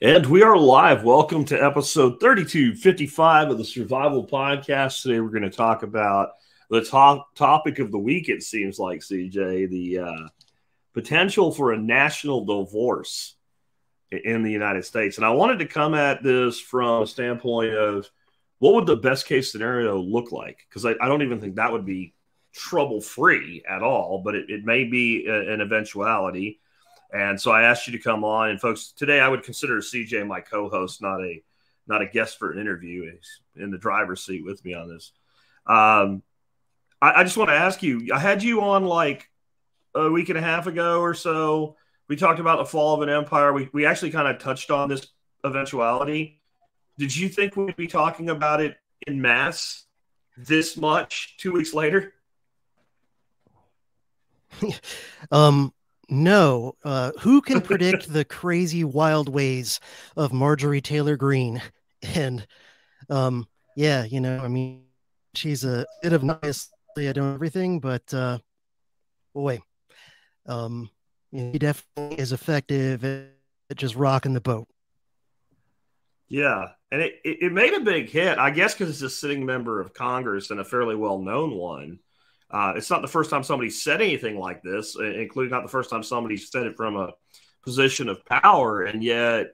And we are live. Welcome to episode 3255 of the Survival Podcast. Today we're going to talk about the topic of the week, it seems like, CJ, the potential for a national divorce in the United States. And I wanted to come at this from a standpoint of what would the best case scenario look like? Because I don't even think that would be trouble-free at all, but it may be an eventuality. And so I asked you to come on, and folks, today I would consider CJ my co-host, not a guest for an interview. He's in the driver's seat with me on this. I just want to ask you, I had you on like a week and a half ago or so. We talked about the fall of an empire. We actually kind of touched on this eventuality. Did you think we'd be talking about it in mass this much 2 weeks later? No. Who can predict the crazy wild ways of Marjorie Taylor Greene? And yeah, I mean, she's a bit of nice. I don't everything, but boy, he definitely is effective at just rocking the boat. Yeah, and it made a big hit, I guess, because it's a sitting member of Congress and a fairly well-known one. It's not the first time somebody said anything like this, including not the first time somebody said it from a position of power. And yet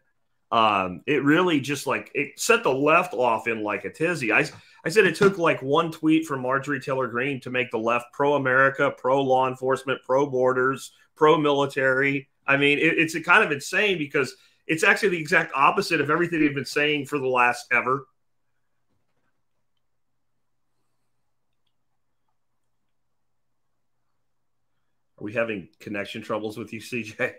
it really just it set the left off in like a tizzy. I said it took like one tweet from Marjorie Taylor Greene to make the left pro-America, pro-law enforcement, pro-borders, pro-military. I mean, it's kind of insane because it's actually the exact opposite of everything they've been saying for the last ever. Are we having connection troubles with you, CJ?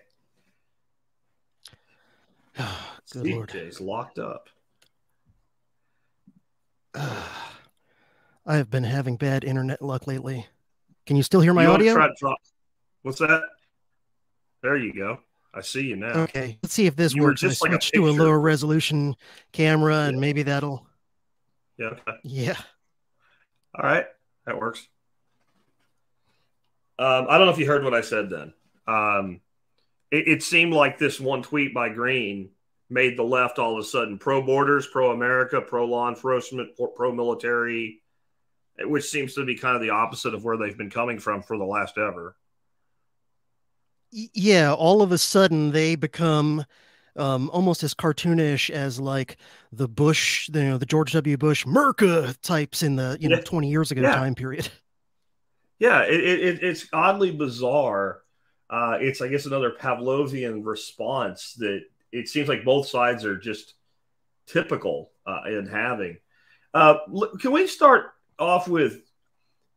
CJ's locked up. I have been having bad internet luck lately. Can you still hear my audio? Try to drop. What's that? There you go. I see you now. Okay, let's see if this works. I switched to a lower resolution camera, and maybe that'll. Yeah. Okay. Yeah. All right, that works. I don't know if you heard what I said then. It seemed like this one tweet by Greene made the left all of a sudden pro-borders, pro-America, pro-law enforcement, pro-military, which seems to be kind of the opposite of where they've been coming from for the last ever. Yeah, all of a sudden they become almost as cartoonish as like the Bush, the George W. Bush Merca types in the 20 years ago time period. Yeah, it's oddly bizarre. It's, I guess, another Pavlovian response that it seems like both sides are just typical in having. Can we start off with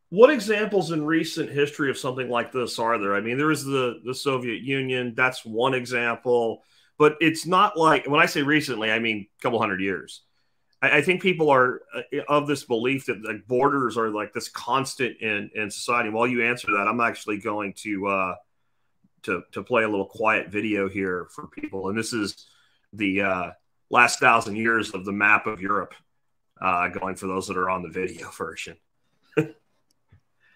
what examples in recent history of something like this are there? I mean, there is the Soviet Union. That's one example. But it's not like, when I say recently, I mean a couple hundred years. I think people are of this belief that like borders are like this constant in society. While you answer that, I'm actually going to play a little quiet video here for people. And this is the last 1,000 years of the map of Europe, going for those that are on the video version.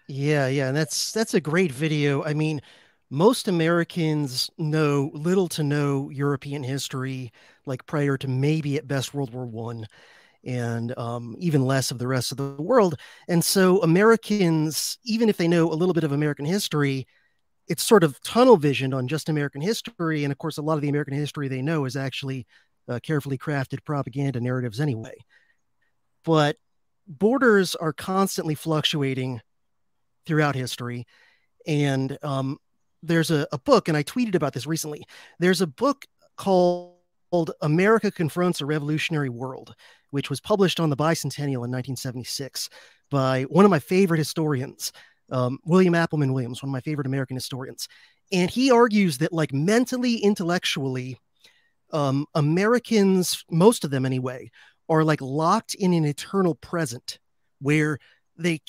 Yeah. And that's a great video. I mean, most Americans know little to no European history, like prior to maybe at best World War I, and even less of the rest of the world. And so Americans, even if they know a little bit of American history, it's sort of tunnel visioned on just American history. And of course, a lot of the American history they know is actually carefully crafted propaganda narratives anyway. But borders are constantly fluctuating throughout history. And there's a book, and I tweeted about this recently. There's a book called America Confronts a Revolutionary World, which was published on the bicentennial in 1976 by one of my favorite historians, William Appleman Williams, one of my favorite American historians. And he argues that, like, mentally, intellectually, Americans, most of them anyway, are like locked in an eternal present where they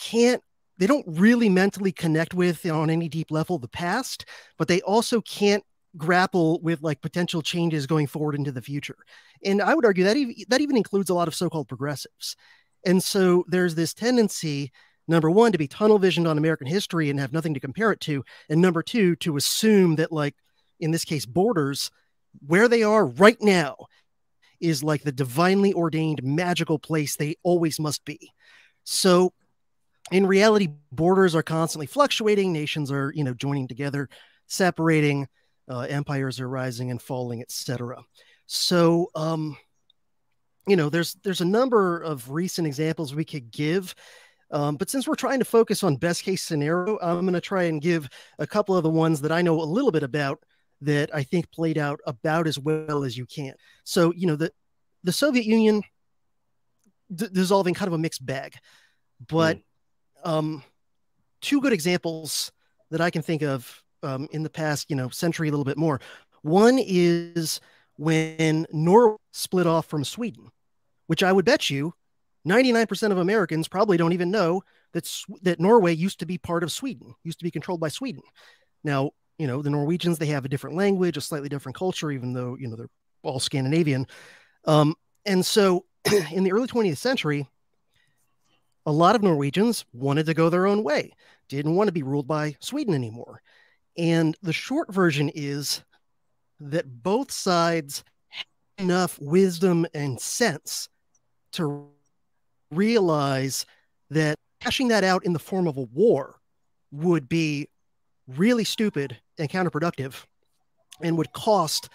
don't really mentally connect with on any deep level the past, but they also can't grapple with like potential changes going forward into the future. And I would argue that that even includes a lot of so-called progressives. And so there's this tendency, number one, to be tunnel visioned on American history and have nothing to compare it to. And number two, to assume that, like, in this case, borders, where they are right now is like the divinely ordained magical place they always must be. So in reality, borders are constantly fluctuating, nations are, joining together, separating, empires are rising and falling, etc. So there's a number of recent examples we could give. But since we're trying to focus on best case scenario, I'm going to try and give a couple of the ones that I know a little bit about that I think played out about as well as you can. So, the Soviet Union dissolving, kind of a mixed bag, but two good examples that I can think of in the past, century, a little bit more. One is when Norway split off from Sweden, which I would bet you 99% of Americans probably don't even know that Norway used to be part of Sweden, used to be controlled by Sweden. Now, the Norwegians, they have a different language, a slightly different culture, even though, they're all Scandinavian. And so in the early 20th century, a lot of Norwegians wanted to go their own way, didn't want to be ruled by Sweden anymore. And the short version is that both sides had enough wisdom and sense to realize that cashing that out in the form of a war would be really stupid and counterproductive and would cost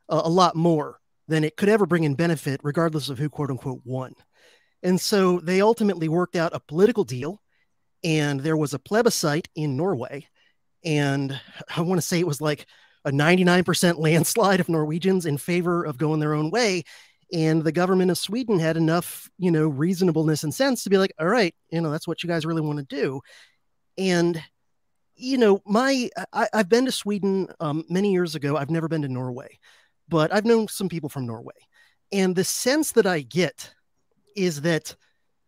a lot more than it could ever bring in benefit, regardless of who, quote unquote, won. And so they ultimately worked out a political deal, and there was a plebiscite in Norway. And I want to say it was like a 99% landslide of Norwegians in favor of going their own way. And the government of Sweden had enough, reasonableness and sense to be like, all right, that's what you guys really want to do. And, I've been to Sweden many years ago. I've never been to Norway, but I've known some people from Norway. And the sense that I get is that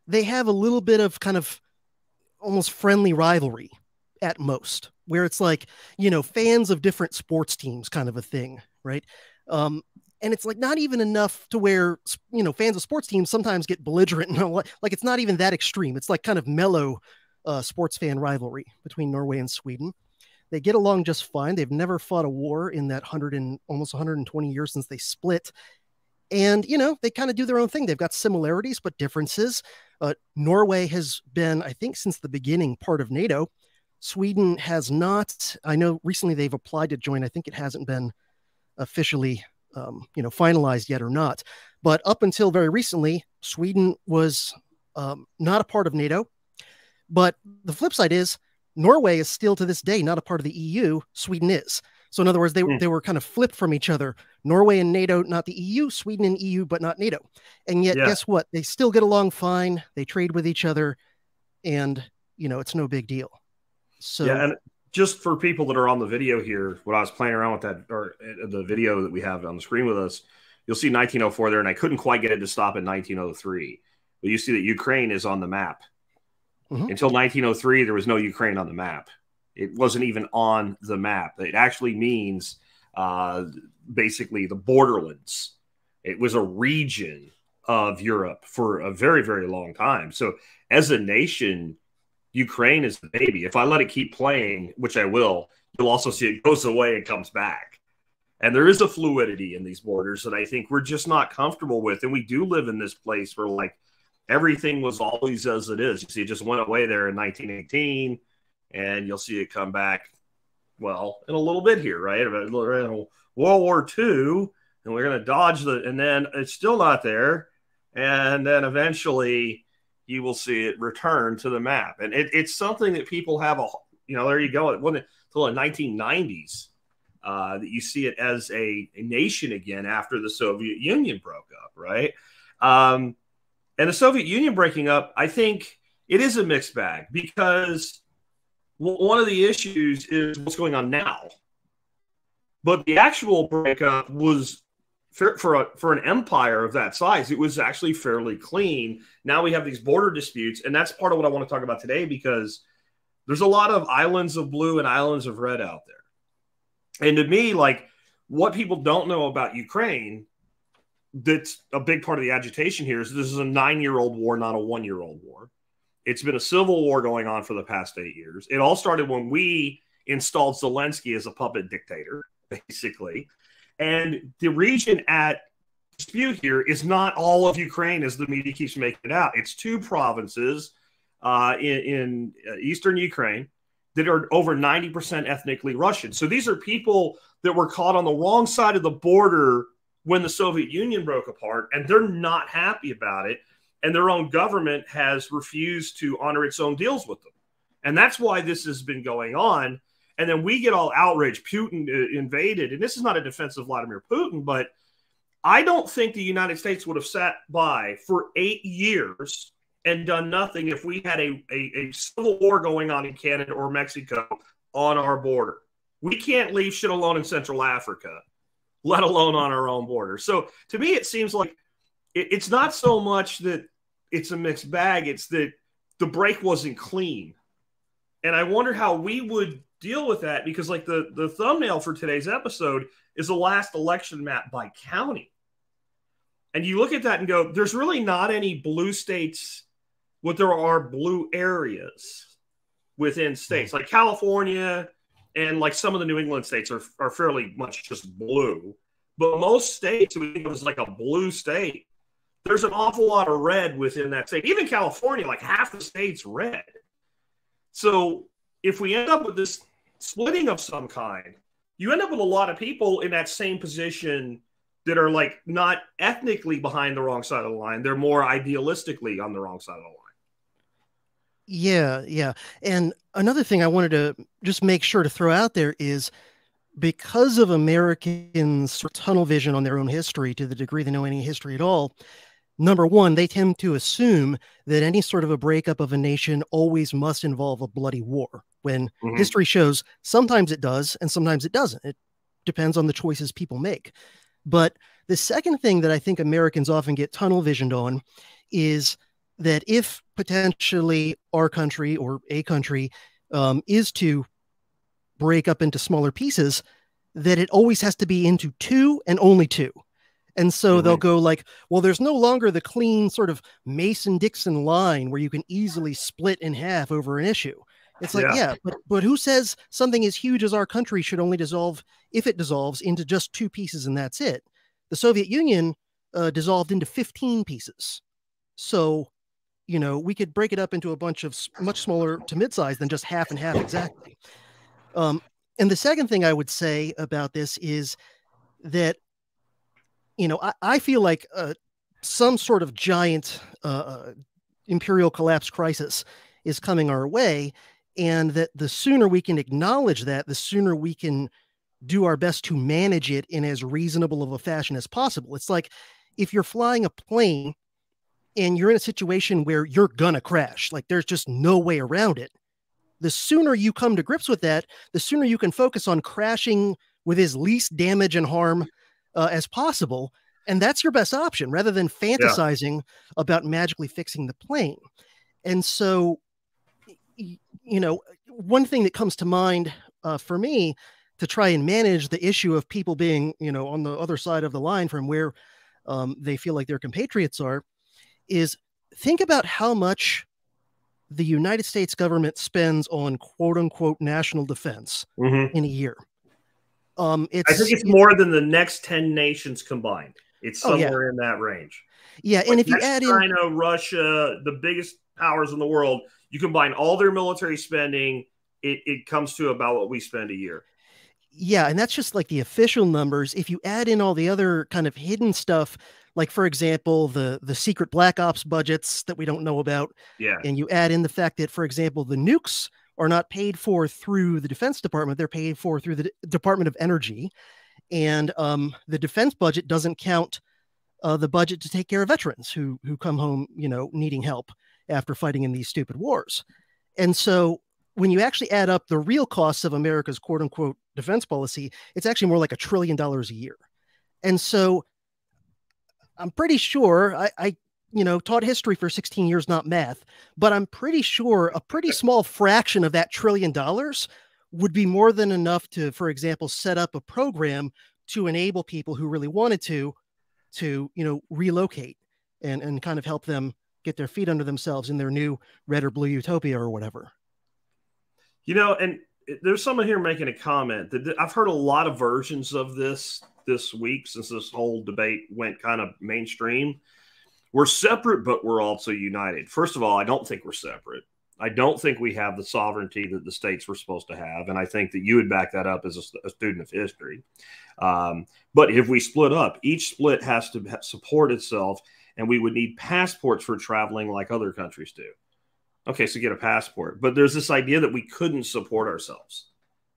they have a little bit of kind of almost friendly rivalry at most, where it's like, fans of different sports teams kind of a thing, right? And it's like not even enough to where, fans of sports teams sometimes get belligerent. Like it's not even that extreme. It's like kind of mellow sports fan rivalry between Norway and Sweden. They get along just fine. They've never fought a war in that almost 120 years since they split. And, they kind of do their own thing. They've got similarities, but differences. Norway has been, I think, since the beginning, part of NATO. Sweden has not. I know recently they've applied to join. I think it hasn't been officially, finalized yet or not. But up until very recently, Sweden was not a part of NATO. But the flip side is Norway is still to this day not a part of the EU. Sweden is. So in other words, they were kind of flipped from each other. Norway and NATO, not the EU, Sweden and EU, but not NATO. And yet, guess what? They still get along fine. They trade with each other, and, it's no big deal. So, yeah, and just for people that are on the video here, when I was playing around with that, or the video that we have on the screen with us, you'll see 1904 there, and I couldn't quite get it to stop at 1903. But you see that Ukraine is on the map. Until 1903, there was no Ukraine on the map. It wasn't even on the map. It actually means basically the borderlands. It was a region of Europe for a very, very long time. So as a nation, Ukraine is the baby. If I let it keep playing, which I will, you'll also see it goes away and comes back. And there is a fluidity in these borders that I think we're just not comfortable with. And we do live in this place where, like, everything was always as it is. You see, it just went away there in 1918, and you'll see it come back, well, in a little bit here, right? World War II, and we're going to dodge and then it's still not there. And then eventually you will see it return to the map. And it's something that people have there you go. It wasn't until the 1990s that you see it as a nation again after the Soviet Union broke up, right? And the Soviet Union breaking up, I think it is a mixed bag, because one of the issues is what's going on now. But the actual breakup was, for an empire of that size, it was actually fairly clean. Now we have these border disputes, and that's part of what I want to talk about today, because there's a lot of islands of blue and islands of red out there. And to me, like, what people don't know about Ukraine, that's a big part of the agitation here, is this is a 9-year-old war, not a 1-year-old war. It's been a civil war going on for the past 8 years. It all started when we installed Zelensky as a puppet dictator, basically. And the region at dispute here is not all of Ukraine, as the media keeps making it out. It's 2 provinces in eastern Ukraine that are over 90% ethnically Russian. So these are people that were caught on the wrong side of the border when the Soviet Union broke apart, and they're not happy about it. And their own government has refused to honor its own deals with them. And that's why this has been going on. And then we get all outraged. Putin invaded. And this is not a defense of Vladimir Putin, but I don't think the United States would have sat by for 8 years and done nothing if we had a civil war going on in Canada or Mexico on our border. We can't leave shit alone in Central Africa, let alone on our own border. So to me, it seems like it's not so much that it's a mixed bag. It's that the break wasn't clean. And I wonder how we would deal with that, because like the thumbnail for today's episode is the last election map by county. And you look at that and go, there's really not any blue states, but there are blue areas within states. Like California and like some of the New England states are fairly much just blue. But most states, we think it was like a blue state. There's an awful lot of red within that state. Even California, like half the state's red. So if we end up with this splitting of some kind, you end up with a lot of people in that same position that are like not ethnically behind the wrong side of the line. They're more idealistically on the wrong side of the line. Yeah, yeah. And another thing I wanted to just make sure to throw out there is, because of Americans' sort of tunnel vision on their own history to the degree they know any history at all, number one, they tend to assume that any sort of a breakup of a nation always must involve a bloody war, when history shows sometimes it does and sometimes it doesn't. It depends on the choices people make. But the second thing that I think Americans often get tunnel visioned on is that if potentially our country or a country is to break up into smaller pieces, that it always has to be into 2 and only 2. And so they'll go like, well, there's no longer the clean sort of Mason-Dixon line where you can easily split in half over an issue. It's like, yeah, but who says something as huge as our country should only dissolve, if it dissolves, into just 2 pieces and that's it? The Soviet Union dissolved into 15 pieces. So, you know, we could break it up into a bunch of much smaller to mid-size than just half and half exactly. And the second thing I would say about this is that, you know, I feel like some sort of giant imperial collapse crisis is coming our way, and that the sooner we can acknowledge that, the sooner we can do our best to manage it in as reasonable of a fashion as possible. It's like if you're flying a plane and you're in a situation where you're gonna crash, like there's just no way around it. The sooner you come to grips with that, the sooner you can focus on crashing with as least damage and harm as possible. And that's your best option, rather than fantasizing about magically fixing the plane. And so, you know, one thing that comes to mind for me to try and manage the issue of people being, you know, on the other side of the line from where they feel like their compatriots are, is think about how much the United States government spends on quote unquote national defense in a year. I think it's more than the next 10 nations combined. It's somewhere in that range. Yeah. Like, and if you add in China, Russia, the biggest powers in the world, you combine all their military spending, it comes to about what we spend a year. Yeah. And that's just like the official numbers. If you add in all the other kind of hidden stuff, like, for example, the secret Black Ops budgets that we don't know about. Yeah. And you add in the fact that, for example, the nukes are not paid for through the Defense Department. They're paid for through the Department of Energy. And the defense budget doesn't count the budget to take care of veterans who come home, you know, needing help after fighting in these stupid wars. And so when you actually add up the real costs of America's quote unquote defense policy, it's actually more like $1 trillion a year. And so I'm pretty sure I you know, taught history for 16 years, not math, but I'm pretty sure a pretty small fraction of that $1 trillion would be more than enough to, for example, set up a program to enable people who really wanted to, you know, relocate and kind of help them get their feet under themselves in their new red or blue utopia or whatever. You know, and there's someone here making a comment that I've heard a lot of versions of this this week since this whole debate went kind of mainstream. We're separate, but we're also united. First of all, I don't think we're separate. I don't think we have the sovereignty that the states were supposed to have. And I think that you would back that up as a student of history. But if we split up, each split has to support itself, and we would need passports for traveling like other countries do. Okay, so get a passport. But there's this idea that we couldn't support ourselves.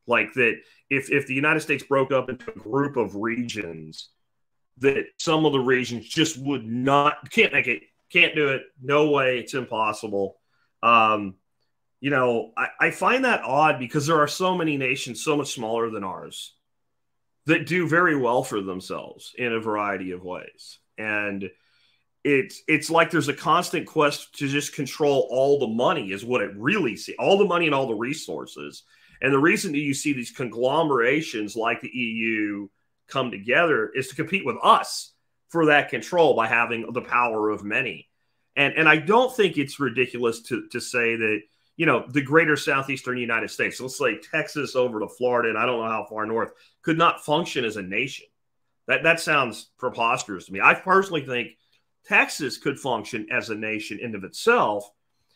Like that if the United States broke up into a group of regions, that some of the regions just would not, can't make it, can't do it, no way, it's impossible. You know, I find that odd because there are so many nations so much smaller than ours that do very well for themselves in a variety of ways. And it's like there's a constant quest to just control all the money is what it really seems, all the money and all the resources. And the reason that you see these conglomerations like the EU come together is to compete with us for that control by having the power of many. And I don't think it's ridiculous to say that, you know, the greater southeastern United States, so let's say Texas over to Florida, and I don't know how far north, could not function as a nation. That sounds preposterous to me. I personally think Texas could function as a nation in of itself.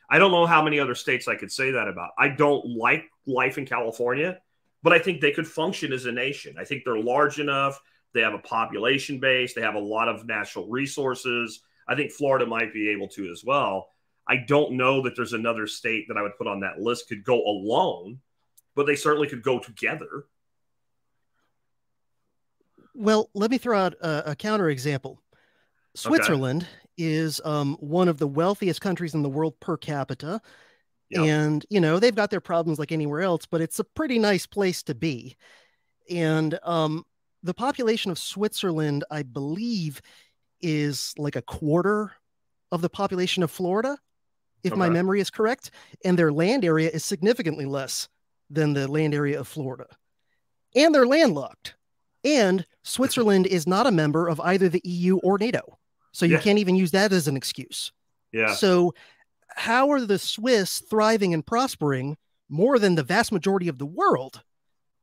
I don't know how many other states I could say that about. I don't like life in California, but I think they could function as a nation. I think they're large enough. They have a population base. They have a lot of natural resources. I think Florida might be able to as well. I don't know that there's another state that I would put on that list could go alone, but they certainly could go together. Well, let me throw out a counterexample. Switzerland is one of the wealthiest countries in the world per capita. Yep. And, you know, they've got their problems like anywhere else, but it's a pretty nice place to be. And the population of Switzerland, I believe, is like a quarter of the population of Florida, if my memory is correct. And their land area is significantly less than the land area of Florida. And they're landlocked. And Switzerland is not a member of either the EU or NATO. So you can't even use that as an excuse. Yeah. So how are the Swiss thriving and prospering more than the vast majority of the world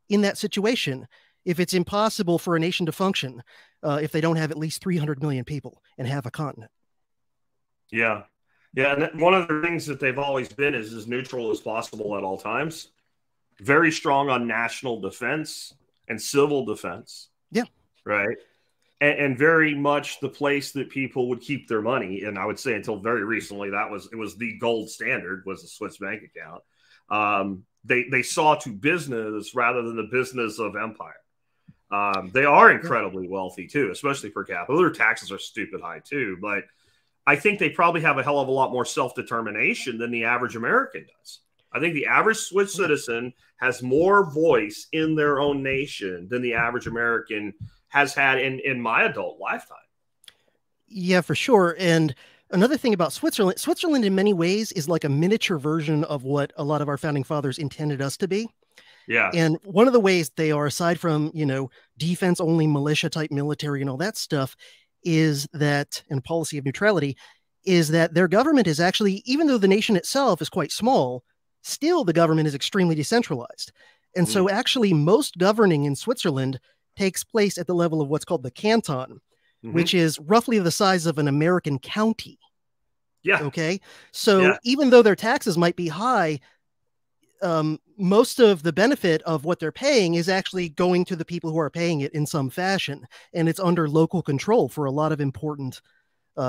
in that situation if it's impossible for a nation to function if they don't have at least 300 million people and have a continent? Yeah. Yeah. And one of the things that they've always been is as neutral as possible at all times. Very strong on national defense and civil defense. Yeah. Right. And very much the place that people would keep their money. And I would say until very recently, it was the gold standard was a Swiss bank account. They saw to business rather than the business of empire. They are incredibly wealthy too, especially per capita. Their taxes are stupid high too, but I think they probably have a hell of a lot more self-determination than the average American does. I think the average Swiss citizen has more voice in their own nation than the average American has had in my adult lifetime. Yeah, for sure. And another thing about Switzerland in many ways is like a miniature version of what a lot of our founding fathers intended us to be. Yeah. And one of the ways they are, aside from, you know, defense only militia type military and all that stuff, is that, and policy of neutrality, is that their government is actually, even though the nation itself is quite small, still the government is extremely decentralized. And so actually most governing in Switzerland takes place at the level of what's called the canton, which is roughly the size of an American county. Yeah. Okay. So even though their taxes might be high, most of the benefit of what they're paying is actually going to the people who are paying it in some fashion. And it's under local control for a lot of important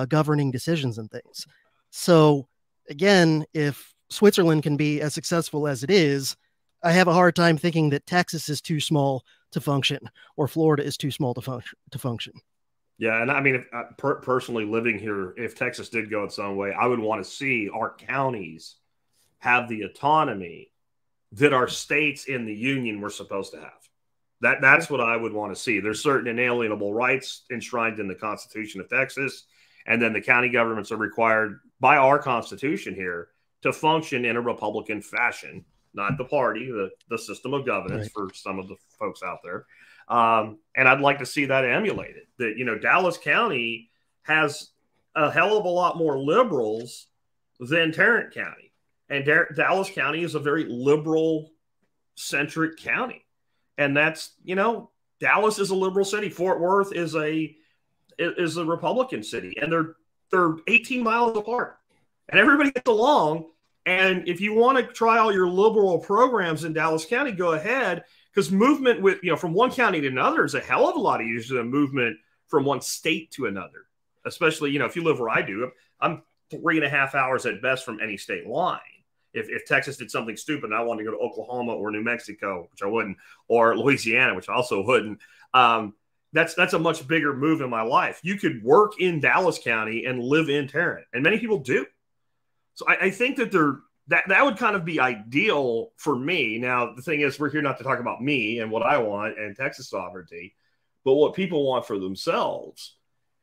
governing decisions and things. So again, if Switzerland can be as successful as it is, I have a hard time thinking that Texas is too small to function or Florida is too small to function. Yeah, and I mean, if, personally living here, if Texas did go its own way, I would want to see our counties have the autonomy that our states in the union were supposed to have. That's what I would want to see. There's certain inalienable rights enshrined in the Constitution of Texas, and then the county governments are required by our Constitution here to function in a Republican fashion. Not the party, the system of governance for some of the folks out there. And I'd like to see that emulated. That, you know, Dallas County has a hell of a lot more liberals than Tarrant County. And Dallas County is a very liberal-centric county. And that's, you know, Dallas is a liberal city. Fort Worth is a Republican city, and they're 18 miles apart, and everybody gets along. And if you want to try all your liberal programs in Dallas County, go ahead, because movement from one county to another is a hell of a lot easier than movement from one state to another. Especially, if you live where I do, I'm 3.5 hours at best from any state line. If Texas did something stupid and I wanted to go to Oklahoma or New Mexico, which I wouldn't, or Louisiana, which I also wouldn't, that's a much bigger move in my life. You could work in Dallas County and live in Tarrant, and many people do. So I think that that would kind of be ideal for me. Now, the thing is, we're here not to talk about me and what I want and Texas sovereignty, but what people want for themselves.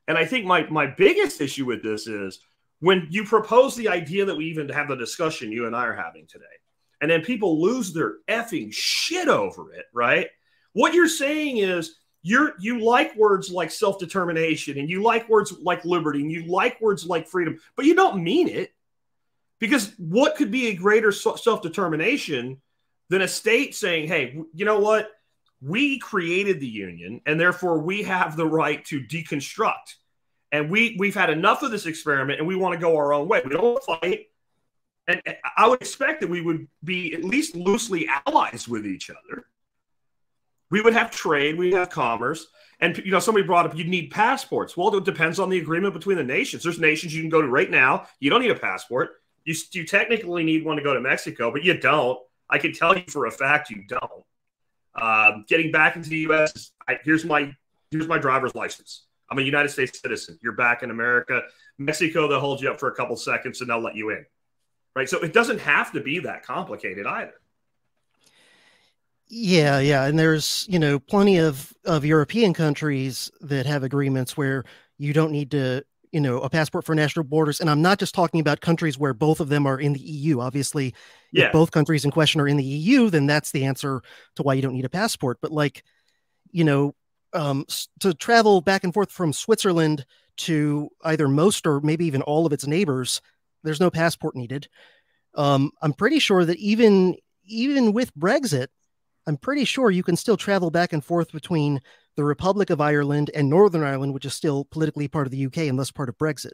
And I think my biggest issue with this is when you propose the idea that we even have the discussion you and I are having today, and then people lose their effing shit over it, right? What you're saying is you like words like self-determination, and you like words like liberty, and you like words like freedom, but you don't mean it. Because what could be a greater self-determination than a state saying, hey, you know what? We created the Union, and therefore we have the right to deconstruct. And we've had enough of this experiment, and we want to go our own way. We don't want to fight. And I would expect that we would be at least loosely allies with each other. We would have trade. We'd have commerce. And, somebody brought up, you'd need passports. Well, it depends on the agreement between the nations. There's nations you can go to right now. You don't need a passport. You technically need one to go to Mexico, but you don't. I can tell you for a fact you don't. Getting back into the U.S., here's my driver's license. I'm a United States citizen. You're back in America. Mexico, they'll hold you up for a couple seconds and they'll let you in. Right? So it doesn't have to be that complicated either. Yeah. And there's, plenty of European countries that have agreements where you don't need to, a passport for national borders. And I'm not just talking about countries where both of them are in the EU. Obviously, if both countries in question are in the EU, then that's the answer to why you don't need a passport. But to travel back and forth from Switzerland to either most or maybe even all of its neighbors, there's no passport needed. I'm pretty sure that even with Brexit, I'm pretty sure you can still travel back and forth between the Republic of Ireland and Northern Ireland, which is still politically part of the UK and thus part of Brexit.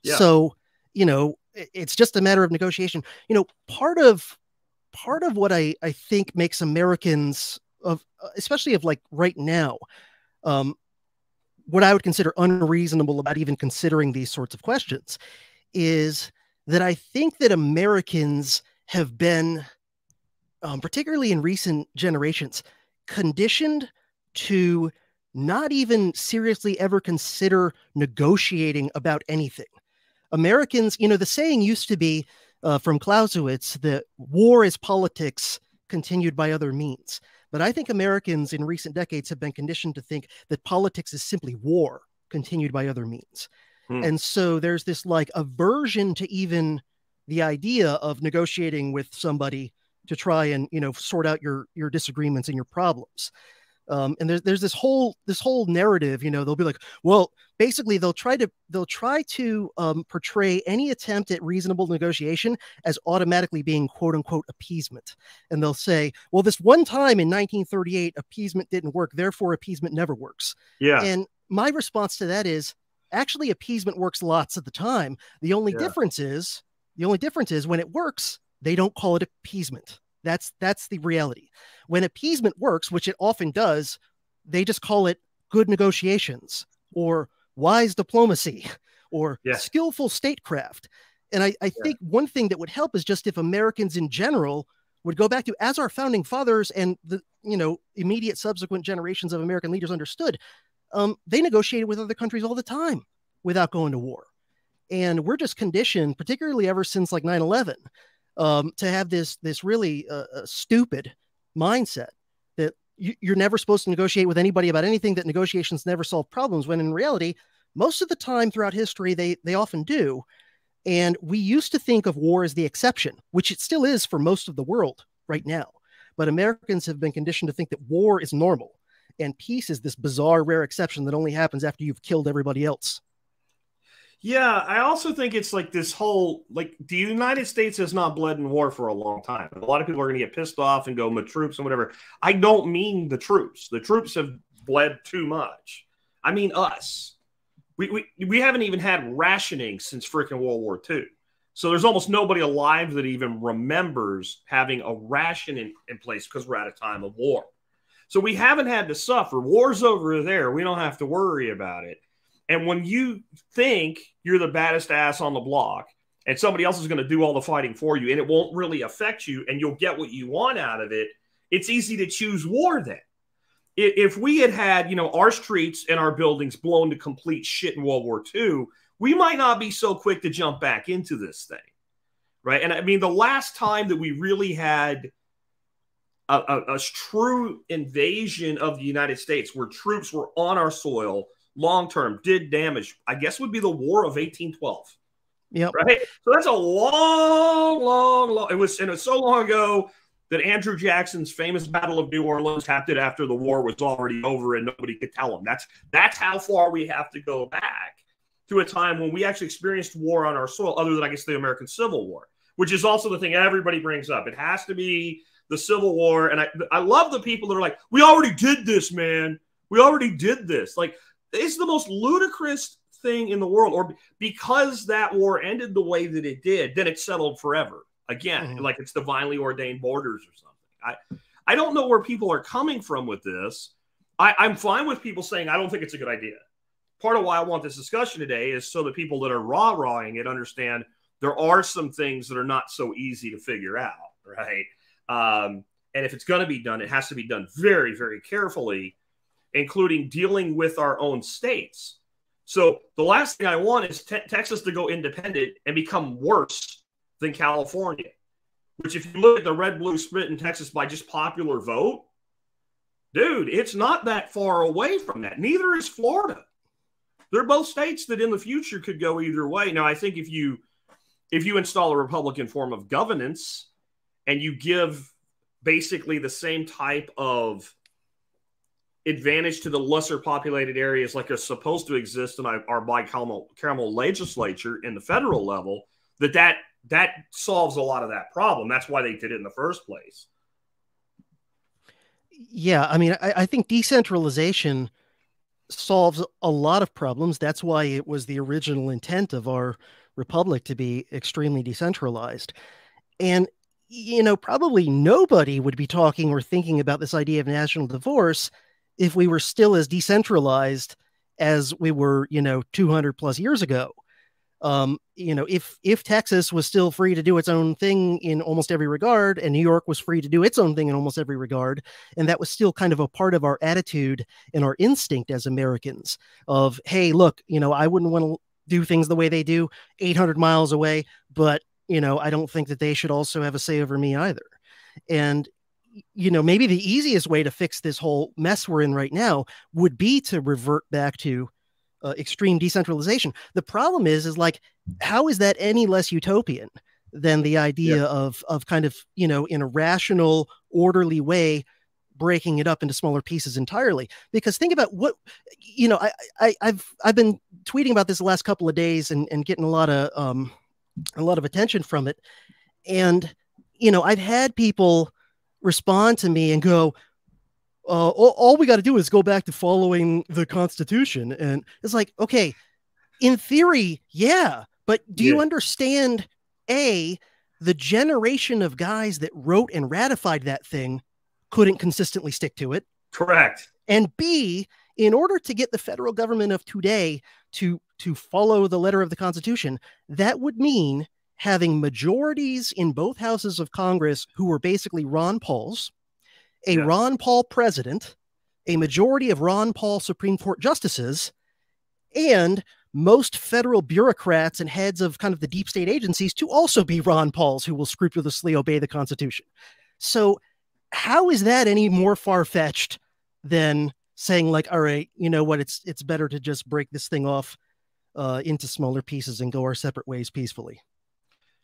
Yeah. So, it's just a matter of negotiation. Part of what I think makes Americans especially like right now, what I would consider unreasonable about even considering these sorts of questions is that I think that Americans have been, particularly in recent generations, conditioned to not even seriously ever consider negotiating about anything. Americans, the saying used to be from Clausewitz that war is politics continued by other means. But I think Americans in recent decades have been conditioned to think that politics is simply war continued by other means. And so there's this aversion to even the idea of negotiating with somebody to try and, sort out your disagreements and your problems. And there's this whole narrative, they'll be like, well, basically they'll try to portray any attempt at reasonable negotiation as automatically being quote unquote appeasement. And they'll say, well, this one time in 1938, appeasement didn't work. Therefore appeasement never works. Yeah. And my response to that is actually appeasement works lots of the time. The only difference is when it works, they don't call it appeasement. That's the reality. When appeasement works, which it often does, they just call it good negotiations or wise diplomacy or skillful statecraft. And I think one thing that would help is just if Americans in general would go back to, as our founding fathers and the immediate subsequent generations of American leaders understood, they negotiated with other countries all the time without going to war. And we're just conditioned, particularly ever since 9/11, to have this really stupid mindset that you're never supposed to negotiate with anybody about anything, that negotiations never solve problems, when in reality, most of the time throughout history, they often do. And we used to think of war as the exception, which it still is for most of the world right now. But Americans have been conditioned to think that war is normal and peace is this bizarre, rare exception that only happens after you've killed everybody else. Yeah, I also think it's this whole, the United States has not bled in war for a long time. A lot of people are going to get pissed off and go, my troops and whatever. I don't mean the troops. The troops have bled too much. I mean, us. We haven't even had rationing since freaking World War II. So there's almost nobody alive that even remembers having a ration in place because we're at a time of war. So we haven't had to suffer. War's over there. We don't have to worry about it. And when you think you're the baddest ass on the block and somebody else is going to do all the fighting for you and it won't really affect you and you'll get what you want out of it, it's easy to choose war then. If we had, our streets and our buildings blown to complete shit in World War II, we might not be so quick to jump back into this thing, right? And I mean, the last time that we really had a true invasion of the United States where troops were on our soil long-term, did damage, I guess would be the War of 1812. Yep. Right? So that's a long, it was so long ago that Andrew Jackson's famous Battle of New Orleans happened after the war was already over and nobody could tell him. That's how far we have to go back to a time when we actually experienced war on our soil, other than, I guess, the American Civil War, which is also the thing everybody brings up. It has to be the Civil War. And I love the people that are like, we already did this, man. We already did this. Like, it's the most ludicrous thing in the world. Or because that war ended the way that it did, then it settled forever. Again, like it's divinely ordained borders or something. I don't know where people are coming from with this. I'm fine with people saying I don't think it's a good idea. Part of why I want this discussion today is so that people that are rah-rahing it understand there are some things that are not so easy to figure out, right? And if it's going to be done, it has to be done very, very carefully, including dealing with our own states. So the last thing I want is Texas to go independent and become worse than California, which if you look at the red-blue split in Texas by just popular vote, dude, it's not that far away from that. Neither is Florida. They're both states that in the future could go either way. Now, I think if you install a Republican form of governance and you give basically the same type of advantage to the lesser populated areas like are supposed to exist in our bicameral legislature in the federal level, that solves a lot of that problem. That's why they did it in the first place. Yeah, I mean, I think decentralization solves a lot of problems. That's why it was the original intent of our republic to be extremely decentralized. And, probably nobody would be talking or thinking about this idea of national divorce if we were still as decentralized as we were, 200 plus years ago. If Texas was still free to do its own thing in almost every regard, and New York was free to do its own thing in almost every regard, and that was still kind of a part of our attitude and our instinct as Americans of, hey, look, I wouldn't want to do things the way they do 800 miles away, but, I don't think that they should also have a say over me either. And, maybe the easiest way to fix this whole mess we're in right now would be to revert back to extreme decentralization. The problem is like, how is that any less utopian than the idea of kind of, in a rational, orderly way, breaking it up into smaller pieces entirely? Because think about what, I've been tweeting about this the last couple of days and getting a lot of attention from it. And, I've had people respond to me and go, all we got to do is go back to following the Constitution. And it's like, okay, in theory, yeah, but do you understand, A, the generation of guys that wrote and ratified that thing couldn't consistently stick to it? Correct. And B, in order to get the federal government of today to follow the letter of the Constitution, that would mean having majorities in both houses of Congress who were basically Ron Pauls, Ron Paul president, a majority of Ron Paul Supreme Court justices, and most federal bureaucrats and heads of kind of the deep state agencies to also be Ron Pauls who will scrupulously obey the Constitution. So how is that any more far-fetched than saying like, all right, you know what, it's better to just break this thing off into smaller pieces and go our separate ways peacefully?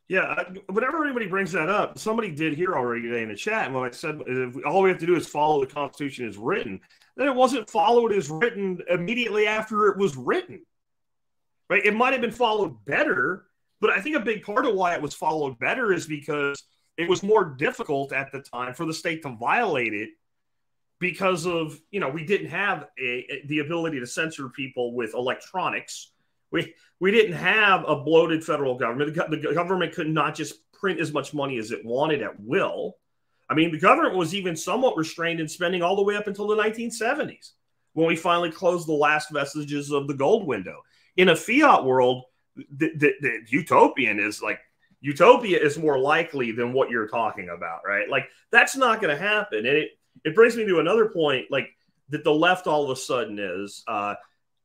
Yeah, whenever anybody brings that up, somebody did here already today in the chat. And when I said all we have to do is follow the Constitution as written, then it wasn't followed as written immediately after it was written. Right? It might have been followed better, but I think a big part of why it was followed better is because it was more difficult at the time for the state to violate it because of, we didn't have the ability to censor people with electronics. We didn't have a bloated federal government. The government could not just print as much money as it wanted at will. I mean, the government was even somewhat restrained in spending all the way up until the 1970s, when we finally closed the last vestiges of the gold window. In a fiat world, the utopian is like, utopia is more likely than what you're talking about, right? Like, that's not going to happen. And it brings me to another point, like, that the left all of a sudden is,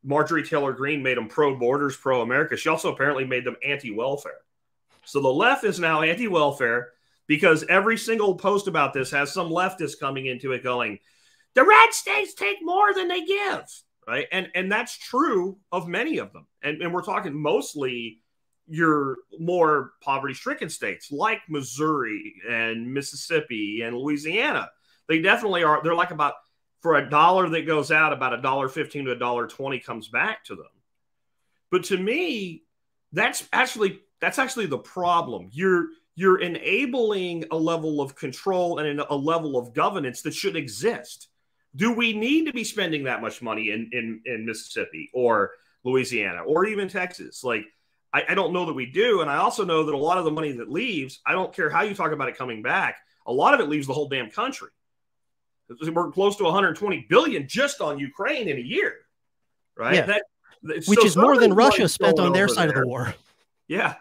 Marjorie Taylor Greene made them pro-borders, pro-America. She also apparently made them anti-welfare. So the left is now anti-welfare because every single post about this has some leftist coming into it going, the red states take more than they give, right? And that's true of many of them. And we're talking mostly your more poverty-stricken states like Missouri and Mississippi and Louisiana. They definitely are. They're like about, for a dollar that goes out, about $1.15 to $1.20 comes back to them. But to me, that's actually the problem. You're enabling a level of control and a level of governance that should exist. Do we need to be spending that much money in Mississippi or Louisiana or even Texas? Like, I don't know that we do. And I also know that a lot of the money that leaves, I don't care how you talk about it coming back, a lot of it leaves the whole damn country. We're close to 120 billion just on Ukraine in a year, right? Yeah. Which is more than Russia spent on their side of the war. Yeah.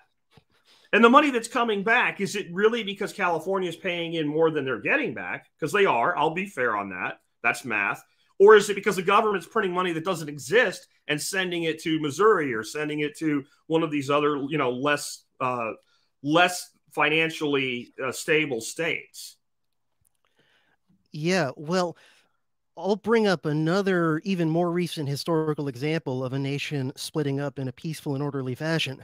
And the money that's coming back, is it really because California is paying in more than they're getting back? Because they are. I'll be fair on that. That's math. Or is it because the government's printing money that doesn't exist and sending it to Missouri or sending it to one of these other, less financially stable states? Yeah, well, I'll bring up another even more recent historical example of a nation splitting up in a peaceful and orderly fashion.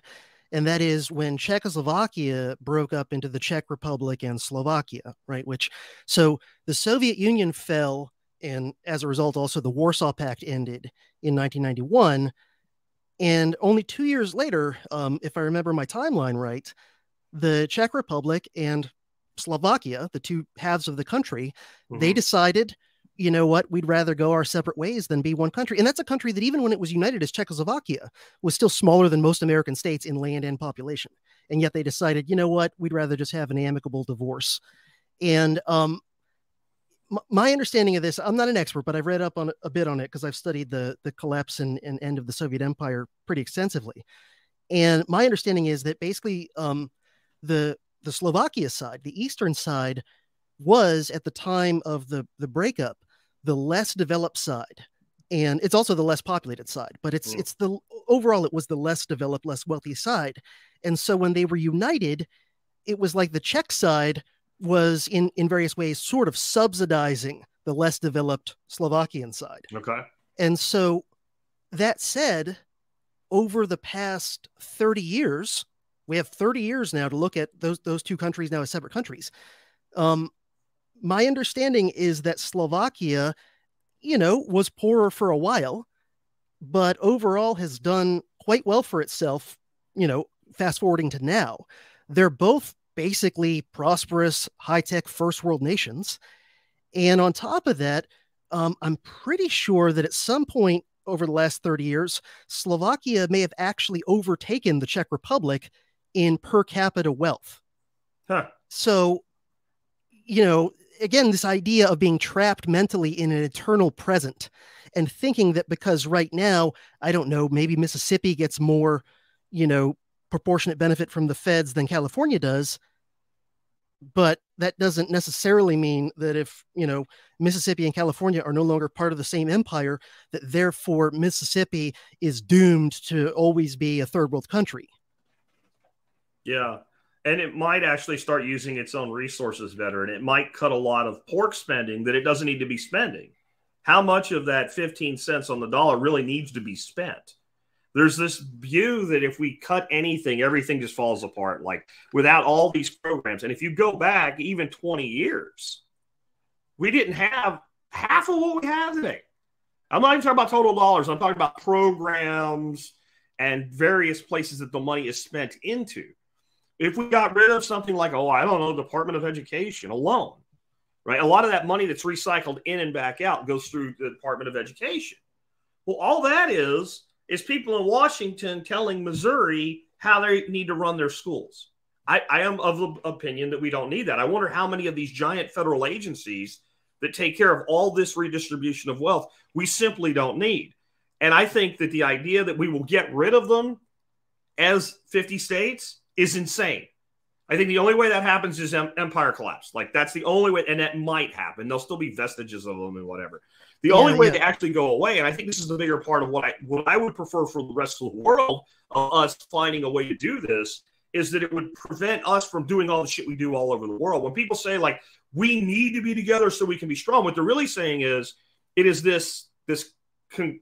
And that is when Czechoslovakia broke up into the Czech Republic and Slovakia, right? So the Soviet Union fell, and as a result, also the Warsaw Pact ended in 1991. And only 2 years later, if I remember my timeline right, the Czech Republic and Slovakia, the two halves of the country, they decided, you know what, we'd rather go our separate ways than be one country. And that's a country that even when it was united as Czechoslovakia was still smaller than most American states in land and population. And yet they decided, you know what, we'd rather just have an amicable divorce. And my understanding of this, I'm not an expert, but I've read up on a bit on it because I've studied the collapse and end of the Soviet Empire pretty extensively. And my understanding is that basically the Slovakia side, the eastern side, was at the time of the breakup the less developed side, and it's also the less populated side. But it's the overall it was the less developed, less wealthy side. And so when they were united, it was like the Czech side was in various ways sort of subsidizing the less developed Slovakian side. Okay. And so that said, over the past 30 years, we have 30 years now to look at those two countries now as separate countries. My understanding is that Slovakia, was poorer for a while, but overall has done quite well for itself, fast forwarding to now. They're both basically prosperous, high-tech first world nations. And on top of that, I'm pretty sure that at some point over the last 30 years, Slovakia may have actually overtaken the Czech Republic in per capita wealth. Huh. So, again, this idea of being trapped mentally in an eternal present and thinking that because right now, I don't know, maybe Mississippi gets more, proportionate benefit from the feds than California does. But that doesn't necessarily mean that if, Mississippi and California are no longer part of the same empire, that therefore Mississippi is doomed to always be a third world country. Yeah. And it might actually start using its own resources better. And it might cut a lot of pork spending that it doesn't need to be spending. How much of that 15 cents on the dollar really needs to be spent? There's this view that if we cut anything, everything just falls apart, like without all these programs. And if you go back even 20 years, we didn't have half of what we have today. I'm not even talking about total dollars. I'm talking about programs and various places that the money is spent into. If we got rid of something like, Department of Education alone, right? A lot of that money that's recycled in and back out goes through the Department of Education. Well, all that is people in Washington telling Missouri how they need to run their schools. I am of the opinion that we don't need that. I wonder how many of these giant federal agencies that take care of all this redistribution of wealth we simply don't need. And I think that the idea that we will get rid of them as 50 states is insane. I think the only way that happens is empire collapse. Like, that's the only way, and that might happen. There'll still be vestiges of them and whatever. The only way they actually go away, and I think this is the bigger part of what I would prefer for the rest of the world, us finding a way to do this, is that it would prevent us from doing all the shit we do all over the world. When people say, like, we need to be together so we can be strong, what they're really saying is it is this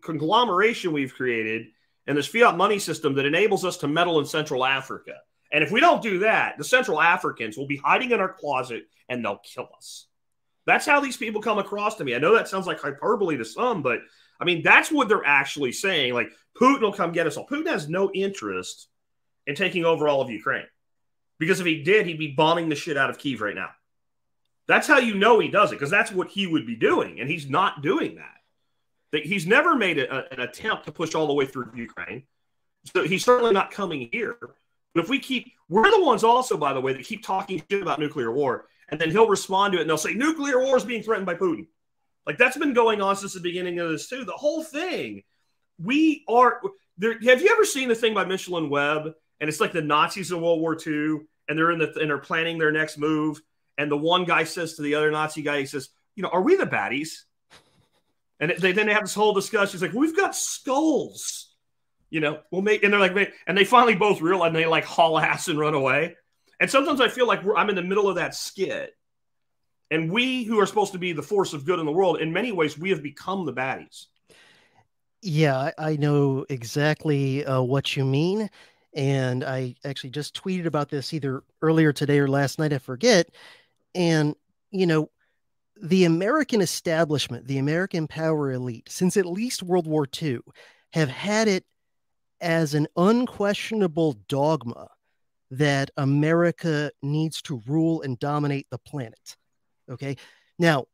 conglomeration we've created and this fiat money system that enables us to meddle in Central Africa. And if we don't do that, the Central Africans will be hiding in our closet and they'll kill us. That's how these people come across to me. I know that sounds like hyperbole to some, but I mean, that's what they're actually saying. Like, Putin will come get us all. Putin has no interest in taking over all of Ukraine, because if he did, he'd be bombing the shit out of Kyiv right now. That's how you know he does it, because that's what he would be doing, and he's not doing that. He's never made an attempt to push all the way through Ukraine, so he's certainly not coming here. But if we're the ones also, by the way, that keep talking shit about nuclear war, and then he'll respond to it and they'll say nuclear war is being threatened by Putin. Like, that's been going on since the beginning of this too. The whole thing. We are there. Have you ever seen the thing by Michelin Webb? And it's like the Nazis in World War II, and they're planning their next move. And the one guy says to the other Nazi guy, he says, are we the baddies? And then they have this whole discussion. It's like, we've got skulls. We'll make, and they're like, and they finally both realize, and they like haul ass and run away. And sometimes I feel like I'm in the middle of that skit, and we who are supposed to be the force of good in the world, in many ways, we have become the baddies. Yeah, I know exactly what you mean. And I actually just tweeted about this either earlier today or last night, I forget. And, the American establishment, the American power elite, since at least World War II, have had it as an unquestionable dogma that America needs to rule and dominate the planet. Okay. Now,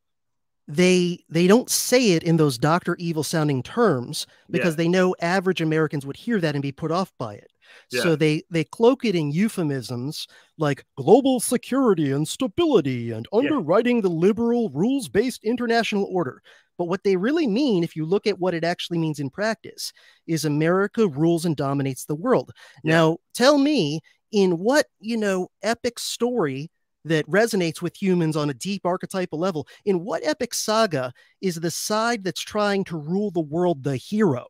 they don't say it in those Dr. Evil sounding terms because they know average Americans would hear that and be put off by it. Yeah. So they cloak it in euphemisms like global security and stability and underwriting the liberal rules-based international order. But what they really mean, if you look at what it actually means in practice, is America rules and dominates the world. Yeah. Now, tell me, in what, epic story that resonates with humans on a deep archetypal level, in what epic saga is the side that's trying to rule the world the hero?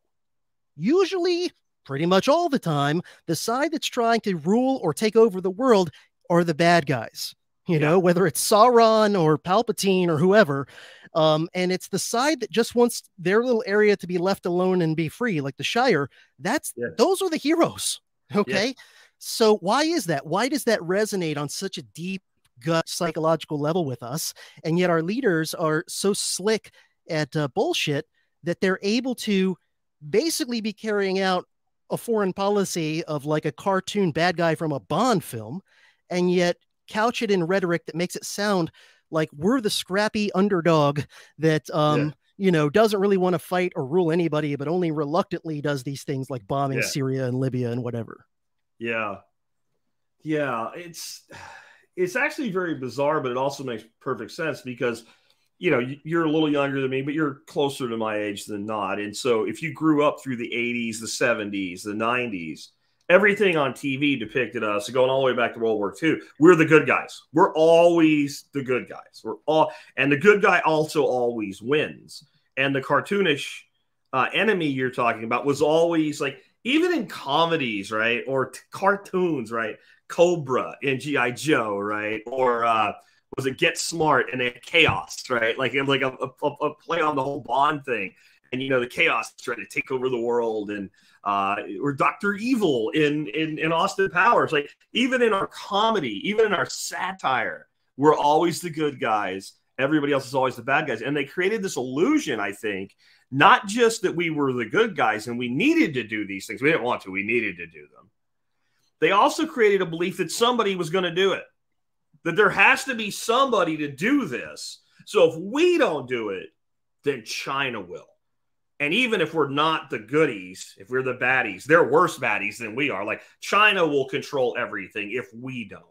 Usually, pretty much all the time, the side that's trying to rule or take over the world are the bad guys, whether it's Sauron or Palpatine or whoever. And it's the side that just wants their little area to be left alone and be free, like the Shire. Those are the heroes. Okay. Yeah. So why is that? Why does that resonate on such a deep gut psychological level with us? And yet our leaders are so slick at bullshit that they're able to basically be carrying out a foreign policy of like a cartoon bad guy from a Bond film, and yet couch it in rhetoric that makes it sound like we're the scrappy underdog that, doesn't really want to fight or rule anybody, but only reluctantly does these things like bombing Syria and Libya and whatever. Yeah. Yeah. It's actually very bizarre, but it also makes perfect sense because, you're a little younger than me, but you're closer to my age than not. And so if you grew up through the 80s, the 70s, the 90s, everything on TV depicted us going all the way back to World War II. We're the good guys. We're always the good guys. And the good guy also always wins. And the cartoonish enemy you're talking about was always like, even in comedies, right? Or cartoons, right? Cobra in G.I. Joe, right? Or was it Get Smart and Chaos, right? Like a play on the whole Bond thing. And, the Chaos is trying to take over the world. And or Dr. Evil in Austin Powers. Like, even in our comedy, even in our satire, we're always the good guys. Everybody else is always the bad guys. And they created this illusion, I think, not just that we were the good guys and we needed to do these things. We didn't want to. We needed to do them. They also created a belief that somebody was going to do it, that there has to be somebody to do this. So if we don't do it, then China will. And even if we're not the goodies, if we're the baddies, they're worse baddies than we are. Like China will control everything if we don't.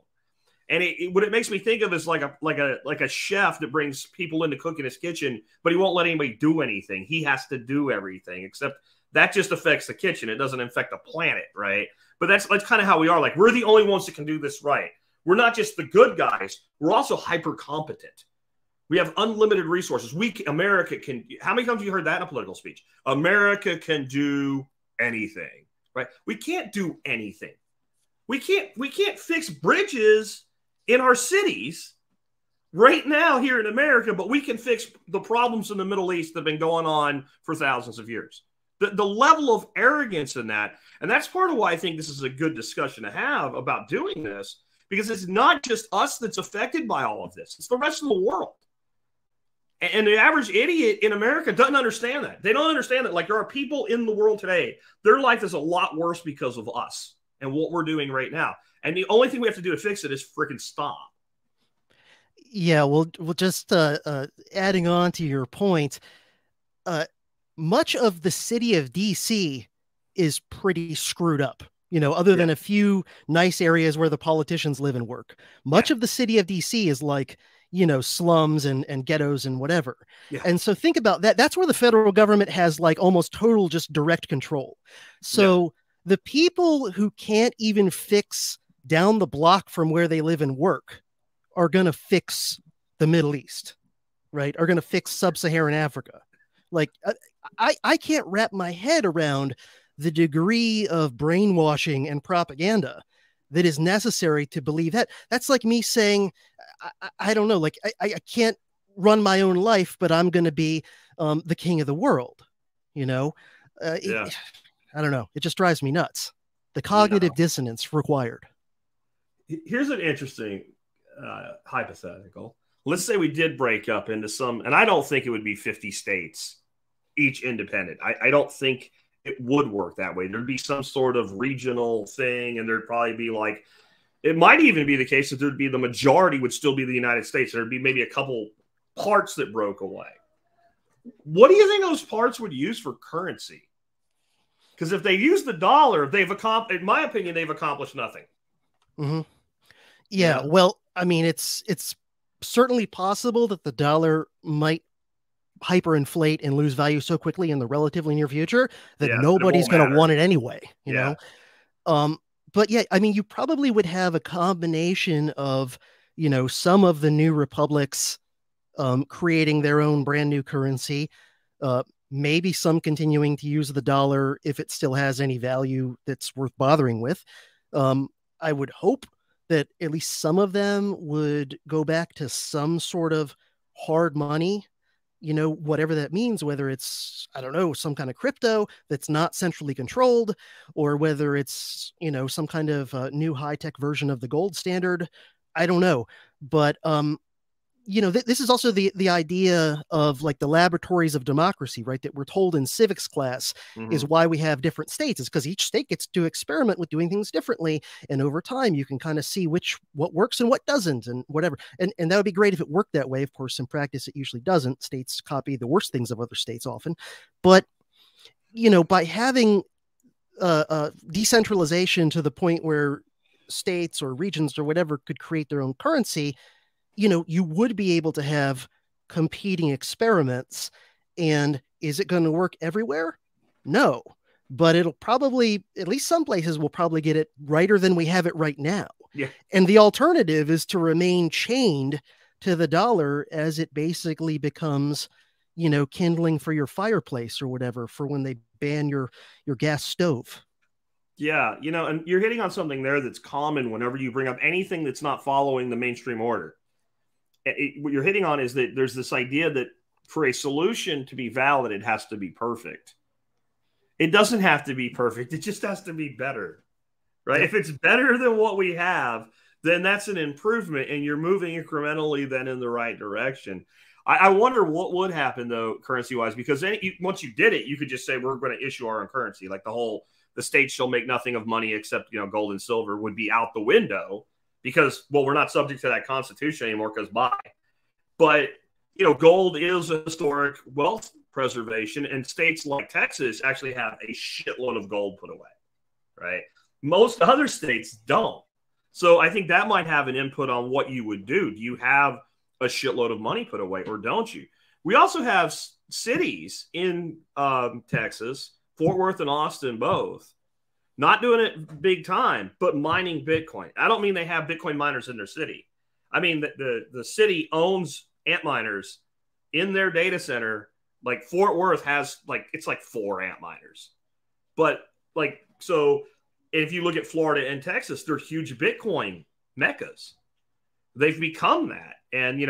And what it makes me think of is like a chef that brings people in to cook in his kitchen, but he won't let anybody do anything. He has to do everything, except that just affects the kitchen. It doesn't affect the planet, right? But that's kind of how we are. Like we're the only ones that can do this right. We're not just the good guys. We're also hyper competent. We have unlimited resources. America can. How many times have you heard that in a political speech? America can do anything, right? We can't do anything. We can't fix bridges in our cities right now here in America, but we can fix the problems in the Middle East that have been going on for thousands of years. The level of arrogance in that, and that's part of why I think this is a good discussion to have about doing this, because it's not just us that's affected by all of this. It's the rest of the world. And the average idiot in America doesn't understand that. They don't understand that. Like there are people in the world today, their life is a lot worse because of us and what we're doing right now. And the only thing we have to do to fix it is freaking stop. Yeah, well, just adding on to your point, much of the city of DC is pretty screwed up. You know, other than a few nice areas where the politicians live and work. Much of the city of DC is like, you know, slums and ghettos and whatever. Yeah. And so think about that. That's where the federal government has like almost total just direct control. So the people who can't even fix down the block from where they live and work are going to fix the Middle East, right? Are going to fix sub-Saharan Africa. Like I can't wrap my head around the degree of brainwashing and propaganda that is necessary to believe that. That's like me saying, I don't know, like I can't run my own life, but I'm going to be the king of the world. You know, I don't know. It just drives me nuts. The cognitive dissonance required. Here's an interesting hypothetical. Let's say we did break up into some, and I don't think it would be 50 states, each independent. I don't think it would work that way. There'd be some sort of regional thing, and there'd probably be like, it might even be the case that there'd be the majority would still be the United States. There'd be maybe a couple parts that broke away. What do you think those parts would use for currency? Because if they use the dollar, they've accomplished, in my opinion, they've accomplished nothing. Mm-hmm. Yeah, well, I mean, it's certainly possible that the dollar might hyperinflate and lose value so quickly in the relatively near future that nobody's going to want it anyway, you know? But yeah, I mean, you probably would have a combination of, you know, some of the new republics creating their own brand new currency, maybe some continuing to use the dollar if it still has any value that's worth bothering with. I would hope that at least some of them would go back to some sort of hard money, you know, whatever that means, whether it's, I don't know, some kind of crypto that's not centrally controlled, or whether it's, you know, some kind of new high-tech version of the gold standard. I don't know. But, you know, this is also the idea of like the laboratories of democracy, right? That we're told in civics class is why we have different states. Is because each state gets to experiment with doing things differently. And over time, you can kind of see what works and what doesn't and whatever. And that would be great if it worked that way. Of course, in practice, it usually doesn't. States copy the worst things of other states often. But, you know, by having decentralization to the point where states or regions or whatever could create their own currency, you know, you would be able to have competing experiments. And is it going to work everywhere? No, but it'll probably, at least some places will probably get it righter than we have it right now. Yeah. And the alternative is to remain chained to the dollar as it basically becomes, you know, kindling for your fireplace or whatever for when they ban your gas stove. Yeah, you know, and you're hitting on something there that's common whenever you bring up anything that's not following the mainstream order. What you're hitting on is that there's this idea that for a solution to be valid, it has to be perfect. It doesn't have to be perfect. It just has to be better, right? If it's better than what we have, then that's an improvement, and you're moving incrementally then in the right direction. I wonder what would happen, though, currency-wise, because once you did it, you could just say we're going to issue our own currency. Like the state shall make nothing of money except, you know, gold and silver would be out the window. Because, well, we're not subject to that constitution anymore because why? But gold is a historic wealth preservation, and states like Texas actually have a shitload of gold put away, right? Most other states don't. So I think that might have an input on what you would do. Do you have a shitload of money put away, or don't you? We also have cities in Texas, Fort Worth and Austin both, not doing it big time, but mining Bitcoin. I don't mean they have Bitcoin miners in their city. I mean the city owns Antminers in their data center. Like Fort Worth has it's like 4 Antminers. But so if you look at Florida and Texas, they're huge Bitcoin meccas. They've become that. And,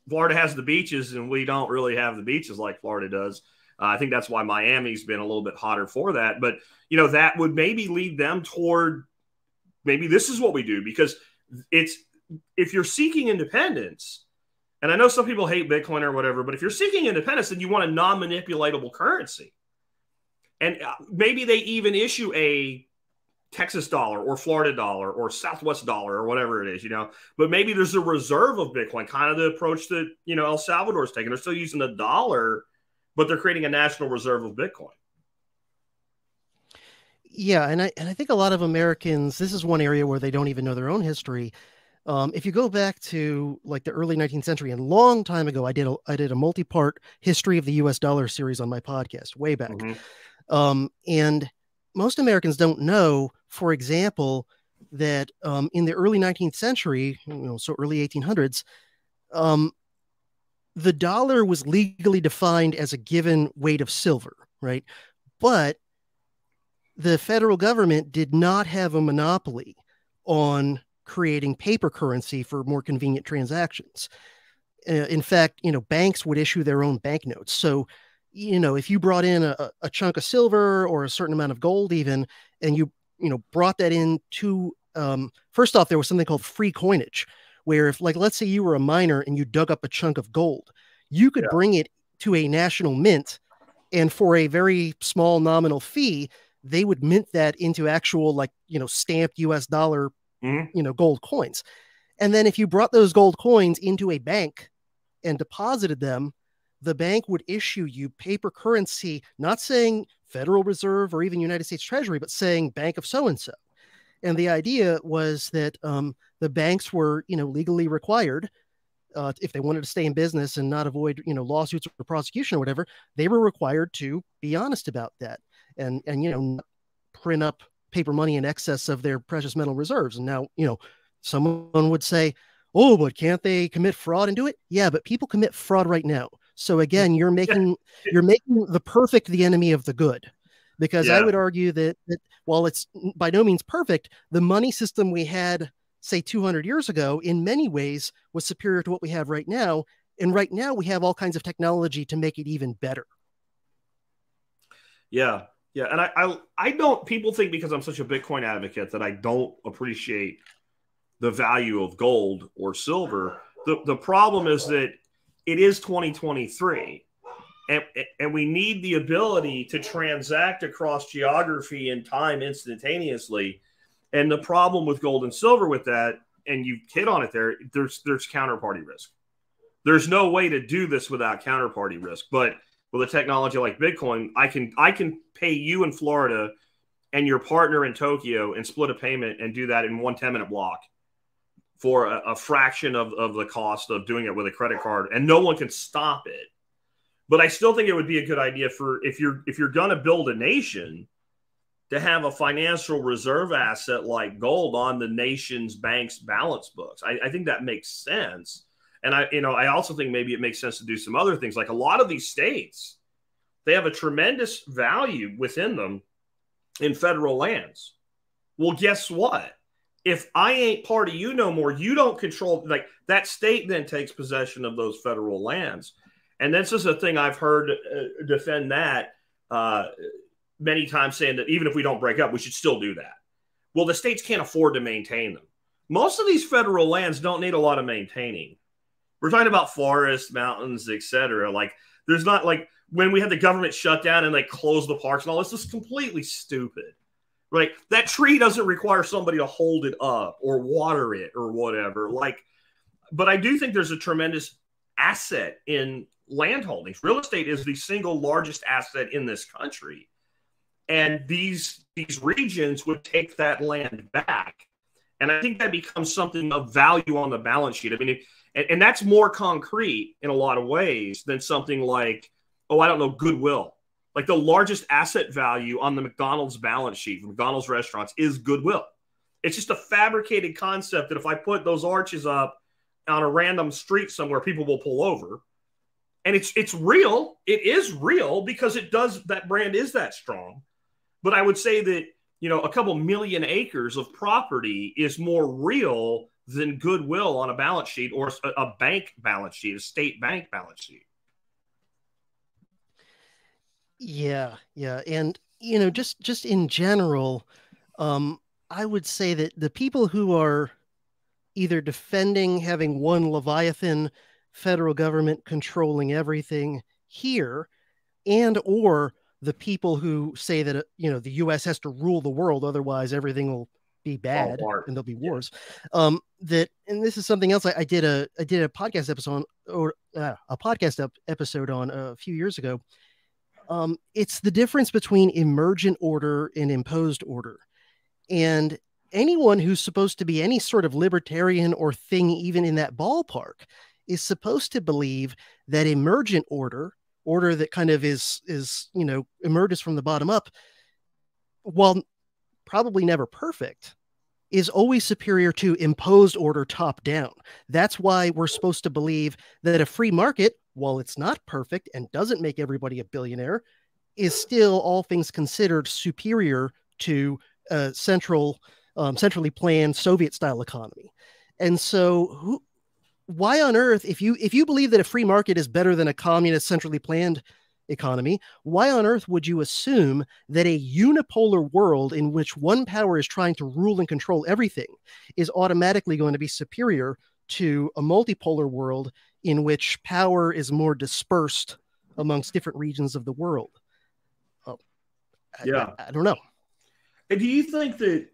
Florida has the beaches, and we don't really have the beaches like Florida does. I think that's why Miami's been a little bit hotter for that. But, that would maybe lead them toward maybe this is what we do, because if you're seeking independence, and I know some people hate Bitcoin or whatever, but if you're seeking independence, then you want a non-manipulatable currency. And maybe they even issue a Texas dollar or Florida dollar or Southwest dollar or whatever it is, but maybe there's a reserve of Bitcoin, kind of the approach that, El Salvador's taking. They're still using a dollar, but they're creating a national reserve of Bitcoin. Yeah. And I think a lot of Americans, this is one area where they don't even know their own history. If you go back to the early 19th century, and a long time ago, I did a multi-part history of the US dollar series on my podcast way back. Mm-hmm. And most Americans don't know, for example, that in the early 19th century, so early 1800s, the dollar was legally defined as a given weight of silver, right? But the federal government did not have a monopoly on creating paper currency for more convenient transactions. In fact, banks would issue their own banknotes. So if you brought in a chunk of silver or a certain amount of gold even, and you brought that into, first off, there was something called free coinage, where if let's say you were a miner and you dug up a chunk of gold, you could bring it to a national mint, and for a very small nominal fee, they would mint that into actual stamped US dollar, gold coins. And then if you brought those gold coins into a bank and deposited them, the bank would issue you paper currency, not saying Federal Reserve or even United States Treasury, but saying Bank of so-and-so. And the idea was that the banks were, legally required, if they wanted to stay in business and not avoid, lawsuits or prosecution or whatever, they were required to be honest about that and print up paper money in excess of their precious metal reserves. And now, someone would say, oh, but can't they commit fraud and do it? Yeah, but people commit fraud right now. So again, you're making the perfect the enemy of the good, because I would argue that while it's by no means perfect, the money system we had, say 200 years ago, in many ways was superior to what we have right now. And right now we have all kinds of technology to make it even better. Yeah. Yeah. And I don't, people think because I'm such a Bitcoin advocate that I don't appreciate the value of gold or silver. The problem is that it is 2023, and we need the ability to transact across geography and time instantaneously. And the problem with gold and silver with that, and you hit on it there, there's counterparty risk. There's no way to do this without counterparty risk. But with a technology like Bitcoin, I can pay you in Florida and your partner in Tokyo and split a payment and do that in one 10-minute block for a fraction of the cost of doing it with a credit card, and no one can stop it. But I still think it would be a good idea for if you're going to build a nation, to have a financial reserve asset like gold on the nation's bank's balance books. I think that makes sense. And I also think maybe it makes sense to do some other things. Like a lot of these states, they have a tremendous value within them in federal lands. Well, guess what? If I ain't part of you no more, you don't control, that state then takes possession of those federal lands. And that's just a thing I've heard defend that many times, saying that even if we don't break up, we should still do that. Well, the states can't afford to maintain them. Most of these federal lands don't need a lot of maintaining. We're talking about forests, mountains, etc. There's not when we had the government shut down and close the parks and all this is completely stupid. Right? That tree doesn't require somebody to hold it up or water it or whatever. But I do think there's a tremendous asset in land holdings. Real estate is the single largest asset in this country. And these regions would take that land back. And I think that becomes something of value on the balance sheet. I mean, and that's more concrete in a lot of ways than something like, oh, I don't know, goodwill. Like the largest asset value on the McDonald's balance sheet for McDonald's restaurants is goodwill. It's just a fabricated concept that if I put those arches up on a random street somewhere, people will pull over. And it's real. It is real because it does, that brand is that strong. But I would say that, you know, a couple million acres of property is more real than goodwill on a balance sheet or a bank balance sheet, a state bank balance sheet. Yeah, yeah. And, you know, just in general, I would say that the people who are either defending having one Leviathan federal government controlling everything here, and or the people who say that, you know, the U.S. has to rule the world, otherwise everything will be bad and there'll be wars. Yeah. That, and this is something else I did a podcast episode episode on a few years ago. It's the difference between emergent order and imposed order. And anyone who's supposed to be any sort of libertarian or thing, even in that ballpark, is supposed to believe that emergent order that kind of is, you know, emerges from the bottom up, while probably never perfect, is always superior to imposed order top down. That's why we're supposed to believe that a free market, while it's not perfect and doesn't make everybody a billionaire, is still, all things considered, superior to a centrally planned Soviet-style economy. And so, why on earth, if you believe that a free market is better than a communist, centrally planned economy, why on earth would you assume that a unipolar world in which one power is trying to rule and control everything is automatically going to be superior to a multipolar world in which power is more dispersed amongst different regions of the world? I don't know. And do you think that,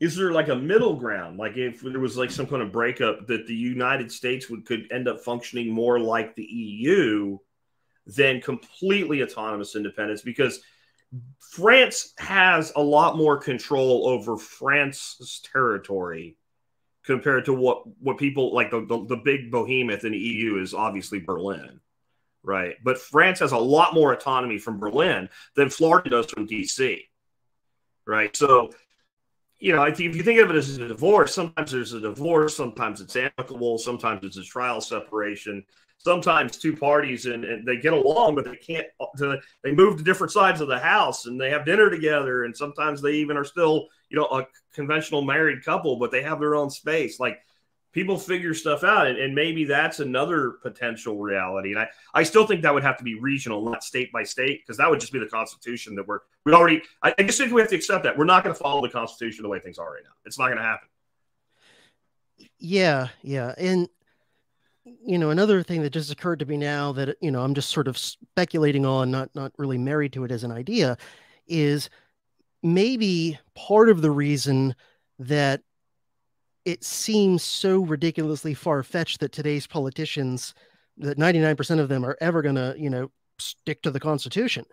is there like a middle ground? Like if there was like some kind of breakup, that the United States could end up functioning more like the EU than completely autonomous independence? Because France has a lot more control over France's territory compared to what people like the big behemoth in the EU is obviously Berlin, right? But France has a lot more autonomy from Berlin than Florida does from DC, right? So, you know, if you think of it as a divorce, sometimes there's a divorce, sometimes it's amicable, sometimes it's a trial separation, sometimes two parties and they get along, but they can't, they move to different sides of the house and they have dinner together. And sometimes they even are still, you know, a conventional married couple, but they have their own space. Like, people figure stuff out, and maybe that's another potential reality. And I still think that would have to be regional, not state by state, because that would just be the Constitution that we already. I just think we have to accept that we're not going to follow the Constitution the way things are right now. It's not going to happen. Yeah, and you know, another thing that just occurred to me now that, you know, I'm just sort of speculating on, not really married to it as an idea, is maybe part of the reason that it seems so ridiculously far-fetched that today's politicians, that 99% of them are ever going to, you know, stick to the Constitution.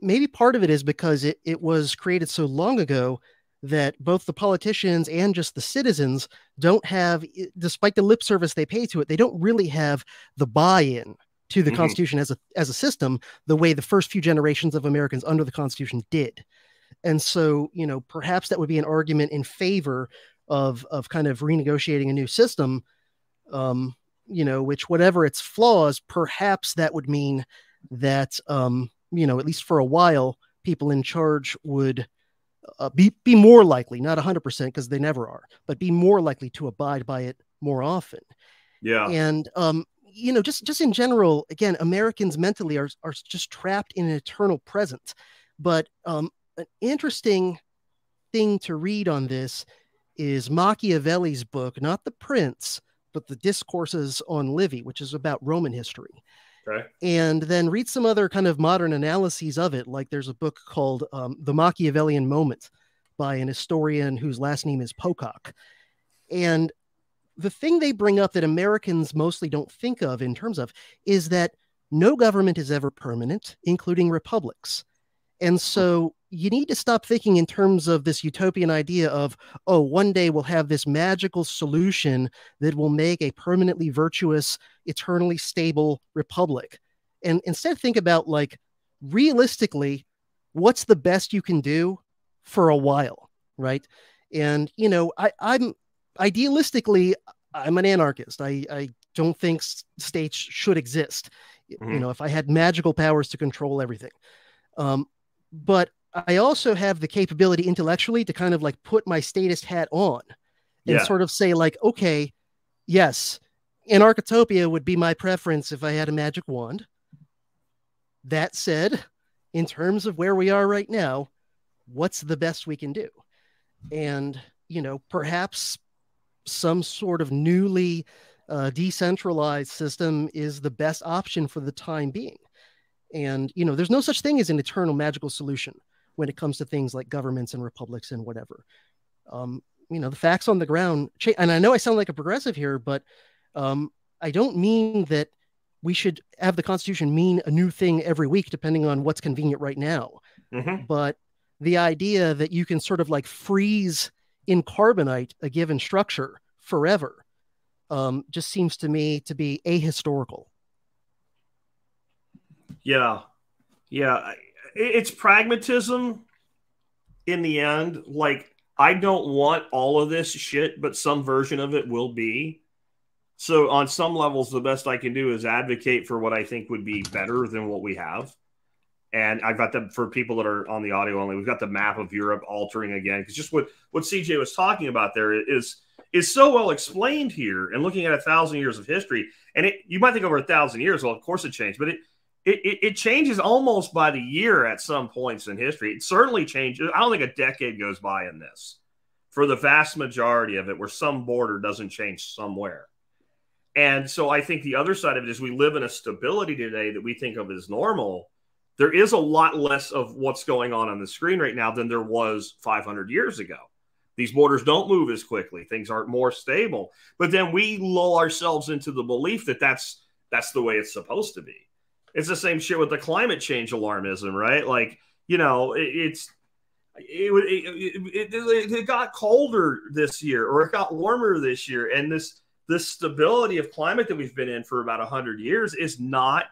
Maybe part of it is because it was created so long ago that both the politicians and just the citizens don't have, despite the lip service they pay to it, they don't really have the buy-in to the Constitution as a system the way the first few generations of Americans under the Constitution did. And so, you know, perhaps that would be an argument in favor of kind of renegotiating a new system, you know, which, whatever its flaws, perhaps that would mean that, you know, at least for a while, people in charge would be more likely, not 100% because they never are, but be more likely to abide by it more often. Yeah. And, you know, just in general, again, Americans mentally are just trapped in an eternal present. But an interesting thing to read on this is Machiavelli's book, not The Prince, but The Discourses on Livy, which is about Roman history. Okay. And then read some other kind of modern analyses of it. Like there's a book called The Machiavellian Moment by an historian whose last name is Pocock. And the thing they bring up that Americans mostly don't think of in terms of is that no government is ever permanent, including republics. And so you need to stop thinking in terms of this utopian idea of, oh, one day we'll have this magical solution that will make a permanently virtuous, eternally stable republic. And instead think about, like, realistically, what's the best you can do for a while, right? And, you know, I'm idealistically, I'm an anarchist. I don't think states should exist. You know, if I had magical powers to control everything. But I also have the capability intellectually to kind of like put my statist hat on and sort of say, like, okay, yes, Anarchotopia would be my preference if I had a magic wand. That said, in terms of where we are right now, what's the best we can do? And, you know, perhaps some sort of newly decentralized system is the best option for the time being. And, you know, there's no such thing as an eternal magical solution when it comes to things like governments and republics and whatever. You know, the facts on the ground, and I know I sound like a progressive here, but I don't mean that we should have the Constitution mean a new thing every week, depending on what's convenient right now. But the idea that you can sort of like freeze in carbonite a given structure forever just seems to me to be ahistorical. Yeah. It's pragmatism in the end. Like, I don't want all of this shit, but some version of it will be. So on some levels, the best I can do is advocate for what I think would be better than what we have. And I've got them for people that are on the audio only. We've got the map of Europe altering again, because just what CJ was talking about there is so well explained here. And looking at 1,000 years of history, and you might think over 1,000 years, well, of course it changed, but it changes almost by the year at some points in history. It certainly changes. I don't think a decade goes by in this for the vast majority of it where some border doesn't change somewhere. And so I think the other side of it is we live in a stability today that we think of as normal. There is a lot less of what's going on the screen right now than there was 500 years ago. These borders don't move as quickly. Things aren't more stable. But then we lull ourselves into the belief that that's the way it's supposed to be. It's the same shit with the climate change alarmism, right? Like, you know, it got colder this year, or it got warmer this year. And this stability of climate that we've been in for about 100 years is not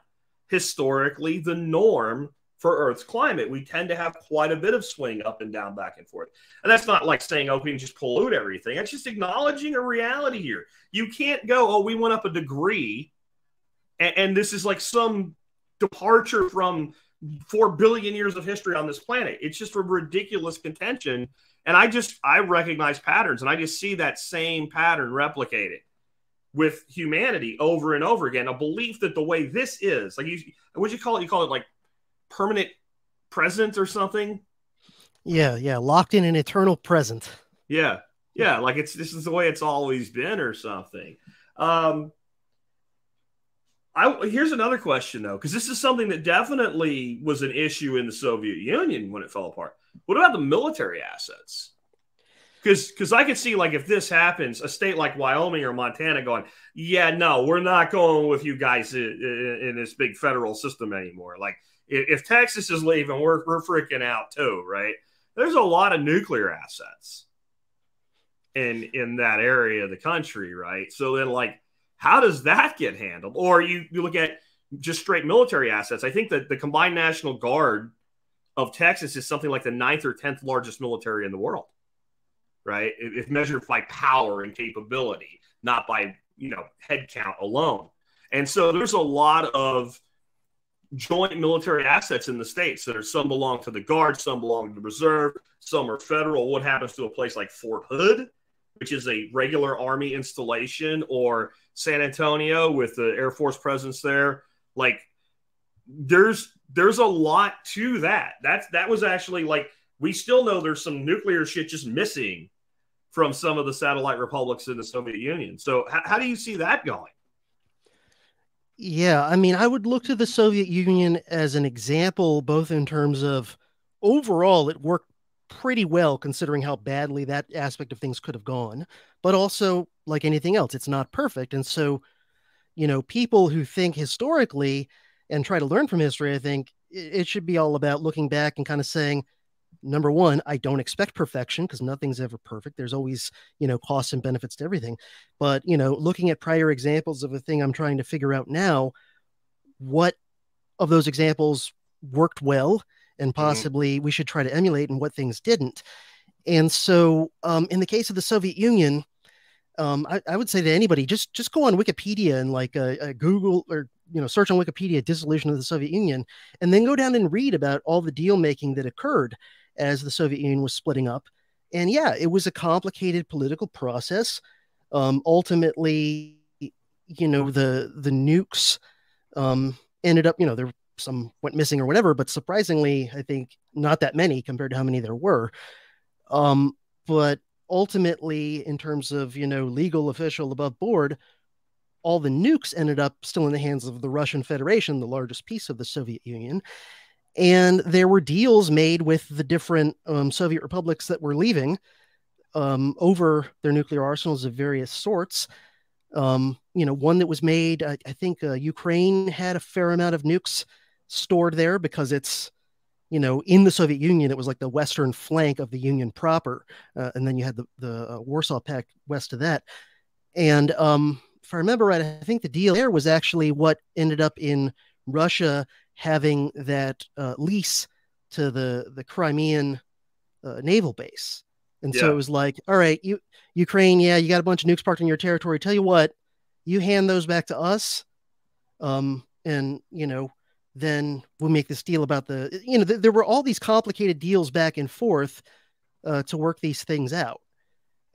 historically the norm for Earth's climate. We tend to have quite a bit of swing up and down, back and forth. And that's not like saying, oh, we can just pollute everything. It's just acknowledging a reality here. You can't go, oh, we went up a degree, and this is like some departure from 4 billion years of history on this planet. It's just a ridiculous contention. And I recognize patterns, and I just see that same pattern replicated with humanity over and over again. A belief that the way this is, like, what'd you call it? You call it like permanent present or something? Yeah. Locked in an eternal present. Yeah. Like this is the way it's always been or something. Here's another question, though, because this is something that definitely was an issue in the Soviet Union when it fell apart. What about the military assets? Because I could see, like, if this happens, a state like Wyoming or Montana going, yeah, no, we're not going with you guys in this big federal system anymore. Like, if Texas is leaving, we're freaking out too, right? There's a lot of nuclear assets in that area of the country, right? So then, like, how does that get handled? Or you look at just straight military assets. I think that the Combined National Guard of Texas is something like the 9th or 10th largest military in the world, right? If measured by power and capability, not by, head count alone. And so there's a lot of joint military assets in the states that some belong to the Guard, some belong to the Reserve, some are federal. What happens to a place like Fort Hood, which is a regular Army installation, or San Antonio with the Air Force presence there? Like, there's a lot to that. That was actually, like, we still know there's some nuclear shit just missing from some of the satellite republics in the Soviet Union. So how do you see that going? Yeah, I mean, I would look to the Soviet Union as an example, both in terms of overall it worked pretty well considering how badly that aspect of things could have gone. But also, like anything else, it's not perfect. And so, people who think historically and try to learn from history, I think it should be all about looking back and kind of saying, number one, I don't expect perfection because nothing's ever perfect. There's always, costs and benefits to everything. But, looking at prior examples of a thing I'm trying to figure out now, what of those examples worked well and possibly we should try to emulate and what things didn't. And so, in the case of the Soviet Union, I would say to anybody, just go on Wikipedia and like Google or search on Wikipedia dissolution of the Soviet Union, and then go down and read about all the deal making that occurred as the Soviet Union was splitting up. And yeah, it was a complicated political process. Ultimately, the nukes ended up, there some went missing or whatever, but surprisingly, I think not that many compared to how many there were. But ultimately, in terms of, legal official above board, all the nukes ended up still in the hands of the Russian Federation, the largest piece of the Soviet Union. And there were deals made with the different Soviet republics that were leaving over their nuclear arsenals of various sorts. One that was made, I think Ukraine had a fair amount of nukes stored there because it's, in the Soviet Union, it was like the western flank of the Union proper. And then you had the Warsaw Pact west of that. And if I remember right, I think the deal there was actually what ended up in Russia having that lease to the Crimean naval base. And so it was like, all right, Ukraine, yeah, you got a bunch of nukes parked in your territory. Tell you what, you hand those back to us. And, then we'll make this deal about there were all these complicated deals back and forth to work these things out.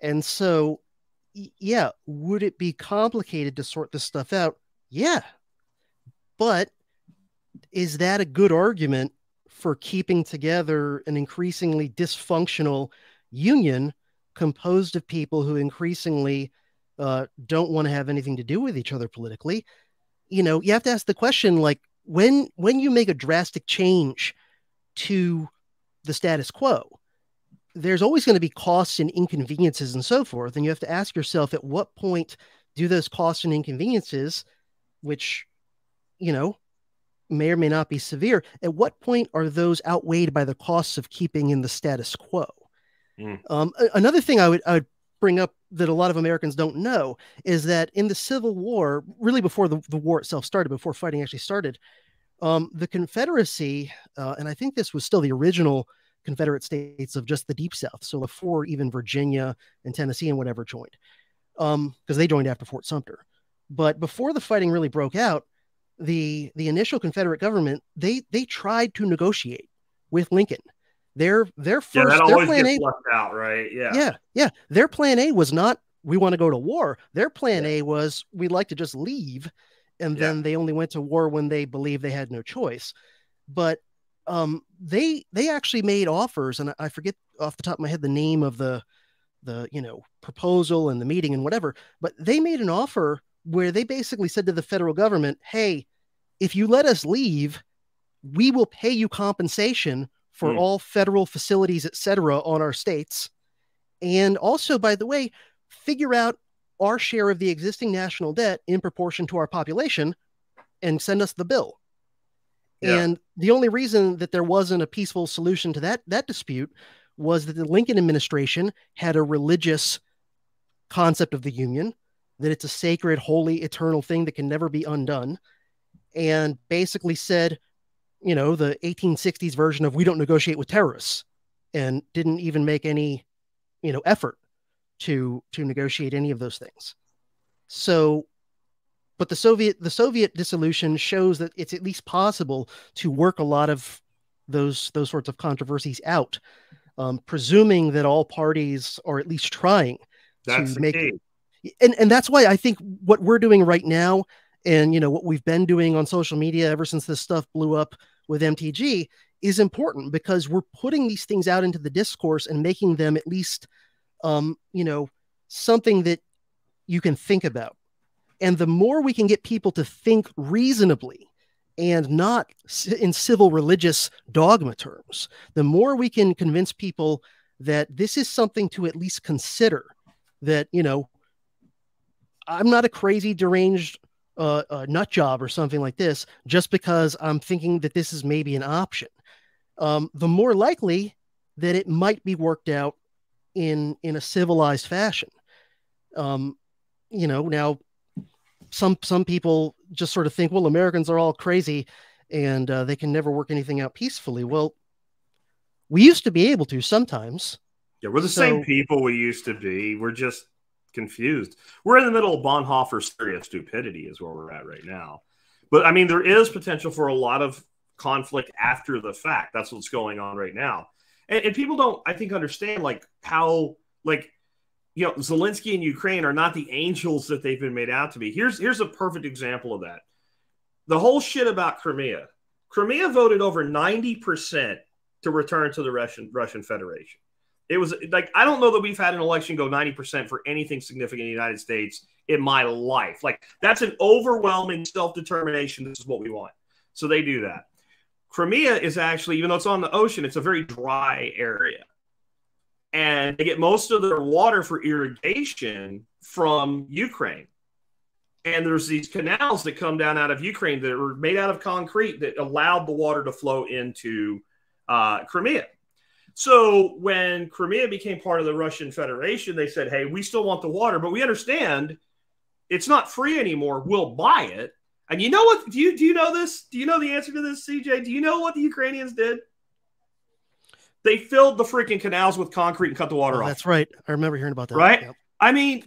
And so, yeah, would it be complicated to sort this stuff out? Yeah. But is that a good argument for keeping together an increasingly dysfunctional union composed of people who increasingly don't want to have anything to do with each other politically? You have to ask the question, like, when you make a drastic change to the status quo, there's always going to be costs and inconveniences and so forth. And you have to ask yourself, at what point do those costs and inconveniences, which, may or may not be severe, at what point are those outweighed by the costs of keeping in the status quo? Another thing I would bring up that a lot of Americans don't know is that in the Civil War, really before the war itself started, before fighting actually started, the Confederacy, and I think this was still the original Confederate states of just the Deep South, so before even Virginia and Tennessee and whatever joined, because they joined after Fort Sumter. But before the fighting really broke out, the initial Confederate government, they tried to negotiate with Lincoln. Their first, that their always plan gets A, left out, right? yeah. Their plan A was not we want to go to war. Their plan A was we'd like to just leave, and then they only went to war when they believed they had no choice. But they actually made offers, and I forget off the top of my head the name of the proposal and the meeting and whatever. But they made an offer where they basically said to the federal government, "Hey, if you let us leave, we will pay you compensation for all federal facilities, etc., on our states. And also, by the way, figure out our share of the existing national debt in proportion to our population and send us the bill." And the only reason that there wasn't a peaceful solution to that dispute was that the Lincoln administration had a religious concept of the Union, that it's a sacred, holy, eternal thing that can never be undone, and basically said, the 1860s version of we don't negotiate with terrorists, and didn't even make any, effort to negotiate any of those things. So, but the Soviet dissolution shows that it's at least possible to work a lot of those sorts of controversies out, presuming that all parties are at least trying That's to the make key. and that's why I think what we're doing right now, and what we've been doing on social media ever since this stuff blew up with MTG, is important, because we're putting these things out into the discourse and making them at least something that you can think about. And the more we can get people to think reasonably and not in civil religious dogma terms. The more we can convince people that this is something to at least consider, that, I'm not a crazy, deranged nut job or something like this just because I'm thinking that this is maybe an option, the more likely that it might be worked out in a civilized fashion. Now some people just sort of think, well, Americans are all crazy and they can never work anything out peacefully. Well, we used to be able to sometimes. Yeah, we're the same people we used to be. We're just confused. We're in the middle of Bonhoeffer's theory of stupidity is where we're at right now. But I mean, there is potential for a lot of conflict after the fact. That's what's going on right now. And people don't, I think, understand how Zelensky and Ukraine are not the angels that they've been made out to be. Here's a perfect example of that. The whole shit about Crimea. Crimea voted over 90% to return to the Russian Federation. It was like, I don't know that we've had an election go 90% for anything significant in the United States in my life. Like, that's an overwhelming self-determination. This is what we want. So they do that. Crimea is actually, even though it's on the ocean, it's a very dry area. And they get most of their water for irrigation from Ukraine. And there's these canals that come down out of Ukraine that are made out of concrete that allowed the water to flow into Crimea. So when Crimea became part of the Russian Federation, they said, hey, we still want the water, but we understand it's not free anymore. We'll buy it. And you know what? Do you know this? Do you know the answer to this, CJ? Do you know what the Ukrainians did? They filled the freaking canals with concrete and cut the water off. That's right. I remember hearing about that. Right? Yep. I mean,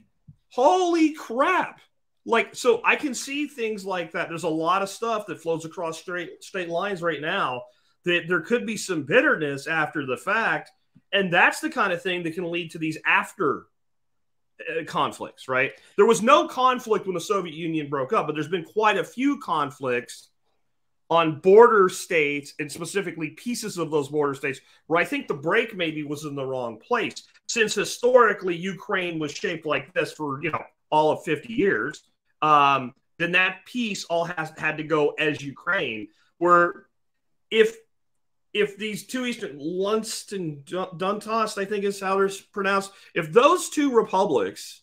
holy crap. Like, so I can see things like that. There's a lot of stuff that flows across state lines right now that there could be some bitterness after the fact. And that's the kind of thing that can lead to these after conflicts, right? There was no conflict when the Soviet Union broke up, but there's been quite a few conflicts on border states, and specifically pieces of those border states, where I think the break maybe was in the wrong place. Since historically Ukraine was shaped like this for, all of 50 years, then that piece all had to go as Ukraine, where if these two Eastern, Lunst and Dontas, I think is how they're pronounced, if those two republics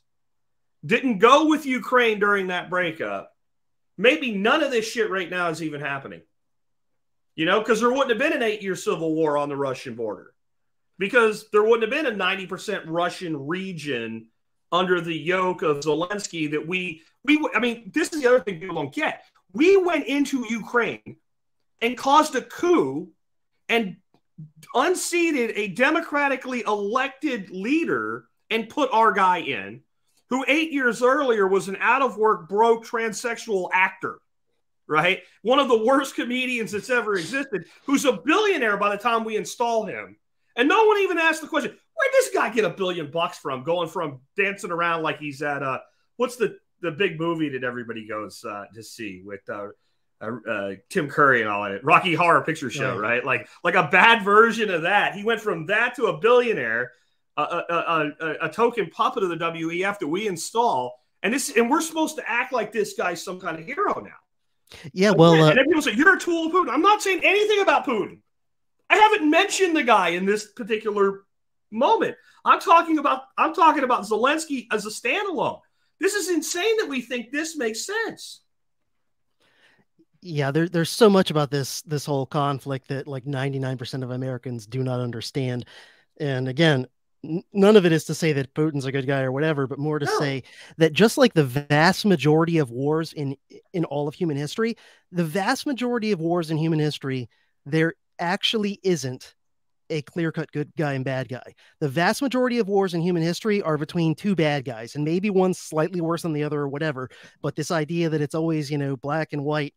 didn't go with Ukraine during that breakup, maybe none of this shit right now is even happening. Because there wouldn't have been an 8-year civil war on the Russian border. Because there wouldn't have been a 90% Russian region under the yoke of Zelensky that I mean, this is the other thing people don't get. We went into Ukraine and caused a coup and unseated a democratically elected leader and put our guy in, who 8 years earlier was an out-of-work, broke, transsexual actor, right? One of the worst comedians that's ever existed, who's a billionaire by the time we install him. And no one even asked the question, where'd this guy get $1 billion from, going from dancing around like he's at, what's the big movie that everybody goes to see with Tim Curry and all in it, Rocky Horror Picture Show, right? Like a bad version of that. He went from that to a billionaire, a token puppet of the WEF that we install, and we're supposed to act like this guy's some kind of hero now. Yeah, well, and then people say you're a tool of Putin. I'm not saying anything about Putin. I haven't mentioned the guy in this particular moment. I'm talking about Zelensky as a standalone. This is insane that we think this makes sense. Yeah, there's so much about this whole conflict that like 99% of Americans do not understand. And again, none of it is to say that Putin's a good guy or whatever, but more to say that just like the vast majority of wars in all of human history, the vast majority of wars in human history, there actually isn't a clear-cut good guy and bad guy. The vast majority of wars in human history are between two bad guys, and maybe one's slightly worse than the other or whatever. But this idea that it's always, black and white,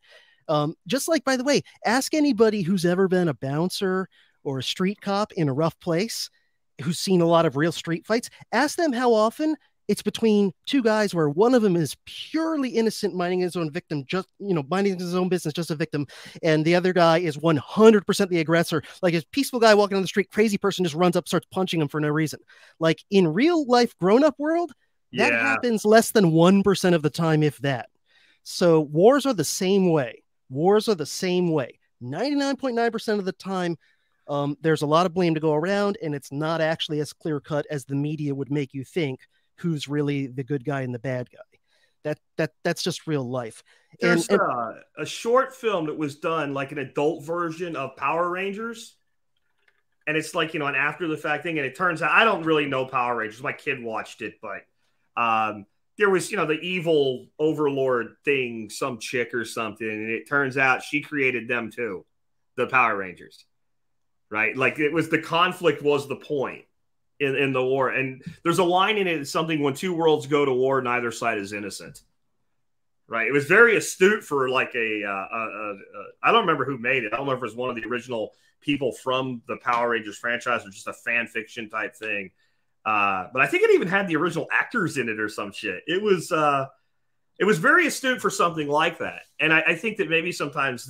just like, by the way, ask anybody who's ever been a bouncer or a street cop in a rough place, who's seen a lot of real street fights, ask them how often it's between two guys where one of them is purely innocent, minding his own victim, just, minding his own business, just a victim. And the other guy is 100% the aggressor. Like a peaceful guy walking on the street, crazy person just runs up, starts punching him for no reason. Like in real life, grown-up world, that happens less than 1% of the time, if that. So wars are the same way. Wars are the same way. 99.9% of the time, there's a lot of blame to go around, and it's not actually as clear cut as the media would make you think who's really the good guy and the bad guy. That's just real life. There's And a short film that was done, like an adult version of Power Rangers. And it's like, an after the fact thing. And it turns out, I don't really know Power Rangers. My kid watched it, but there was, the evil overlord thing, some chick or something. And it turns out she created them too, the Power Rangers. Right? Like it was, the conflict was the point in the war. And there's a line in it, something, when two worlds go to war, neither side is innocent. Right. It was very astute for like I don't remember who made it. I don't remember if it was one of the original people from the Power Rangers franchise or just a fan fiction type thing. But I think it even had the original actors in it or some shit. It was very astute for something like that. And I think that maybe sometimes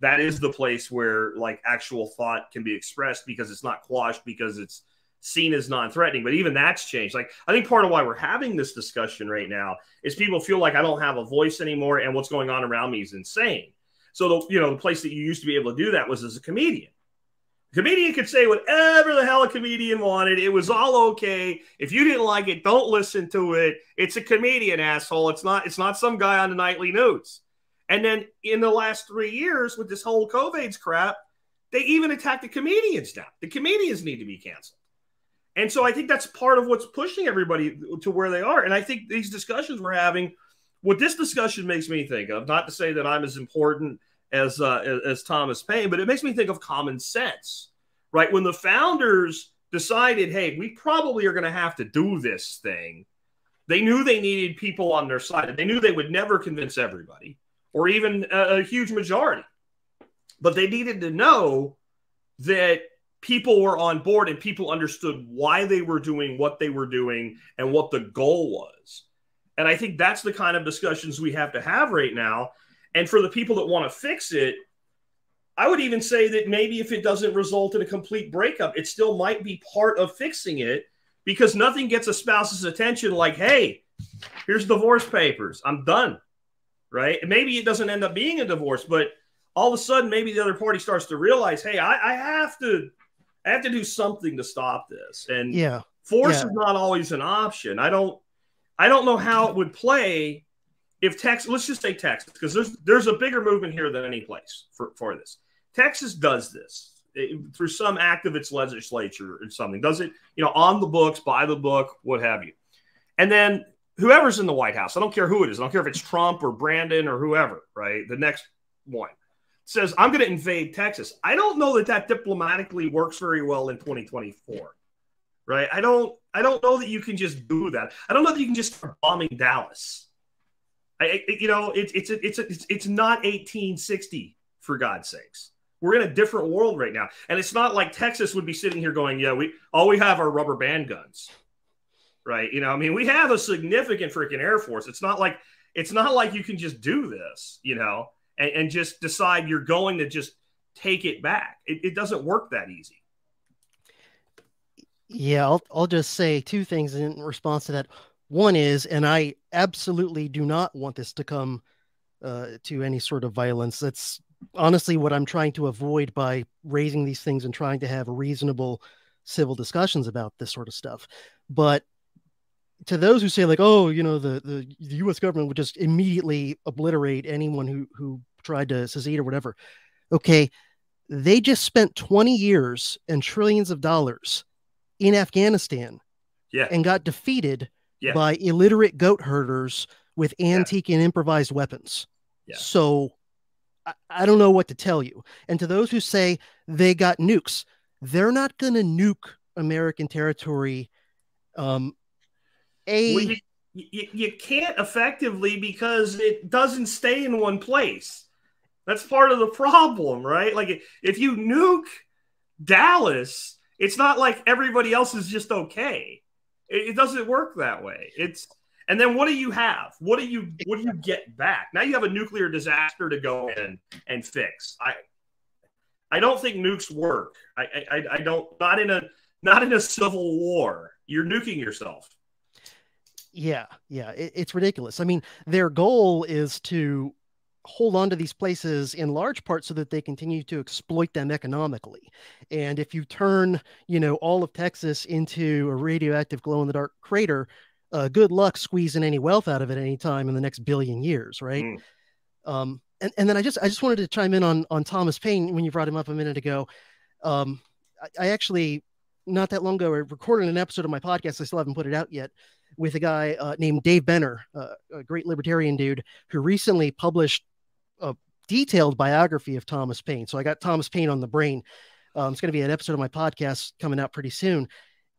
that is the place where like actual thought can be expressed, because it's not quashed, because it's seen as non-threatening. But even that's changed. Like, I think part of why we're having this discussion right now is people feel like I don't have a voice anymore, and what's going on around me is insane. So the place that you used to be able to do that was as a comedian. A comedian could say whatever the hell a comedian wanted. It was all okay. If you didn't like it, don't listen to it. It's a comedian, asshole. It's not some guy on the nightly news. And then in the last 3 years with this whole COVID's crap, they even attack the comedians now. The comedians need to be canceled. And so I think that's part of what's pushing everybody to where they are. And I think these discussions we're having, what this discussion makes me think of, not to say that I'm as important as Thomas Paine, but it makes me think of common sense, right? When the founders decided, hey, we probably are going to have to do this thing, they knew they needed people on their side. They knew they would never convince everybody or even a huge majority. But they needed to know that people were on board and people understood why they were doing what they were doing and what the goal was. And I think that's the kind of discussions we have to have right now. And for the people that want to fix it, I would even say that maybe if it doesn't result in a complete breakup, it still might be part of fixing it, because nothing gets a spouse's attention like, hey, here's divorce papers, I'm done, right? And maybe it doesn't end up being a divorce, but all of a sudden maybe the other party starts to realize, hey, I have to do something to stop this. And force is not always an option. I don't know how it would play if Texas, let's just say Texas, because there's a bigger movement here than any place for this. Texas does this through some act of its legislature or something. Does it, on the books, by the book, what have you. And then whoever's in the White House, I don't care who it is. I don't care if it's Trump or Brandon or whoever, right? The next one says, I'm going to invade Texas. I don't know that diplomatically works very well in 2024, right? I don't know that you can just do that. I don't know that you can just start bombing Dallas. It's not 1860, for God's sakes. We're in a different world right now. And it's not like Texas would be sitting here going, yeah, we have our rubber band guns, right? We have a significant freaking Air Force. It's not like you can just do this, and just decide you're going to just take it back. It doesn't work that easy. Yeah, I'll just say two things in response to that. One is, and I absolutely do not want this to come to any sort of violence. That's honestly what I'm trying to avoid by raising these things and trying to have reasonable civil discussions about this sort of stuff. But to those who say like, oh, the U.S. government would just immediately obliterate anyone who tried to secede or whatever. Okay, they just spent 20 years and trillions of dollars in Afghanistan and got defeated by illiterate goat herders with antique and improvised weapons. So I don't know what to tell you. And to those who say they got nukes, they're not going to nuke American territory. You can't effectively, because it doesn't stay in one place. That's part of the problem, right? Like if you nuke Dallas, it's not like everybody else is just okay. It doesn't work that way. And then what do you have? What do you get back? Now you have a nuclear disaster to go in and fix. I don't think nukes work. I don't, not in a civil war. You're nuking yourself. Yeah, it's ridiculous. Their goal is to hold on to these places in large part so that they continue to exploit them economically. And if you turn, all of Texas into a radioactive glow in the dark crater, good luck squeezing any wealth out of it any time in the next billion years, right? Mm. And then I just wanted to chime in on Thomas Paine when you brought him up a minute ago. I actually, not that long ago, I recorded an episode of my podcast. I still haven't put it out yet, with a guy named Dave Benner, a great libertarian dude who recently published a detailed biography of Thomas Paine. So I got Thomas Paine on the brain. It's going to be an episode of my podcast coming out pretty soon.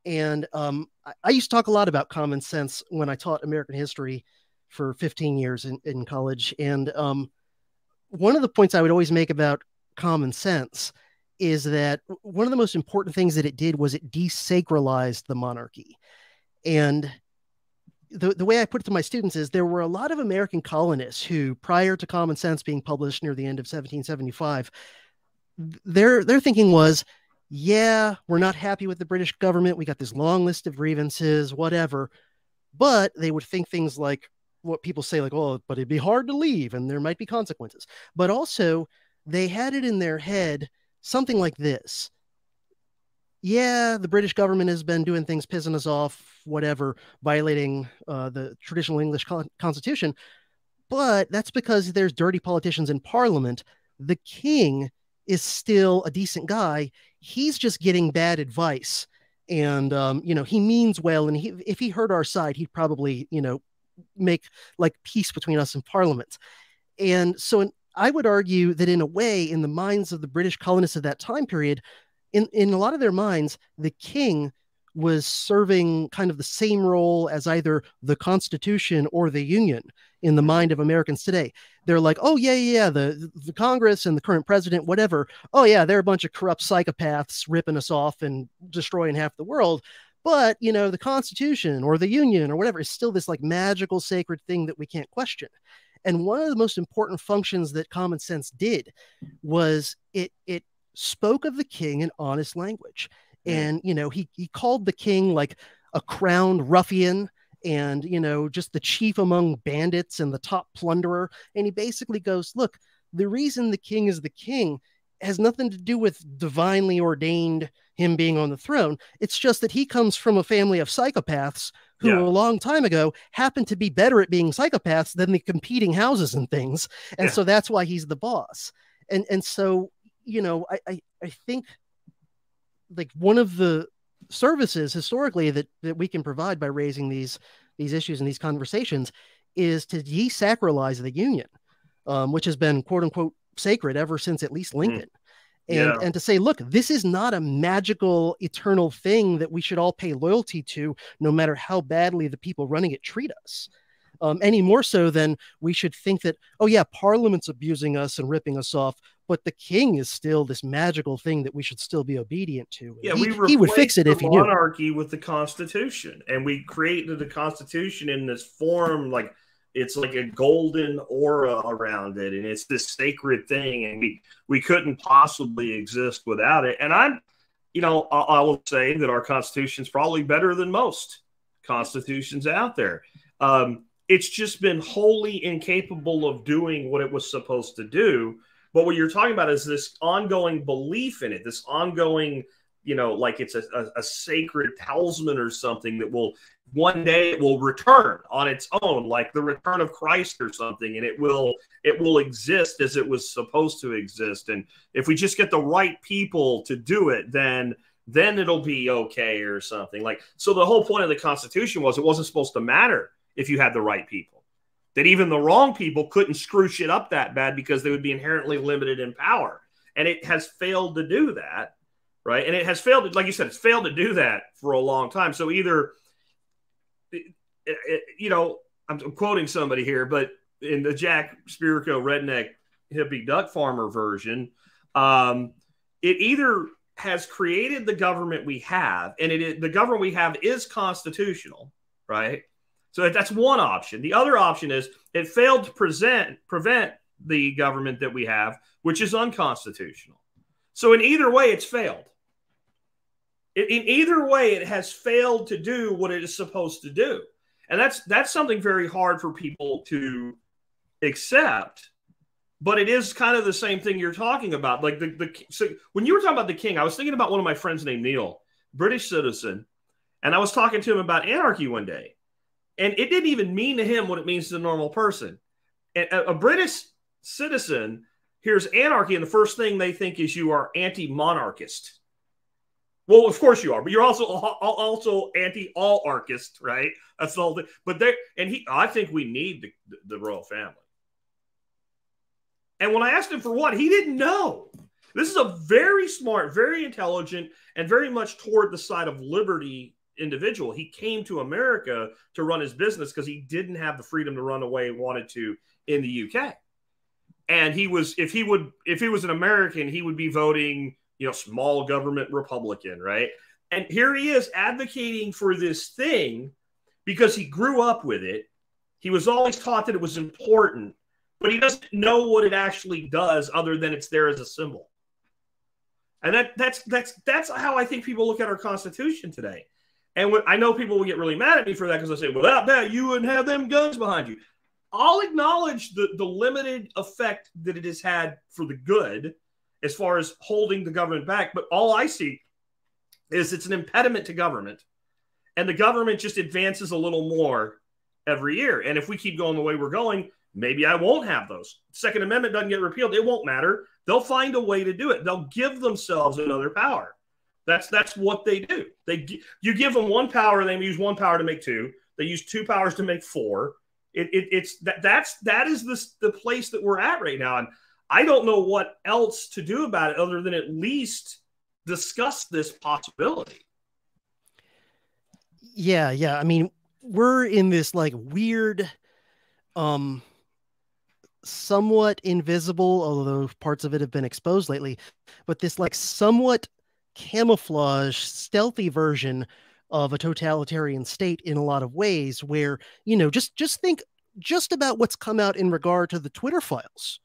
And I used to talk a lot about common sense when I taught American history for 15 years in college. And one of the points I would always make about common sense is that one of the most important things that it did was it desacralized the monarchy. And the way I put it to my students is there were a lot of American colonists who, prior to Common Sense being published near the end of 1775, their thinking was, yeah, we're not happy with the British government. We got this long list of grievances, whatever. But they would think things like what people say, like, oh, but it'd be hard to leave and there might be consequences. But also, they had it in their head something like this. Yeah, the British government has been doing things, pissing us off, whatever, violating the traditional English constitution. But that's because there's dirty politicians in Parliament. The king is still a decent guy. He's just getting bad advice. And, he means well. And if he heard our side, he'd probably, make like peace between us and Parliament. And so I would argue that in a way, in the minds of the British colonists of that time period, in a lot of their minds, the king was serving kind of the same role as either the Constitution or the Union in the mind of Americans today. They're like, oh, yeah, the Congress and the current president, whatever. Oh, yeah, they're a bunch of corrupt psychopaths ripping us off and destroying half the world. But, the Constitution or the Union or whatever is still this like magical sacred thing that we can't question. And one of the most important functions that Common Sense did was it spoke of the king in honest language. And, he called the king like a crowned ruffian and, just the chief among bandits and the top plunderer. And he basically goes, look, the reason the king is the king has nothing to do with divinely ordained him being on the throne. It's just that he comes from a family of psychopaths who a long time ago happened to be better at being psychopaths than the competing houses and things. And so that's why he's the boss. And so, I think like one of the services historically that we can provide by raising these issues and these conversations is to desacralize the Union, which has been quote unquote sacred ever since at least Lincoln. And to say, look, this is not a magical eternal thing that we should all pay loyalty to, no matter how badly the people running it treat us. Any more so than we should think that, oh yeah, Parliament's abusing us and ripping us off, but the king is still this magical thing that we should still be obedient to. Yeah, he would fix it if he knew. Monarchy with the Constitution, and we created the Constitution in this form, like it's like a golden aura around it, and it's this sacred thing, and we couldn't possibly exist without it. And I will say that our Constitution is probably better than most constitutions out there. It's just been wholly incapable of doing what it was supposed to do. But what you're talking about is this ongoing belief in it, this ongoing, like it's a sacred talisman or something that will one day it will return on its own, like the return of Christ or something, and it will exist as it was supposed to exist. And if we just get the right people to do it, then it'll be okay or something. Like, so the whole point of the Constitution was it wasn't supposed to matter if you had the right people, that even the wrong people couldn't screw shit up that bad because they would be inherently limited in power. And it has failed to do that, right? And it has failed, like you said, it's failed to do that for a long time. So either, I'm quoting somebody here, but in the Jack Spirko redneck hippie duck farmer version, it either has created the government we have, and the government we have is constitutional, right? So that's one option. The other option is it failed to prevent the government that we have, which is unconstitutional. So in either way, it's failed. In either way, it has failed to do what it is supposed to do. And that's something very hard for people to accept. but it is kind of the same thing you're talking about. Like so when you were talking about the king, I was thinking about one of my friends named Neil, British citizen, and I was talking to him about anarchy one day, and it didn't even mean to him what it means to the normal person. And a British citizen hears anarchy, and the first thing they think is you are anti-monarchist. Well, of course you are, but you're also anti-all-archist, right? That's the whole thing. But I think we need the royal family. And when I asked him for what, he didn't know. This is a very smart, very intelligent, and very much toward the side of liberty individual. He came to America to run his business because he didn't have the freedom to run away he wanted to in the UK. And if he was an American, he would be voting, small government Republican, right? And here he is advocating for this thing because he grew up with it. He was always taught that it was important, but he doesn't know what it actually does other than it's there as a symbol. And that's how I think people look at our Constitution today. And I know people will get really mad at me for that because I say, without that, you wouldn't have them guns behind you. I'll acknowledge the limited effect that it has had for the good as far as holding the government back. But all I see is it's an impediment to government. And the government just advances a little more every year. And if we keep going the way we're going, maybe I won't have those. Second Amendment doesn't get repealed. It won't matter. They'll find a way to do it. They'll give themselves another power. That's what they do. You give them one power, and they use one power to make two. They use two powers to make four. That is the place that we're at right now. And I don't know what else to do about it other than at least discuss this possibility. Yeah. I mean, we're in this like weird, somewhat invisible, although parts of it have been exposed lately, but this like somewhat camouflage, stealthy version of a totalitarian state in a lot of ways where, just think just about what's come out in regard to the Twitter files.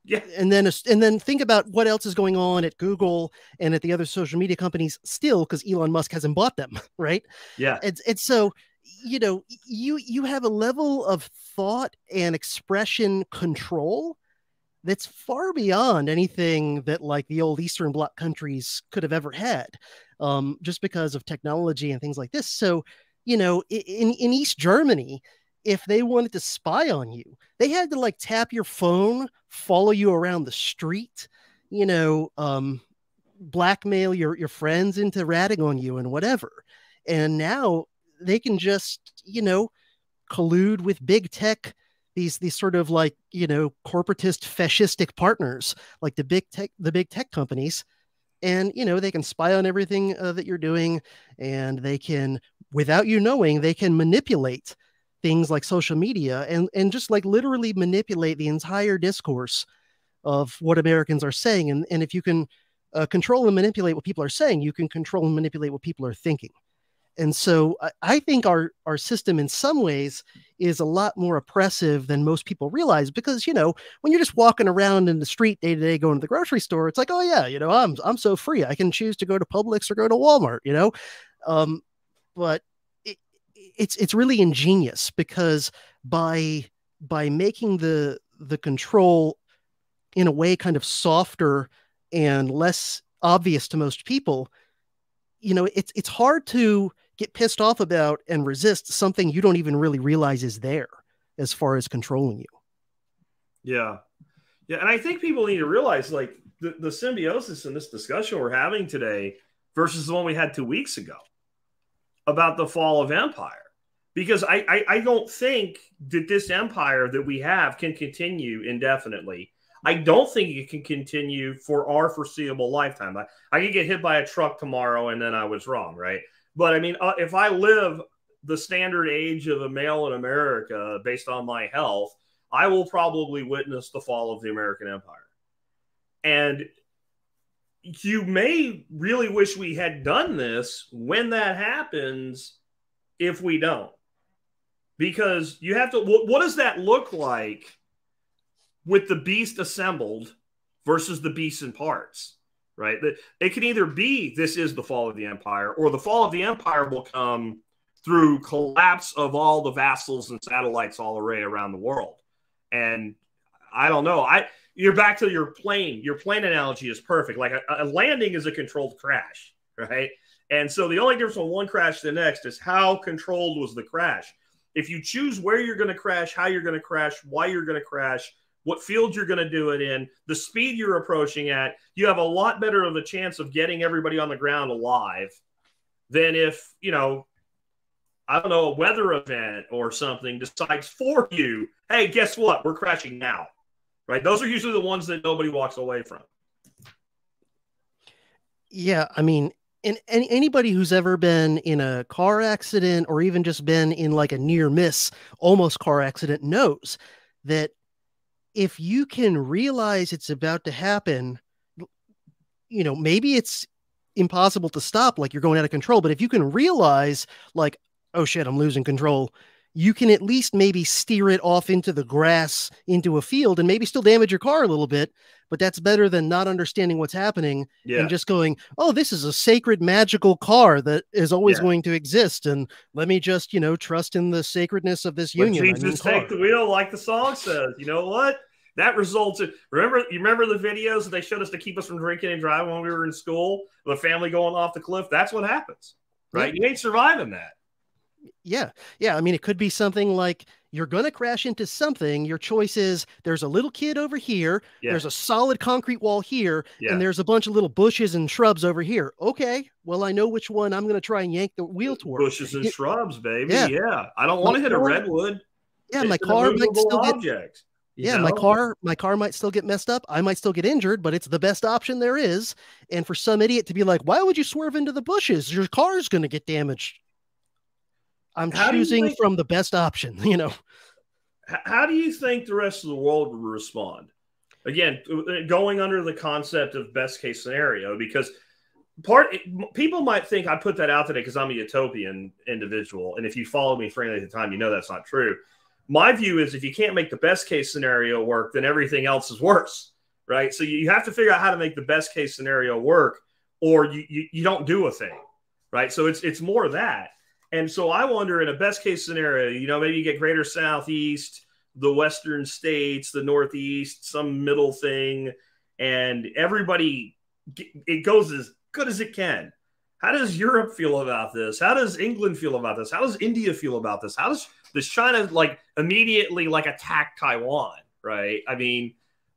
Yeah. And then think about what else is going on at Google and at the other social media companies still, because Elon Musk hasn't bought them, right? Yeah. And so, you have a level of thought and expression control that's far beyond anything that like the old Eastern Bloc countries could have ever had, just because of technology and things like this. So, in East Germany, if they wanted to spy on you, they had to like tap your phone, follow you around the street, blackmail your friends into ratting on you and whatever. And now they can just, collude with big tech, these sort of like, corporatist fascistic partners like the big tech companies. And, they can spy on everything that you're doing, and they can, without you knowing, they can manipulate things like social media and just like literally manipulate the entire discourse of what Americans are saying. And if you can control and manipulate what people are saying, you can control and manipulate what people are thinking. And so I think our system in some ways is a lot more oppressive than most people realize, because, when you're just walking around in the street day to day, going to the grocery store, it's like, oh yeah, I'm so free. I can choose to go to Publix or go to Walmart, but it's really ingenious, because by making the control in a way kind of softer and less obvious to most people, it's hard to get pissed off about and resist something you don't even really realize is there as far as controlling you. Yeah. And I think people need to realize like the symbiosis in this discussion we're having today versus the one we had 2 weeks ago about the fall of empire. Because I don't think that this empire that we have can continue indefinitely. I don't think it can continue for our foreseeable lifetime. I could get hit by a truck tomorrow and then I was wrong, right? But I mean, if I live the standard age of a male in America based on my health, I will probably witness the fall of the American empire. And you may really wish we had done this when that happens if we don't. Because you have to, what does that look like with the beast assembled versus the beast in parts, right? It can either be this is the fall of the empire, or the fall of the empire will come through collapse of all the vassals and satellites all array around the world. And I don't know. you're back to your plane. Your plane analogy is perfect. Like a landing is a controlled crash, right? And so the only difference from one crash to the next is how controlled was the crash. If you choose where you're going to crash, how you're going to crash, why you're going to crash, what field you're going to do it in, the speed you're approaching at, you have a lot better of a chance of getting everybody on the ground alive than if, you know, I don't know, a weather event or something decides for you, hey, guess what? We're crashing now, right? Those are usually the ones that nobody walks away from. Yeah, I mean, and anybody who's ever been in a car accident or even just been in like a near miss, almost car accident knows that if you can realize it's about to happen, you know, maybe it's impossible to stop, like you're going out of control, but if you can realize, like, oh shit, I'm losing control, you can at least maybe steer it off into the grass, into a field, and maybe still damage your car a little bit. But that's better than not understanding what's happening and just going, oh, this is a sacred, magical car that is always going to exist. And let me just, you know, trust in the sacredness of this union. Let Jesus take the wheel, like the song says. You know what? That results in, you remember the videos that they showed us to keep us from drinking and driving when we were in school? The family going off the cliff? That's what happens, right? You ain't surviving that. Yeah. I mean, it could be something like you're going to crash into something. Your choice is there's a little kid over here. There's a solid concrete wall here. And there's a bunch of little bushes and shrubs over here. Okay. Well, I know which one I'm going to try and yank the wheel toward. Bushes and shrubs, baby. Yeah. I don't want to hit a redwood. Yeah. My car might still get, my car might still get messed up. I might still get injured, but it's the best option there is. And for some idiot to be like, why would you swerve into the bushes? Your car's going to get damaged. I'm choosing from the best option, you know. How do you think the rest of the world would respond? Again, going under the concept of best case scenario, because people might think I put that out today because I'm a utopian individual. And if you follow me for any of the time, you know that's not true. My view is if you can't make the best case scenario work, then everything else is worse, right? So you have to figure out how to make the best case scenario work, or you don't do a thing, right? So it's more that. And so I wonder, in a best case scenario, you know, maybe you get greater Southeast, the Western states, the Northeast, some middle thing, and everybody, it goes as good as it can. How does Europe feel about this? How does England feel about this? How does India feel about this? How does China like immediately like attack Taiwan, right? I mean,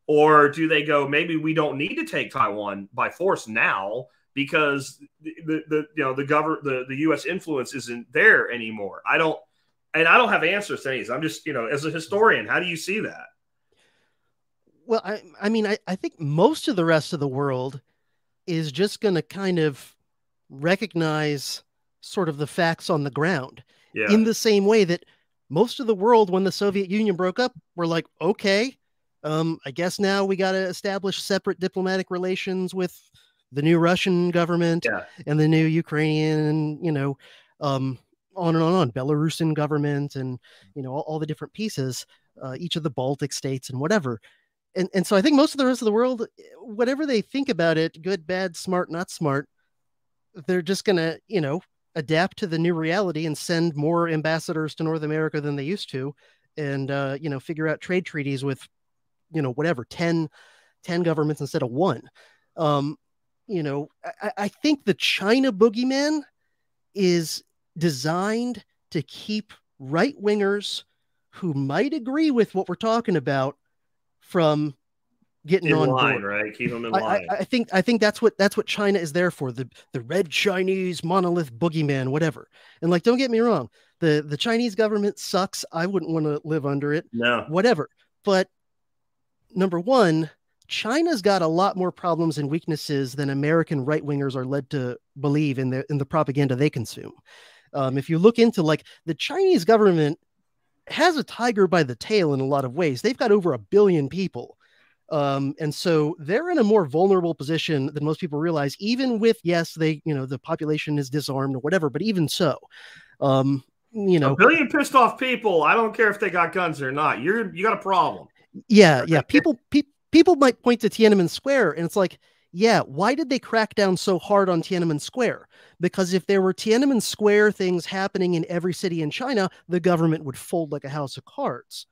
or do they go, maybe we don't need to take Taiwan by force now, because the U.S. influence isn't there anymore. I don't have answers to these. I'm just, you know, as a historian, how do you see that? Well, I mean, I think most of the rest of the world is just going to kind of recognize sort of the facts on the ground in the same way that most of the world, when the Soviet Union broke up, were like, okay, I guess now we got to establish separate diplomatic relations with the new Russian government and the new Ukrainian, you know, on and on, Belarusian government, and, you know, all the different pieces, each of the Baltic states and whatever. And so I think most of the rest of the world, whatever they think about it, good, bad, smart, not smart, they're just going to, you know, adapt to the new reality and send more ambassadors to North America than they used to. And, you know, figure out trade treaties with, you know, whatever, 10 governments instead of one. You know, I think the China boogeyman is designed to keep right wingers who might agree with what we're talking about from getting on board, right? Keep them in line. I think that's what China is there for. The red Chinese monolith boogeyman, whatever. And like, don't get me wrong, the Chinese government sucks. I wouldn't want to live under it. No, whatever. But number one, China's got a lot more problems and weaknesses than American right wingers are led to believe in the propaganda they consume. If you look into, like, the Chinese government has a tiger by the tail in a lot of ways. They've got over 1 billion people. And so they're in a more vulnerable position than most people realize, even with, yes, they, you know, the population is disarmed or whatever, but even so, you know, 1 billion pissed off people. I don't care if they got guns or not. You got a problem. Yeah. People might point to Tiananmen Square, and it's like, yeah, why did they crack down so hard on Tiananmen Square? Because if there were Tiananmen Square things happening in every city in China, the government would fold like a house of cards.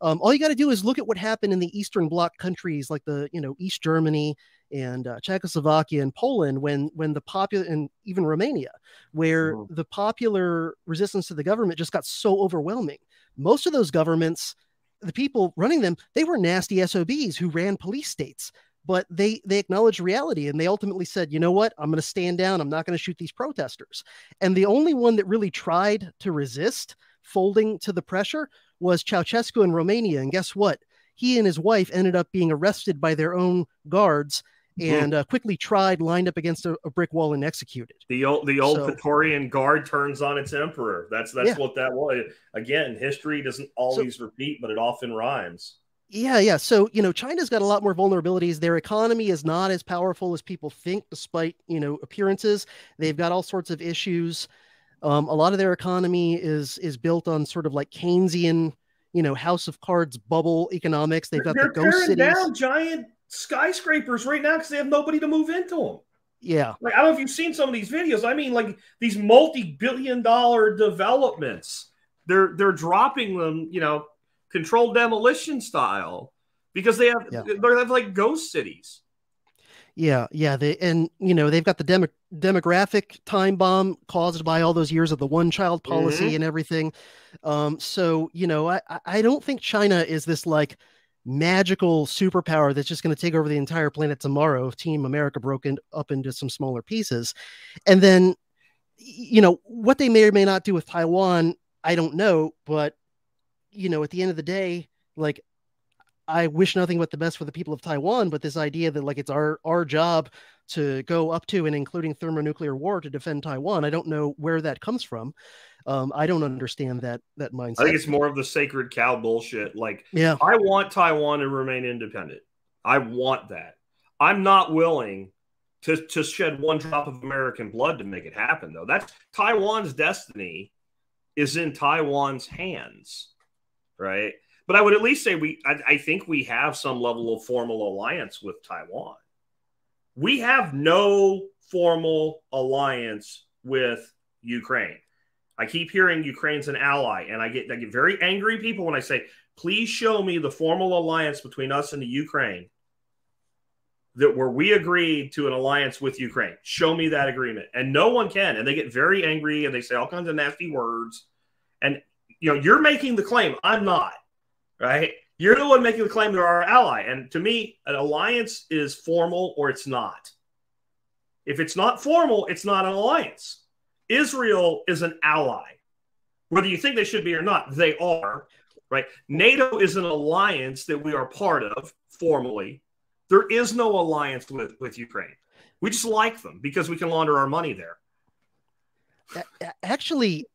All you got to do is look at what happened in the Eastern Bloc countries like the, East Germany and Czechoslovakia and Poland when the popular, and even Romania, where Mhm. the popular resistance to the government just got so overwhelming. Most of those governments, the people running them, they were nasty SOBs who ran police states. But they acknowledged reality, and they ultimately said, you know what, I'm going to stand down. I'm not going to shoot these protesters. And the only one that really tried to resist folding to the pressure was Ceausescu in Romania. And guess what? He and his wife ended up being arrested by their own guards and quickly lined up against a brick wall and executed. The old Praetorian Guard turns on its emperor. That's yeah. what that was. Again, history doesn't always repeat, but it often rhymes. Yeah. So, China's got a lot more vulnerabilities. Their economy is not as powerful as people think, despite, appearances. They've got all sorts of issues. A lot of their economy is built on sort of like Keynesian, house of cards bubble economics. They've got the They're ghost tearing cities. down giant skyscrapers right now because they have nobody to move into them. Yeah. Like, I don't know if you've seen some of these videos. I mean, like these multi-billion-dollar developments, they're dropping them, controlled demolition style, because they have like ghost cities. Yeah. They've got the demographic time bomb caused by all those years of the one-child policy and everything. So, I don't think China is this like magical superpower that's just going to take over the entire planet tomorrow if Team America broke up into some smaller pieces. And then, what they may or may not do with Taiwan, I don't know. But, at the end of the day, like, I wish nothing but the best for the people of Taiwan, but this idea that like it's our job to go up to and including thermonuclear war to defend Taiwan, I don't know where that comes from. I don't understand that mindset. I think it's more of the sacred cow bullshit. Like, yeah, I want Taiwan to remain independent. I want that. I'm not willing to shed one drop of American blood to make it happen, though. That's Taiwan's destiny is in Taiwan's hands, right? But I would at least say I think we have some level of formal alliance with Taiwan. We have no formal alliance with Ukraine. I keep hearing Ukraine's an ally, and I get very angry people when I say, please show me the formal alliance between us and the Ukraine where we agreed to an alliance with Ukraine. Show me that agreement. And no one can. And they get very angry and they say all kinds of nasty words. And, you're making the claim. I'm not. Right? You're the one making the claim they're our ally. And to me, an alliance is formal or it's not. If it's not formal, it's not an alliance. Israel is an ally. Whether you think they should be or not, they are. Right? NATO is an alliance that we are part of formally. There is no alliance with Ukraine. We just like them because we can launder our money there. Actually,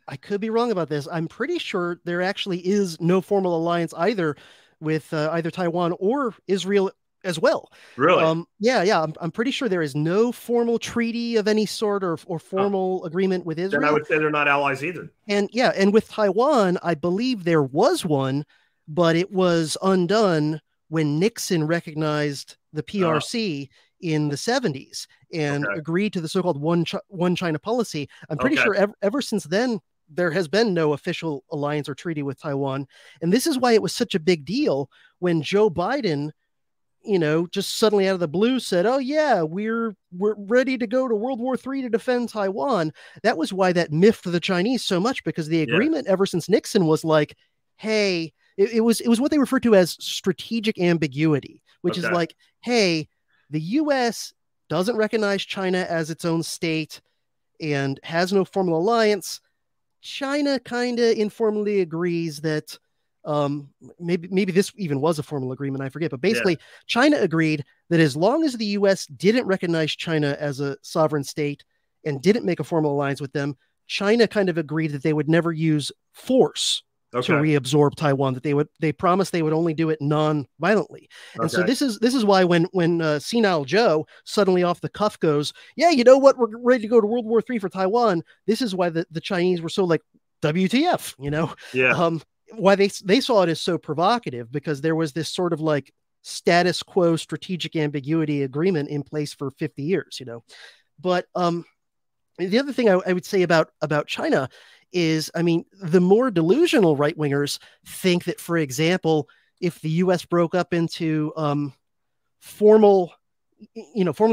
I could be wrong about this. I'm pretty sure there actually is no formal alliance either with either Taiwan or Israel as well. Really? Yeah. I'm pretty sure there is no formal treaty of any sort or formal agreement with Israel. Then I would say they're not allies either. And with Taiwan, I believe there was one, but it was undone when Nixon recognized the PRC in the 70s and agreed to the so-called one China policy. I'm pretty sure ever since then, there has been no official alliance or treaty with Taiwan. And this is why it was such a big deal when Joe Biden, just suddenly out of the blue said, oh yeah, we're ready to go to World War III to defend Taiwan. That was why that miffed the Chinese so much, because the agreement ever since Nixon was like, hey, it was what they refer to as strategic ambiguity, which is like, hey, the US doesn't recognize China as its own state and has no formal alliance. China kind of informally agrees that maybe this even was a formal agreement, I forget, but basically China agreed that as long as the US didn't recognize China as a sovereign state and didn't make a formal alliance with them, China kind of agreed that they would never use force to reabsorb Taiwan, that they promised they would only do it non-violently. And so this is why when Senile Joe suddenly off the cuff goes, yeah, you know what, we're ready to go to World War III for Taiwan. This is why the Chinese were so like, WTF, why they saw it as so provocative, because there was this sort of like status quo strategic ambiguity agreement in place for 50 years, But the other thing I would say about China is, I mean, the more delusional right wingers think that, for example, if the U.S. broke up into formally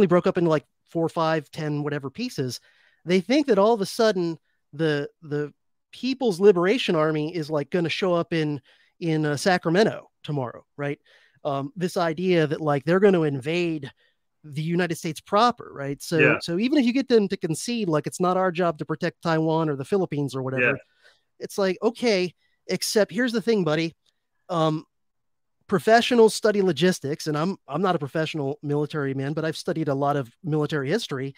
broke up into like 4, 5, 10, whatever pieces, they think that all of a sudden the People's Liberation Army is like going to show up in Sacramento tomorrow, right? This idea that like they're going to invade the United States proper, right? Yeah. So even if you get them to concede like it's not our job to protect Taiwan or the Philippines or Yeah. whatever, it's like, okay, except here's the thing, buddy. Um, Professionals study logistics, and I'm not a professional military man, but I've studied a lot of military history,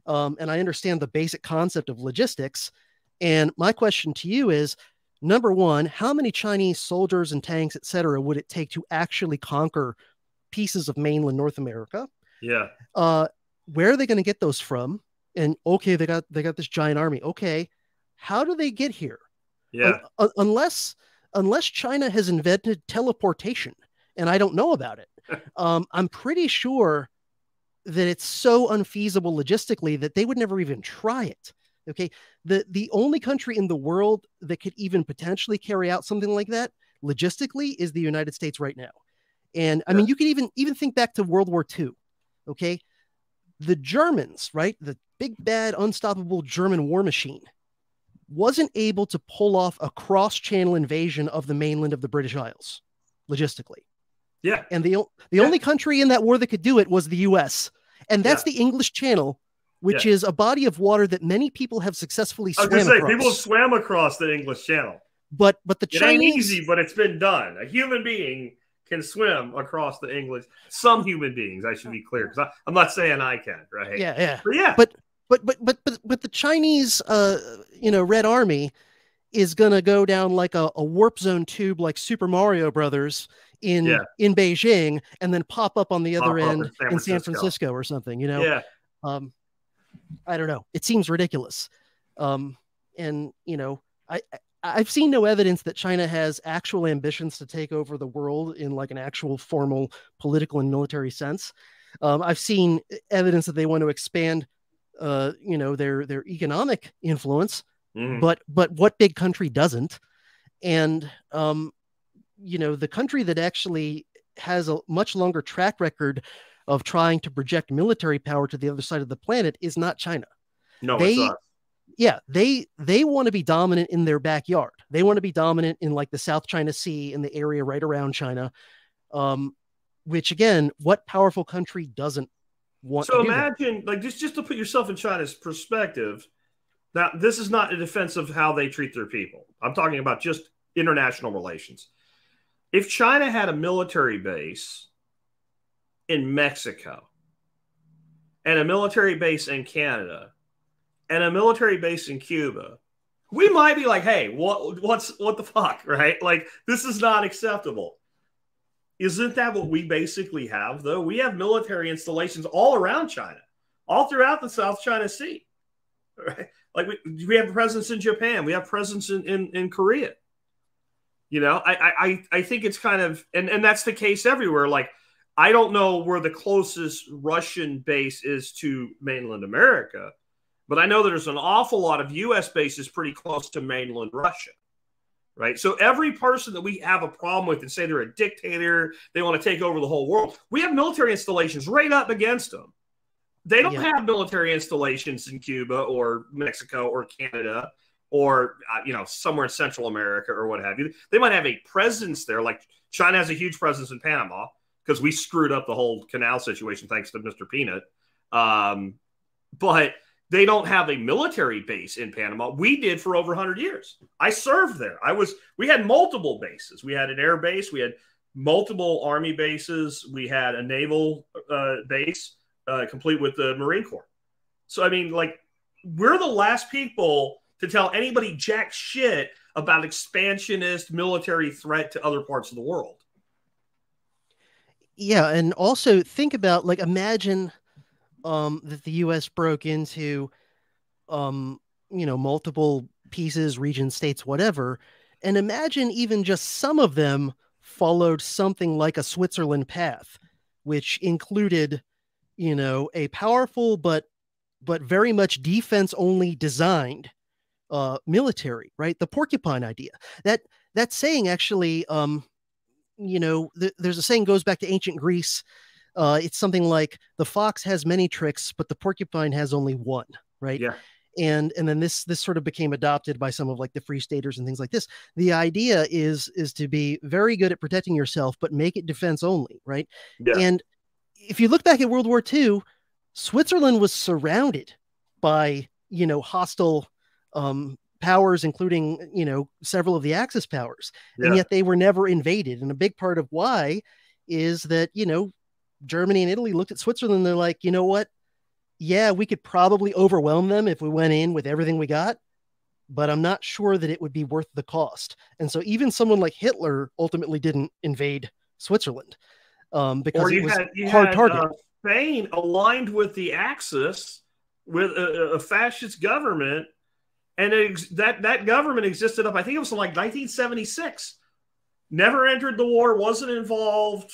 and I understand the basic concept of logistics. And my question to you is, number one, how many Chinese soldiers and tanks, et cetera, would it take to actually conquer pieces of mainland North America? Yeah. Uh, where are they going to get those from? And okay, they got this giant army. Okay, how do they get here? Yeah. Unless China has invented teleportation, and I don't know about it, I'm pretty sure that it's so unfeasible logistically that they would never even try it. Okay, the only country in the world that could even potentially carry out something like that logistically is the United States right now. And I Yeah. mean, you could even think back to World War II. Okay, the Germans, right, the big bad unstoppable German war machine, wasn't able to pull off a cross-channel invasion of the mainland of the British Isles logistically. Yeah. And the only country in that war that could do it was the U.S. And that's Yeah. the English Channel, which Yeah. is a body of water that many people have successfully I was swam going to say, across. people have swam across the English Channel. But the It ain't Chinese, easy, but it's been done. A human being can swim across the English. Some human beings, I should be clear, because I'm not saying I can, right? yeah. But yeah. But the Chinese, Red Army is gonna go down like a warp zone tube, like Super Mario Brothers in Beijing, and then pop up on the other end in San Francisco or something. Yeah. I don't know. It seems ridiculous. And I've seen no evidence that China has actual ambitions to take over the world in like an actual formal political and military sense. I've seen evidence that they want to expand, their economic influence, but what big country doesn't? And the country that actually has a much longer track record of trying to project military power to the other side of the planet is not China. No, it's not. Yeah, they want to be dominant in their backyard. They want to be dominant in like the South China Sea and the area right around China. Which again, what powerful country doesn't want to do imagine, like, just to put yourself in China's perspective. Now, this is not a defense of how they treat their people. I'm talking about just international relations. If China had a military base in Mexico and a military base in Canada and a military base in Cuba, we might be like, hey, what the fuck, right? Like, this is not acceptable. Isn't that what we basically have, though? We have military installations all around China, all throughout the South China Sea, right? Like, we have presence in Japan. We have presence in Korea. I think it's kind of, and that's the case everywhere. Like, I don't know where the closest Russian base is to mainland America, but I know there's an awful lot of U.S. bases pretty close to mainland Russia, right? So every person that we have a problem with and say they're a dictator, they want to take over the whole world, we have military installations right up against them. They don't have military installations in Cuba or Mexico or Canada or, somewhere in Central America or what have you. They might have a presence there. Like, China has a huge presence in Panama because we screwed up the whole canal situation thanks to Mr. Peanut. But they don't have a military base in Panama. We did for over 100 years. I served there. We had multiple bases. We had an air base. We had multiple army bases. We had a naval base. Complete with the Marine Corps. So, I mean, like, we're the last people to tell anybody jack shit about expansionist military threat to other parts of the world. Yeah, and also think about, like, imagine that the U.S. broke into, multiple pieces, regions, states, whatever, and imagine even just some of them followed something like a Switzerland path, which included a powerful but very much defense only designed military, right? The porcupine idea. That saying actually, there's a saying goes back to ancient Greece. It's something like the fox has many tricks, but the porcupine has only one, right? Yeah. And then this sort of became adopted by some of like the free staters and things like this. The idea is to be very good at protecting yourself, but make it defense only, right? Yeah. And if you look back at World War II, Switzerland was surrounded by hostile powers, including several of the Axis powers, and Yeah. yet they were never invaded. And a big part of why is that Germany and Italy looked at Switzerland and they're like, you know what? Yeah, we could probably overwhelm them if we went in with everything we got, but I'm not sure that it would be worth the cost. And so even someone like Hitler ultimately didn't invade Switzerland because Or it was you hard had target. Spain aligned with the Axis with a fascist government, and that government existed up. I think it was like 1976. Never entered the war. Wasn't involved.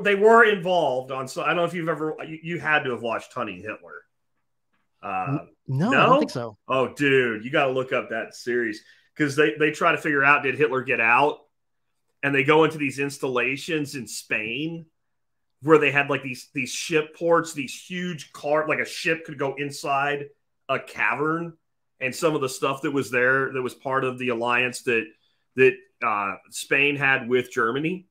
They were involved on. So I don't know if you've ever you had to have watched Hunting Hitler. No, I don't think No. so. Oh, dude, you got to look up that series because they try to figure out, did Hitler get out, and they go into these installations in Spain where they had like these ship ports, these huge like a ship could go inside a cavern, and some of the stuff that was there that was part of the alliance that Spain had with Germany.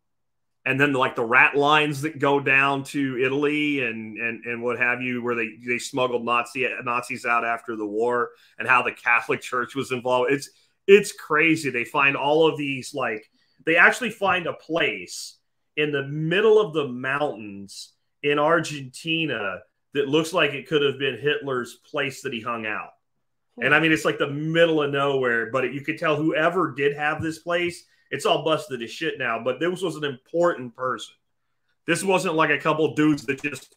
And then like the rat lines that go down to Italy and what have you, where they smuggled Nazis out after the war, and how the Catholic Church was involved. It's crazy. They find all of these, like they actually find a place in the middle of the mountains in Argentina that looks like it could have been Hitler's place that he hung out. And I mean, it's like the middle of nowhere, but you could tell whoever did have this place, it's all busted to shit now, but this was an important person. This wasn't like a couple dudes that just,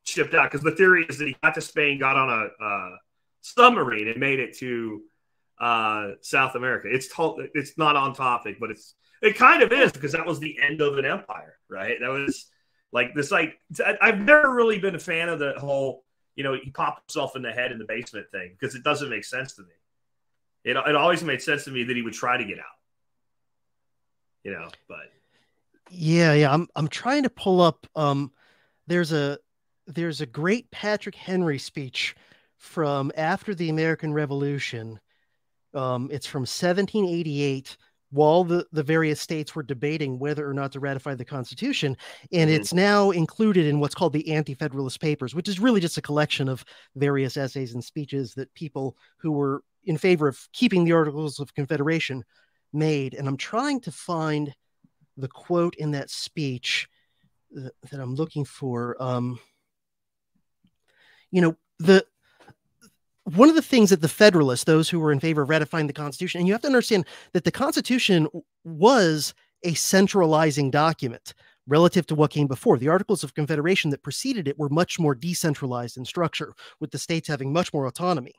shipped out. Because the theory is that he got to Spain, got on a submarine, and made it to South America. It's not on topic, but it kind of is, because that was the end of an empire, right? That was like this. Like I've never really been a fan of the whole, he popped himself in the head in the basement thing, because it doesn't make sense to me. It always made sense to me that he would try to get out. But Yeah. I'm trying to pull up. There's a great Patrick Henry speech from after the American Revolution. It's from 1788, while the various states were debating whether or not to ratify the Constitution, and it's now included in what's called the Anti-Federalist Papers, which is really just a collection of various essays and speeches that people who were in favor of keeping the Articles of Confederation made. And I'm trying to find the quote in that speech that I'm looking for. One of the things that the Federalists, those who were in favor of ratifying the Constitution, and you have to understand that the Constitution was a centralizing document relative to what came before. The Articles of Confederation that preceded it were much more decentralized in structure, with the states having much more autonomy.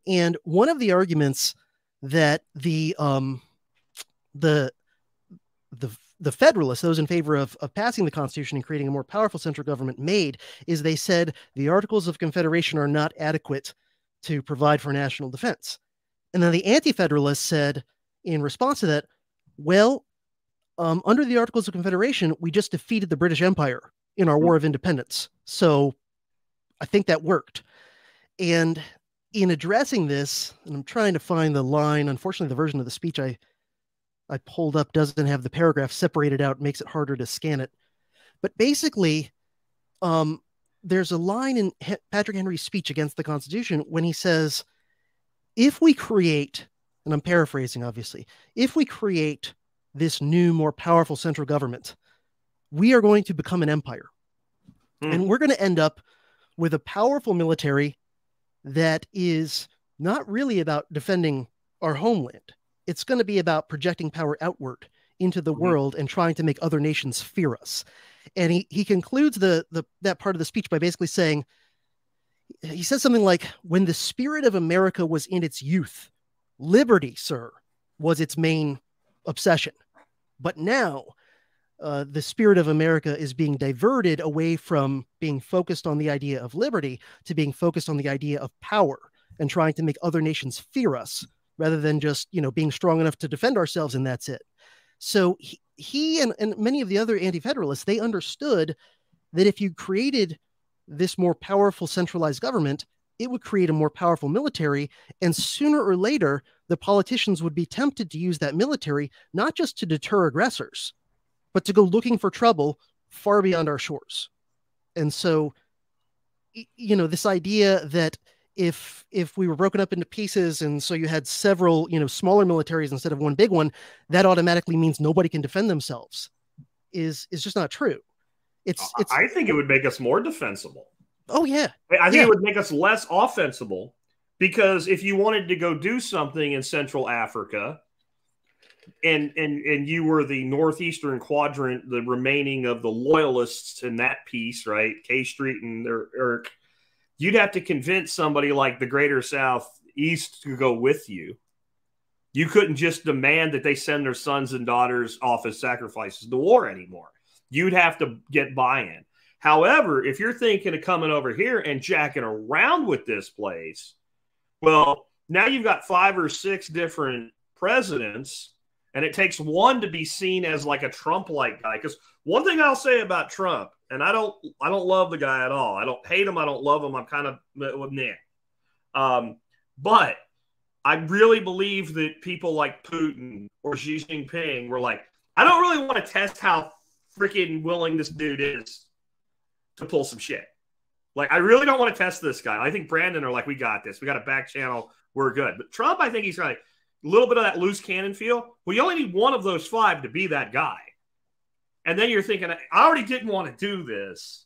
And one of the arguments that the Federalists, those in favor of passing the Constitution and creating a more powerful central government, made is they said the Articles of Confederation are not adequate to provide for national defense. And then the Anti-Federalists said in response to that, well, under the Articles of Confederation, we just defeated the British Empire in our War of Independence. So I think that worked. And in addressing this, and I'm trying to find the line, unfortunately, the version of the speech I pulled up doesn't have the paragraph separated out, makes it harder to scan it. But basically, there's a line in Patrick Henry's speech against the Constitution when he says, if we create, and I'm paraphrasing, obviously, if we create this new, more powerful central government, we are going to become an empire. And we're going to end up with a powerful military that is not really about defending our homeland. It's going to be about projecting power outward into the world and trying to make other nations fear us. And he concludes that part of the speech by basically saying, he says something like, when the spirit of America was in its youth, liberty, sir, was its main obsession. But now the spirit of America is being diverted away from being focused on the idea of liberty to being focused on the idea of power and trying to make other nations fear us rather than just, being strong enough to defend ourselves and that's it. So he and many of the other anti-federalists, they understood that if you created this more powerful centralized government, it would create a more powerful military. And sooner or later, the politicians would be tempted to use that military, not just to deter aggressors, but to go looking for trouble far beyond our shores. And so, this idea that if we were broken up into pieces and so you had several, smaller militaries instead of one big one, that automatically means nobody can defend themselves is just not true. I think it would make us more defensible. Oh, yeah. I think it would make us less offensible because if you wanted to go do something in Central Africa and you were the northeastern quadrant, the remaining of the loyalists in that piece, right? K Street and Irk, you'd have to convince somebody like the Greater Southeast to go with you. You couldn't just demand that they send their sons and daughters off as sacrifices to war anymore. You'd have to get buy-in. However, if you're thinking of coming over here and jacking around with this place, well, now you've got 5 or 6 different presidents, and it takes one to be seen as like a Trump-like guy. Because one thing I'll say about Trump, and I don't love the guy at all. I don't hate him. I don't love him. I'm kind of nah. But I really believe that people like Putin or Xi Jinping were like, I don't really want to test how freaking willing this dude is to pull some shit. Like, I really don't want to test this guy. I think Brandon are like, we got this. We got a back channel. We're good. But Trump, I think he's got a little bit of that loose cannon feel. Well, you only need one of those 5 to be that guy. And then you're thinking, I already didn't want to do this.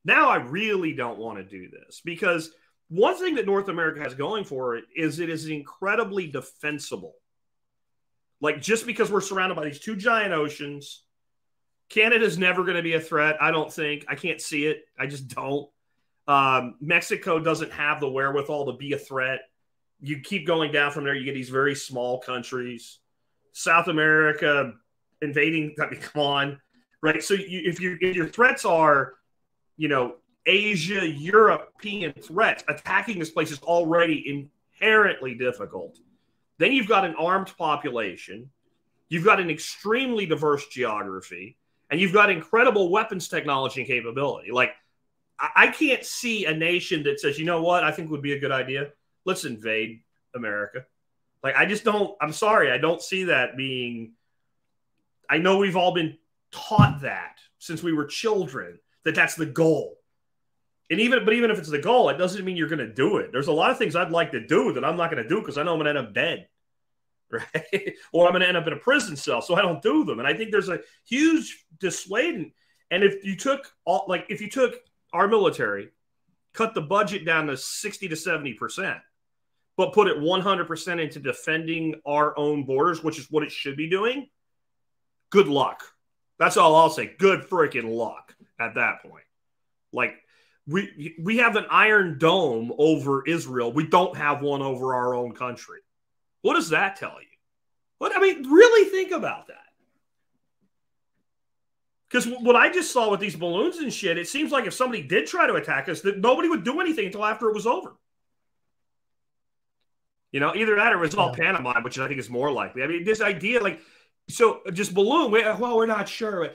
Now I really don't want to do this. Because one thing that North America has going for it is incredibly defensible. Like, just because we're surrounded by these 2 giant oceans, Canada's never going to be a threat, I don't think. I can't see it. I just don't. Mexico doesn't have the wherewithal to be a threat. You keep going down from there, you get these very small countries. South America invading, I mean, come on. Right? So if your threats are, Asia, European threats, attacking this place is already inherently difficult. Then you've got an armed population. You've got an extremely diverse geography. And you've got incredible weapons technology and capability. Like, I can't see a nation that says, you know what, I think would be a good idea. Let's invade America. Like, I just don't, I'm sorry, I don't see that being, I know we've all been taught that since we were children, that that's the goal. And even if it's the goal, it doesn't mean you're going to do it. There's a lot of things I'd like to do that I'm not going to do because I know I'm going to end up dead. Right? Or I'm going to end up in a prison cell, so I don't do them. And I think there's a huge dissuading. And if you took our military, cut the budget down to 60 to 70%, but put it 100% into defending our own borders, which is what it should be doing, good luck. That's all I'll say. Good freaking luck at that point. Like, we have an iron dome over Israel. We don't have one over our own country. What does that tell you? Really think about that. Because what I just saw with these balloons and shit, it seems like if somebody did try to attack us, that nobody would do anything until after it was over. Either that or it was all pantomime, which I think is more likely. I mean, this idea, like, so just balloon, we're not sure.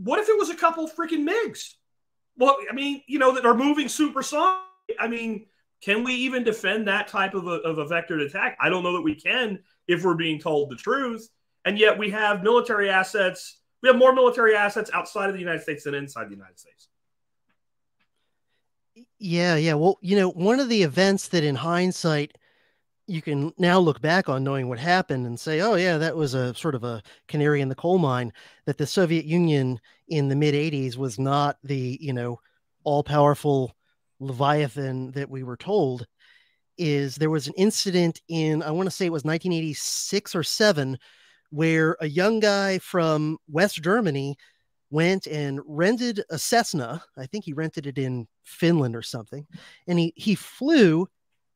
What if it was a couple freaking MiGs? Well, I mean, that are moving supersonic. I mean, can we even defend that type of a vectored attack? I don't know that we can if we're being told the truth. And yet we have military assets. We have more military assets outside of the United States than inside the United States. Yeah. Well, one of the events that in hindsight, you can now look back on knowing what happened and say, oh, yeah, that was a sort of a canary in the coal mine, that the Soviet Union in the mid-'80s was not the, all-powerful Leviathan that we were told. Is there was an incident in, I want to say it was 1986 or 7, where a young guy from West Germany went and rented a Cessna. I think he rented it in Finland or something. And he flew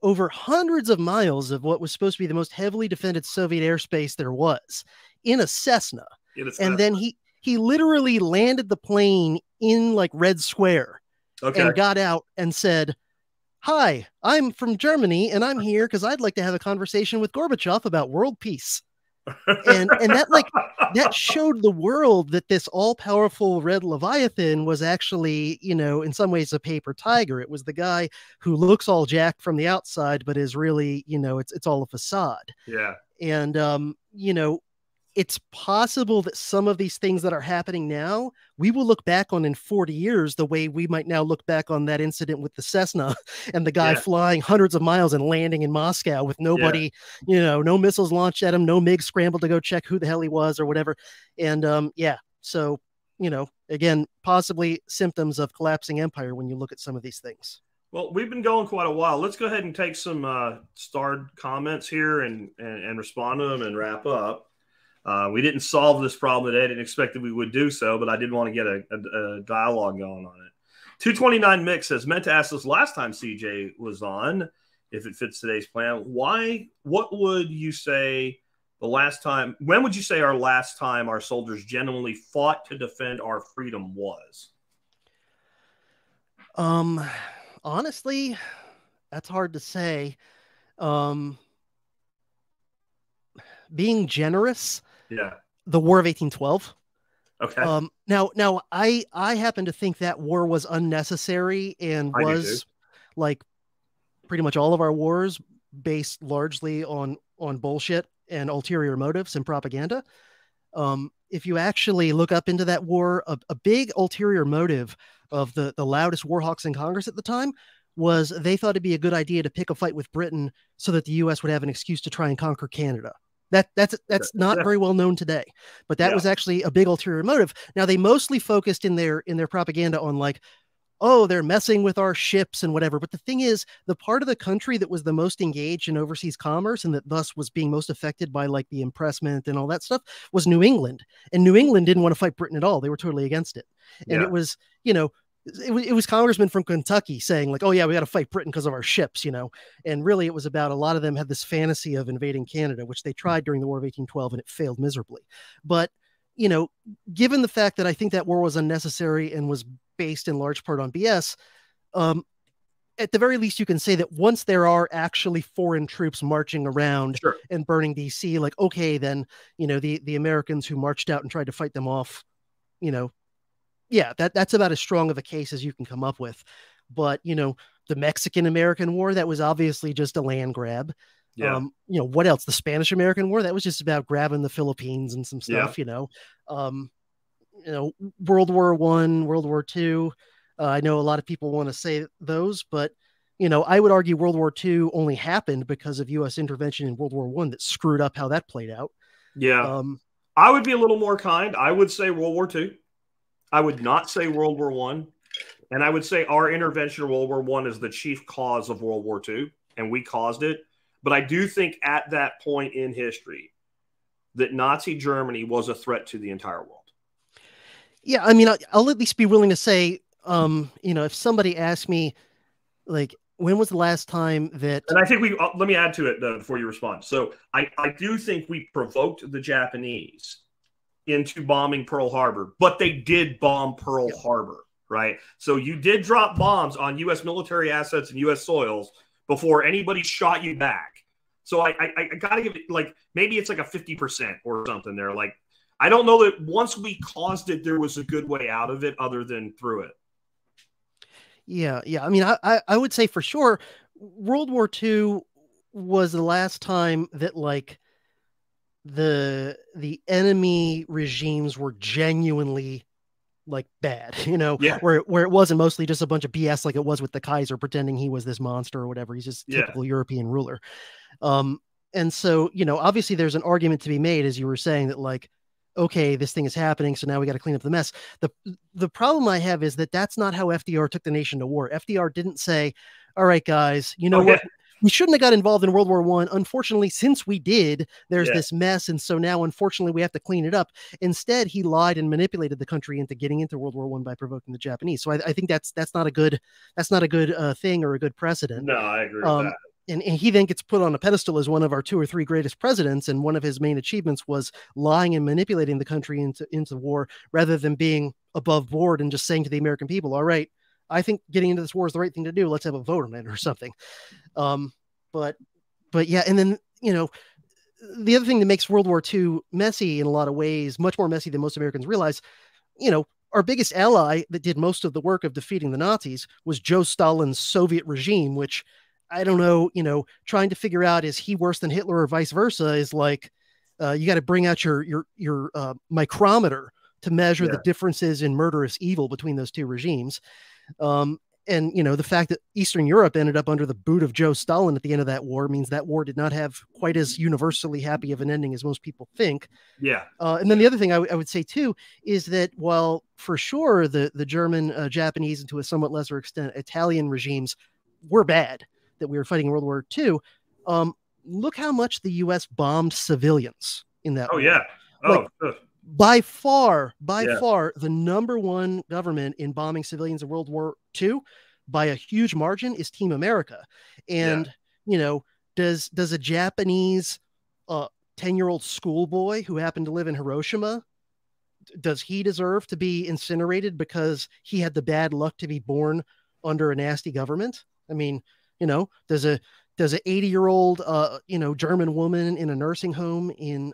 over hundreds of miles of what was supposed to be the most heavily defended Soviet airspace there was in a Cessna. And then he literally landed the plane in like Red Square and got out and said, Hi, I'm from Germany, and I'm here because I'd like to have a conversation with Gorbachev about world peace. And that that showed the world that this all-powerful red Leviathan was actually, in some ways a paper tiger. It was the guy who looks all jacked from the outside, but is really, it's all a facade. Yeah. And it's possible that some of these things that are happening now, we will look back on in 40 years the way we might now look back on that incident with the Cessna and the guy Yeah. flying hundreds of miles and landing in Moscow with Yeah. nobody, no missiles launched at him, no MiG scrambled to go check who the hell he was or whatever. And yeah, so, again, possibly symptoms of collapsing empire when you look at some of these things. Well, we've been going quite a while. Let's go ahead and take some starred comments here and respond to them and wrap up. We didn't solve this problem today. I didn't expect that we would do so, but I did want to get a dialogue going on it. 229 Mix says, meant to ask this last time CJ was on, if it fits today's plan. What would you say when would you say our last time our soldiers genuinely fought to defend our freedom was? Honestly, that's hard to say. Um, Being generous, Yeah. the War of 1812. Okay. Now, I happen to think that war was unnecessary and I do too. was like pretty much all of our wars based largely on bullshit and ulterior motives and propaganda. If you actually look up into that war, a big ulterior motive of the loudest war hawks in Congress at the time was they thought it'd be a good idea to pick a fight with Britain so that the U.S. would have an excuse to try and conquer Canada. That's not very well known today, but that was actually a big ulterior motive. Now they mostly focused in their propaganda on like, oh, they're messing with our ships and whatever. But the thing is, the part of the country that was the most engaged in overseas commerce and that thus was being most affected by like the impressment and all that stuff was New England. And New England didn't want to fight Britain at all. They were totally against it. And it was, it was congressmen from Kentucky saying like, oh yeah, we got to fight Britain because of our ships, and really it was about a lot of them had this fantasy of invading Canada, which they tried during the War of 1812 and it failed miserably. But, given the fact that I think that war was unnecessary and was based in large part on BS, at the very least, you can say that once there are actually foreign troops marching around and burning DC, like, okay, then, the Americans who marched out and tried to fight them off, yeah, that's about as strong of a case as you can come up with. But, the Mexican-American War, that was obviously just a land grab. Yeah. What else? The Spanish-American War, that was just about grabbing the Philippines and some stuff, World War I, World War II. I know a lot of people want to say those, but, I would argue World War II only happened because of U.S. intervention in World War I that screwed up how that played out. Yeah. I would be a little more kind. I would say World War II. I would not say World War I. And I would say our intervention in World War I is the chief cause of World War II, and we caused it. But I do think at that point in history that Nazi Germany was a threat to the entire world. Yeah, I mean, I'll at least be willing to say, if somebody asked me, like, when was the last time that... And I think let me add to it before you respond. So I do think we provoked the Japanese into bombing Pearl Harbor, but they did bomb Pearl Harbor, right? So you did drop bombs on U.S. military assets and U.S. soils before anybody shot you back. So I got to give it, like, maybe it's like a 50% or something there. Like, I don't know that once we caused it, there was a good way out of it other than through it. Yeah. I mean, I would say for sure, World War II was the last time that, like, the enemy regimes were genuinely like bad, where it wasn't mostly just a bunch of BS like it was with the Kaiser pretending he was this monster or whatever. He's just typical European ruler. And so, obviously there's an argument to be made, as you were saying, that like, okay, this thing is happening, so now we got to clean up the mess. The problem I have is that that's not how FDR took the nation to war. FDR didn't say, all right, guys, what? We shouldn't have got involved in World War I. Unfortunately, since we did, there's this mess. And so now, unfortunately, we have to clean it up. Instead, he lied and manipulated the country into getting into World War I by provoking the Japanese. So I think that's not a good thing or a good precedent. No, I agree with that. And he then gets put on a pedestal as one of our 2 or 3 greatest presidents. And one of his main achievements was lying and manipulating the country into war rather than being above board and just saying to the American people, all right, I think getting into this war is the right thing to do. Let's have a vote on it or something. Um, but yeah, and then the other thing that makes World War II messy in a lot of ways, much more messy than most Americans realize, our biggest ally that did most of the work of defeating the Nazis was Joe Stalin's Soviet regime, which I don't know, trying to figure out, is he worse than Hitler or vice versa, is like, you got to bring out your micrometer to measure the differences in murderous evil between those two regimes. And the fact that Eastern Europe ended up under the boot of Joe Stalin at the end of that war means that war did not have quite as universally happy of an ending as most people think. And then the other thing I would say too is that while for sure the German, Japanese, and to a somewhat lesser extent Italian regimes were bad that we were fighting in World War II, look how much the U.S. bombed civilians in that war. By far, the number one government in bombing civilians in World War II by a huge margin is Team America. And, does a Japanese 10-year-old schoolboy who happened to live in Hiroshima, does he deserve to be incinerated because he had the bad luck to be born under a nasty government? I mean, does an 80-year-old, German woman in a nursing home in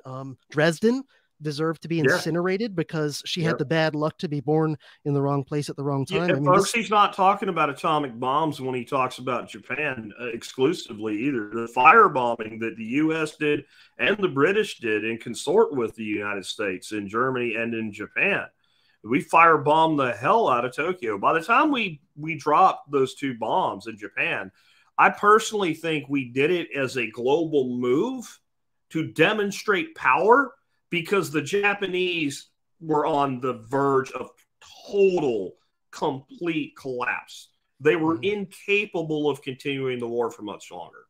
Dresden deserve to be incinerated because she had the bad luck to be born in the wrong place at the wrong time? I mean, folks, he's not talking about atomic bombs when he talks about Japan exclusively either. The firebombing that the U.S. did and the British did in consort with the United States in Germany and in Japan. We firebombed the hell out of Tokyo. By the time we dropped those two bombs in Japan, I personally think we did it as a global move to demonstrate power, because the Japanese were on the verge of total, complete collapse. They were incapable of continuing the war for much longer.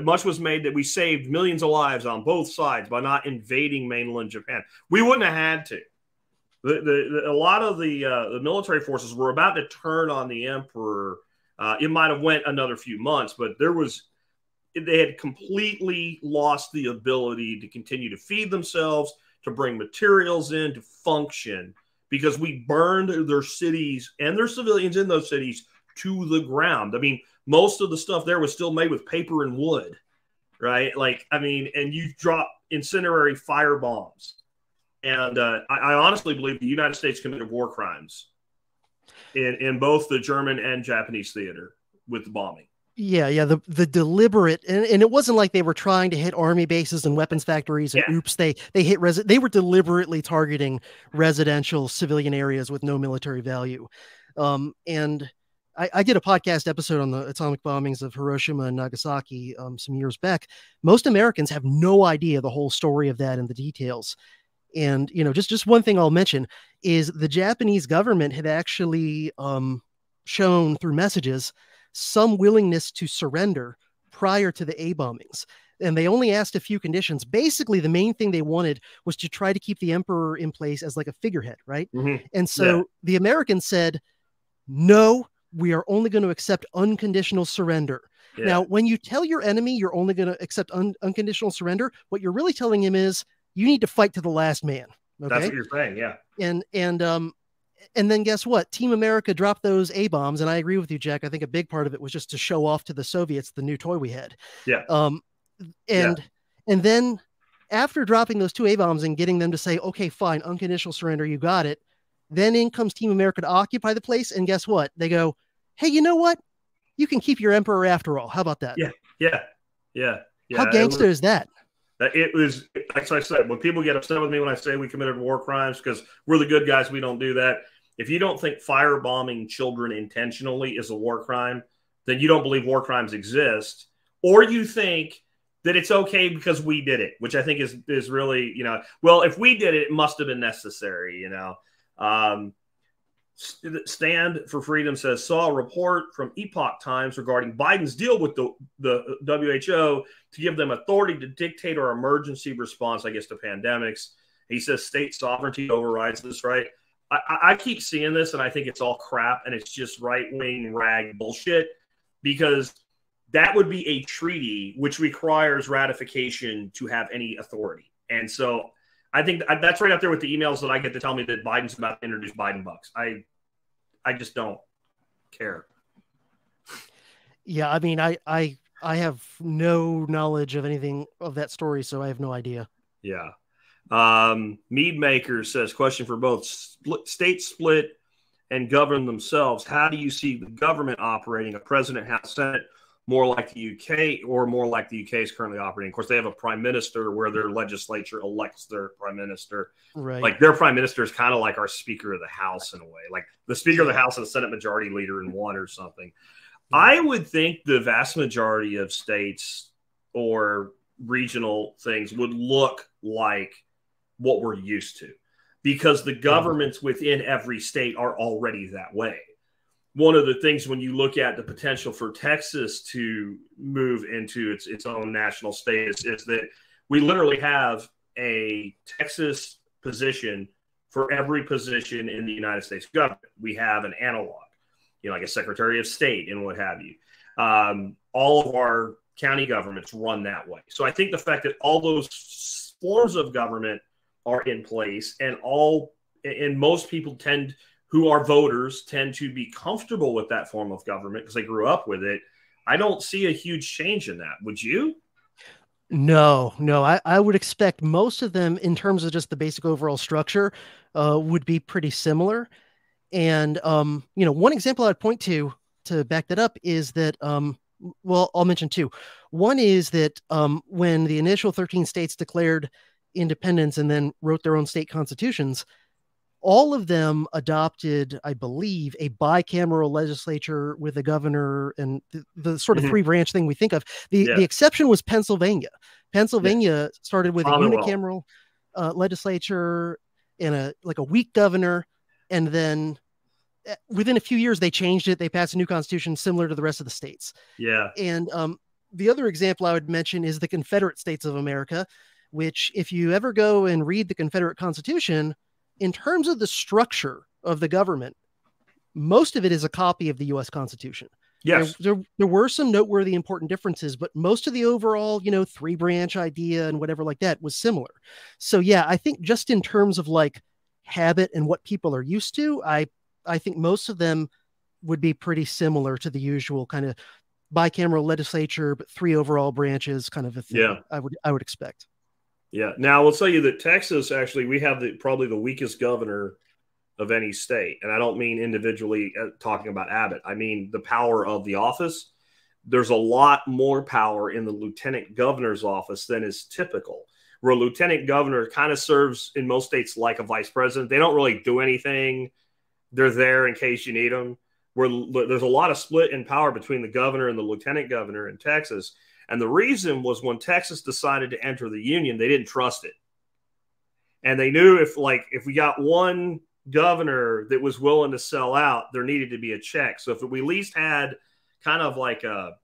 Much was made that we saved millions of lives on both sides by not invading mainland Japan. We wouldn't have had to. A lot of the military forces were about to turn on the emperor. It might have went another few months, but they had completely lost the ability to continue to feed themselves, to bring materials in, to function, because we burned their cities and their civilians in those cities to the ground. I mean, most of the stuff there was still made with paper and wood, right? And you drop incendiary fire bombs. And I honestly believe the United States committed war crimes in both the German and Japanese theater with the bombing. Yeah. The deliberate, and it wasn't like they were trying to hit army bases and weapons factories and oops, they hit they were deliberately targeting residential civilian areas with no military value. And I did a podcast episode on the atomic bombings of Hiroshima and Nagasaki some years back. Most Americans have no idea the whole story of that and the details. And, just one thing I'll mention is the Japanese government had actually shown through messages some willingness to surrender prior to the A bombings. And they only asked a few conditions. Basically, the main thing they wanted was to try to keep the emperor in place as like a figurehead, right? And so the Americans said, no, we are only going to accept unconditional surrender. Now, when you tell your enemy you're only going to accept unconditional surrender, what you're really telling him is you need to fight to the last man. Okay? That's what you're saying, yeah. And then guess what? Team America dropped those A-bombs, and I agree with you, Jack. I think a big part of it was just to show off to the Soviets the new toy we had. And then after dropping those two A-bombs and getting them to say, okay, fine, unconditional surrender, you got it. Then in comes Team America to occupy the place, and guess what? They go, hey, you know what? You can keep your emperor after all. How about that? Yeah. How gangster is that? It was, like I said, when people get upset with me when I say we committed war crimes because we're the good guys, we don't do that. If you don't think firebombing children intentionally is a war crime, then you don't believe war crimes exist, or you think that it's okay because we did it, which I think is really, well, if we did it, it must have been necessary, Stand for Freedom says, saw a report from Epoch Times regarding Biden's deal with the WHO to give them authority to dictate our emergency response, I guess, to pandemics. He says state sovereignty overrides this, right? I keep seeing this, and I think it's all crap, and it's just right-wing rag bullshit, because that would be a treaty which requires ratification to have any authority. And so I think that's right up there with the emails that I get to tell me that Biden's about to introduce Biden bucks. I just don't. care. Yeah, I mean, I have no knowledge of anything of that story, so I have no idea. Yeah. Mead Maker says, question for both. States split and govern themselves. How do you see the government operating? A president, House, Senate, more like the UK or more like the UK is currently operating? Of course, they have a prime minister where their legislature elects their prime minister. Right. Like their prime minister is kind of like our Speaker of the House in a way. Like the Speaker of the Yeah. House and the Senate Majority Leader in one or something. Yeah. I would think the vast majority of states or regional things would look like what we're used to because the governments within every state are already that way. One of the things when you look at the potential for Texas to move into its own national state is that we literally have a Texas position for every position in the United States government. We have an analog, like a Secretary of State and what have you. All of our county governments run that way. So I think the fact that all those forms of government are in place and most people who are voters tend to be comfortable with that form of government because they grew up with it. I don't see a huge change in that. Would you? No. I would expect most of them in terms of just the basic overall structure would be pretty similar. And, one example I'd point to back that up is that, well, I'll mention two. One is that when the initial 13 states declared independence and then wrote their own state constitutions, all of them adopted, I believe, a bicameral legislature with a governor and the sort of three branch thing we think of. The exception was Pennsylvania. Pennsylvania started with a unicameral legislature and a weak governor. And then within a few years, they changed it. They passed a new constitution similar to the rest of the states. Yeah. And the other example I would mention is the Confederate States of America, which if you ever go and read the Confederate Constitution, in terms of the structure of the government, most of it is a copy of the U.S. Constitution. Yes. There were some noteworthy important differences, but most of the overall, three branch idea and whatever like that was similar. So yeah, I think just in terms of like habit and what people are used to, I think most of them would be pretty similar to the usual kind of bicameral legislature, but three overall branches kind of a thing. Yeah. I would expect. Yeah. Now, I will tell you that Texas, actually, we have probably the weakest governor of any state. And I don't mean individually talking about Abbott. I mean the power of the office. There's a lot more power in the lieutenant governor's office than is typical, where a lieutenant governor kind of serves in most states like a vice president. They don't really do anything. They're there in case you need them. Where there's a lot of split in power between the governor and the lieutenant governor in Texas. And the reason was when Texas decided to enter the union, they didn't trust it. And they knew if we got one governor that was willing to sell out, there needed to be a check. So if we at least had kind of like a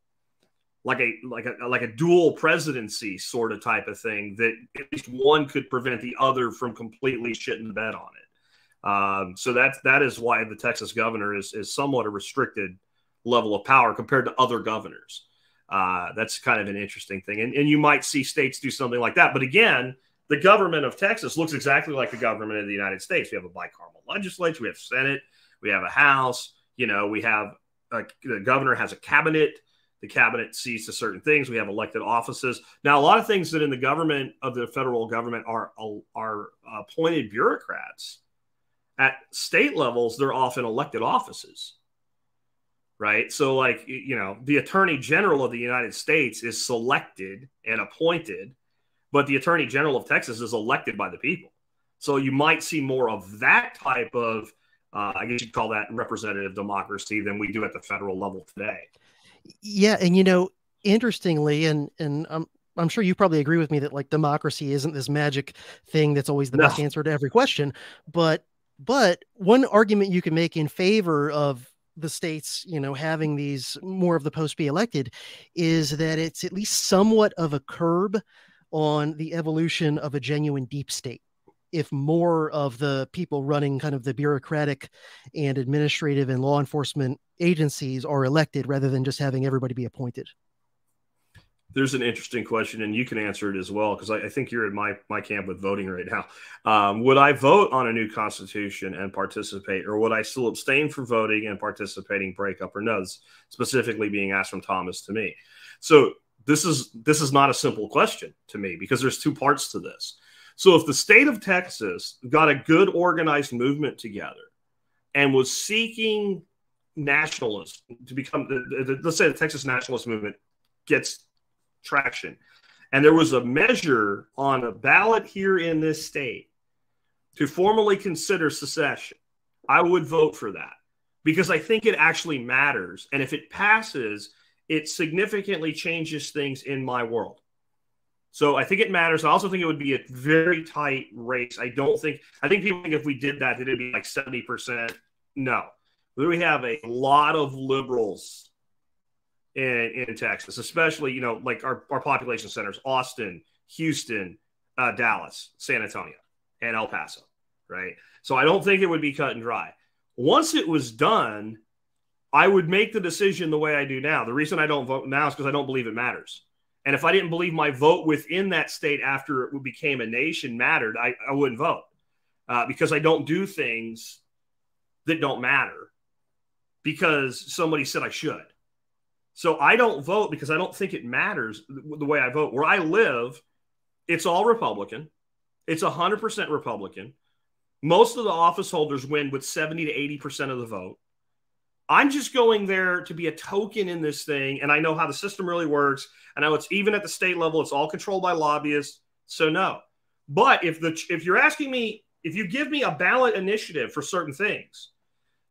dual presidency sort of type of thing, that at least one could prevent the other from completely shitting the bed on it. So that is why the Texas governor is somewhat a restricted level of power compared to other governors. That's kind of an interesting thing. And you might see states do something like that. But again, the government of Texas looks exactly like the government of the United States. We have a bicameral legislature. We have Senate. We have a House. We have the governor has a cabinet. The cabinet sees to certain things. We have elected offices. Now, a lot of things that in the government of the federal government are appointed bureaucrats. At state levels, they're often elected offices. Right. So the attorney general of the United States is selected and appointed, but the attorney general of Texas is elected by the people. So you might see more of that type of, I guess you'd call that representative democracy than we do at the federal level today. Yeah. And, interestingly, and I'm sure you probably agree with me that like democracy isn't this magic thing that's always the best answer to every question. But one argument you can make in favor of the states, having these more of the post be elected is that it's at least somewhat of a curb on the evolution of a genuine deep state. If more of the people running kind of the bureaucratic and administrative and law enforcement agencies are elected rather than just having everybody be appointed. There's an interesting question, and you can answer it as well, because I think you're in my camp with voting right now. Would I vote on a new constitution and participate, or would I still abstain from voting and participating, break up, or no? It's specifically being asked from Thomas to me. So this is not a simple question to me, because there's two parts to this. So if the state of Texas got a good organized movement together and was seeking nationalists to become, let's say the Texas nationalist movement gets traction, and there was a measure on a ballot here in this state to formally consider secession, I would vote for that, because I think it actually matters. And if it passes, it significantly changes things in my world. So I think it matters. I also think it would be a very tight race. I think people think if we did that, it'd be like 70%. No. We have a lot of liberals in Texas, especially, you know, like our population centers, Austin, Houston, Dallas, San Antonio, and El Paso, right? So I don't think it would be cut and dry. Once it was done, I would make the decision the way I do now. The reason I don't vote now is because I don't believe it matters. And if I didn't believe my vote within that state after it became a nation mattered, I wouldn't vote, because I don't do things that don't matter because somebody said I should. So I don't vote because I don't think it matters the way I vote. Where I live, it's all Republican. It's 100% Republican. Most of the office holders win with 70 to 80% of the vote. I'm just going there to be a token in this thing, and I know how the system really works. I know it's even at the state level, it's all controlled by lobbyists. So no. But if you're asking me, if you give me a ballot initiative for certain things,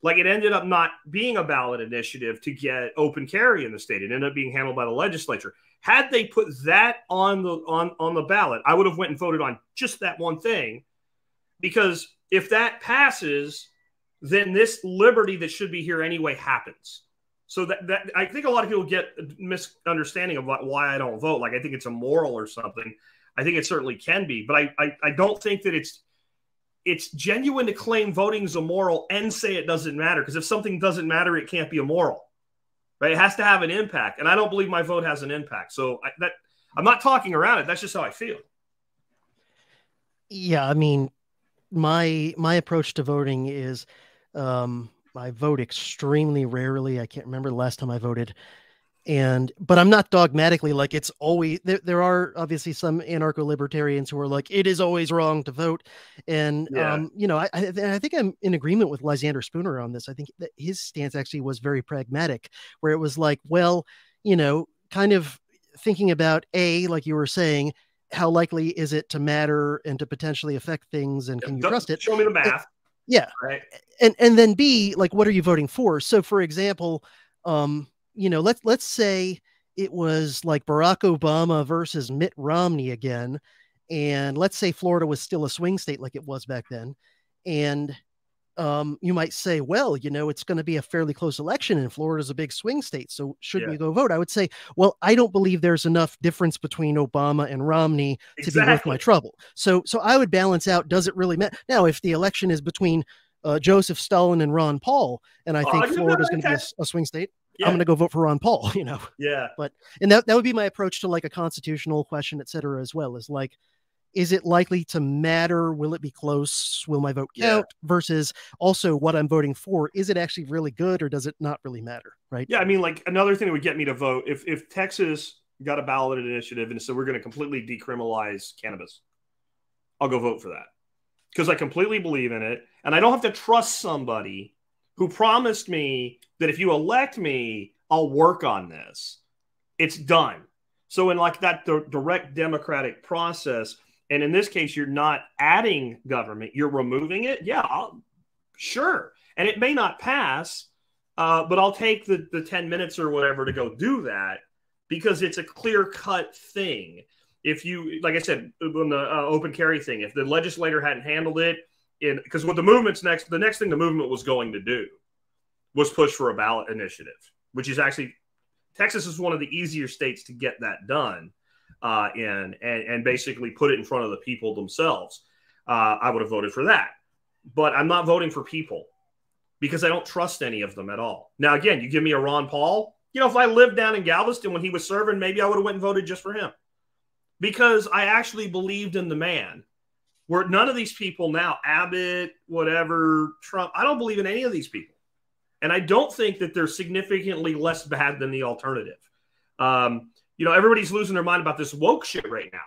like it ended up not being a ballot initiative to get open carry in the state, it ended up being handled by the legislature. Had they put that on the ballot, I would have went and voted on just that one thing, because if that passes, then this liberty that should be here anyway happens. So that I think a lot of people get a misunderstanding of why I don't vote. Like I think it's immoral or something. I think it certainly can be, but I don't think that it's genuine to claim voting is immoral and say it doesn't matter, because if something doesn't matter, it can't be immoral, right? It has to have an impact, and I don't believe my vote has an impact. So I'm not talking around it. That's just how I feel. Yeah, I mean, my approach to voting is I vote extremely rarely. I can't remember the last time I voted. But I'm not dogmatically like it's always there are obviously some anarcho-libertarians who are like it is always wrong to vote. And Yeah. I think I'm in agreement with Lysander Spooner on this. I think that his stance actually was very pragmatic, where it was like, well, kind of thinking about like you were saying, how likely is it to matter and to potentially affect things, and can you trust it? Show me the math. Yeah. Right. And then B, like, what are you voting for? So for example, let's say it was like Barack Obama versus Mitt Romney again. And let's say Florida was still a swing state like it was back then. And you might say, well, it's going to be a fairly close election and Florida's a big swing state. So shouldn't you go vote? I would say, well, I don't believe there's enough difference between Obama and Romney to be worth my trouble. So I would balance out, does it really matter? Now, if the election is between Joseph Stalin and Ron Paul, and I think Florida's going to be a swing state, I'm going to go vote for Ron Paul, Yeah. And that would be my approach to like a constitutional question, et cetera, as well, is like, is it likely to matter? Will it be close? Will my vote count? Versus also what I'm voting for. Is it actually really good, or does it not really matter? Right. Yeah. I mean, like another thing that would get me to vote, if Texas got a ballot initiative and so we're going to completely decriminalize cannabis, I'll go vote for that, because I completely believe in it. And I don't have to trust somebody who promised me that if you elect me, I'll work on this. It's done. So in like that direct democratic process, and in this case, you're not adding government, you're removing it. Yeah, sure. And it may not pass, but I'll take the 10 minutes or whatever to go do that, because it's a clear-cut thing. If you, like I said, on the open carry thing, if the legislator hadn't handled it, because what the next thing the movement was going to do was push for a ballot initiative, which is actually, Texas is one of the easier states to get that done and basically put it in front of the people themselves. I would have voted for that. But I'm not voting for people because I don't trust any of them at all. Now, again, you give me a Ron Paul, If I lived down in Galveston when he was serving, maybe I would have went and voted just for him because I actually believed in the man. Where none of these people now, Abbott, whatever, Trump, I don't believe in any of these people. And I don't think that they're significantly less bad than the alternative. Everybody's losing their mind about this woke shit right now,